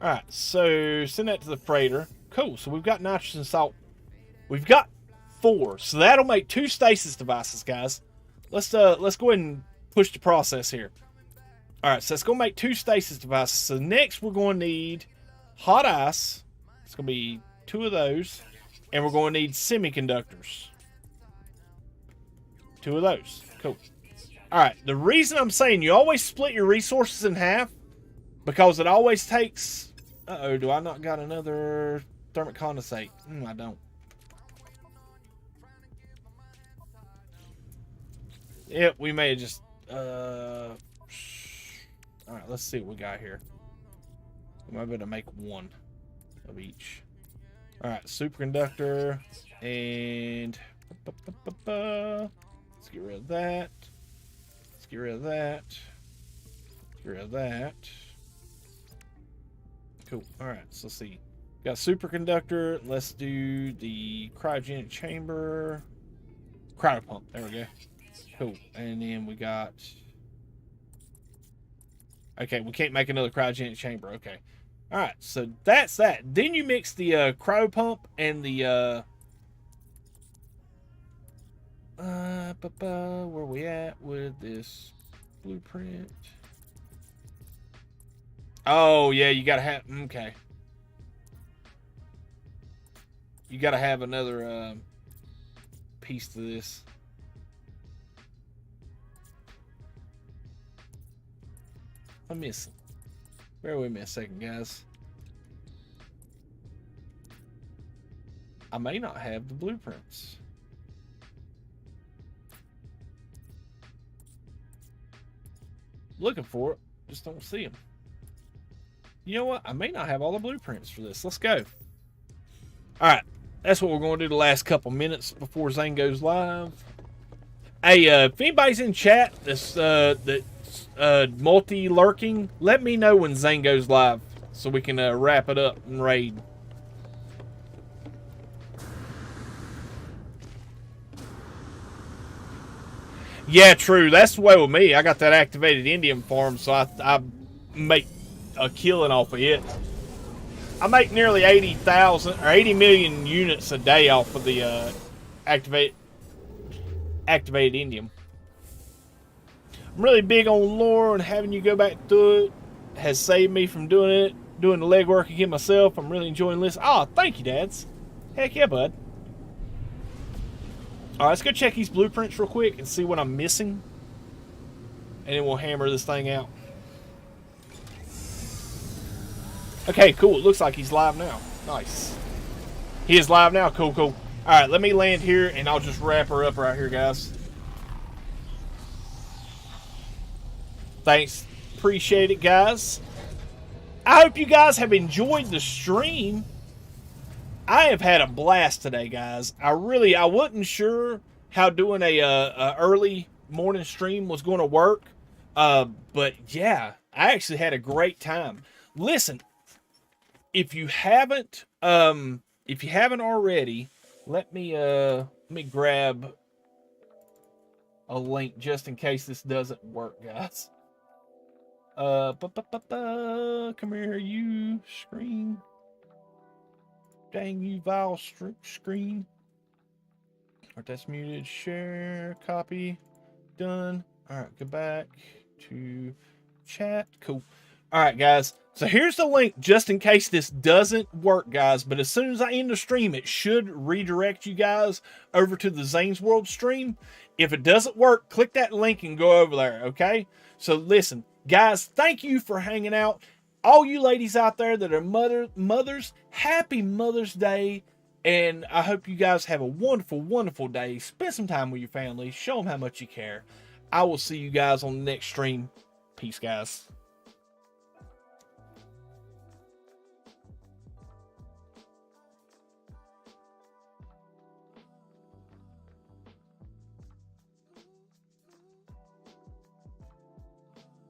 Alright, so send that to the freighter. Cool. So we've got nitrogen salt. We've got 4. So that'll make 2 stasis devices, guys. Let's go ahead and push the process here. Alright, so it's going to make 2 stasis devices. So next we're going to need hot ice. It's going to be 2 of those. And we're going to need semiconductors. 2 of those. Cool. Alright, the reason I'm saying you always split your resources in half, because it always takes... Uh-oh, do I not got another thermic condensate? I don't. Yep, we may have just... Alright, let's see what we got here. We might be able to make 1 of each. Alright, superconductor. And... Let's get rid of that. Let's get rid of that. Let's get rid of that. Cool. Alright, so let's see. Got superconductor. Let's do the cryogenic chamber. Cryo pump. There we go. Cool. And then we got... Okay, we can't make another cryogenic chamber. Okay. Alright, so that's that. Then you mix the cryo pump and the... where we at with this blueprint? Oh, yeah, you gotta have... Okay. You gotta have another piece to this. I'm missing. Bear with me a second, guys. I may not have the blueprints. Looking for it, just don't see them. You know what? I may not have all the blueprints for this. Let's go. Alright, that's what we're going to do the last couple minutes before Zane goes live. Hey, if anybody's in chat that's multi-lurking, let me know when Zane goes live so we can wrap it up and raid. Yeah, true. That's the way with me. I got that activated Indian farm, so I make a killing off of it. I make nearly 80,000 or 80 million units a day off of the activated Indium. I'm really big on lore, and having you go back through it has saved me from doing the legwork again myself. I'm really enjoying this. Oh, thank you, Dads. Heck yeah, bud. Alright, let's go check these blueprints real quick and see what I'm missing. And then we'll hammer this thing out. Okay, cool. It looks like he's live now. Nice. He is live now. Cool, cool. Alright, let me land here and I'll just wrap her up right here, guys. Thanks. Appreciate it, guys. I hope you guys have enjoyed the stream. I have had a blast today, guys. I wasn't sure how doing a early morning stream was going to work. But yeah, I actually had a great time. Listen, if you haven't already, let me grab a link just in case this doesn't work, guys. Come here, you screen. Dang, you vile screen. Alright, that's muted. Share, copy, done. Alright, go back. to chat. Cool. All right, guys. So here's the link just in case this doesn't work, guys. But as soon as I end the stream, it should redirect you guys over to the Zane's World stream. If it doesn't work, click that link and go over there, okay? So listen, guys, thank you for hanging out. All you ladies out there that are mothers, happy Mother's Day. And I hope you guys have a wonderful, wonderful day. Spend some time with your family. Show them how much you care. I will see you guys on the next stream. Peace, guys.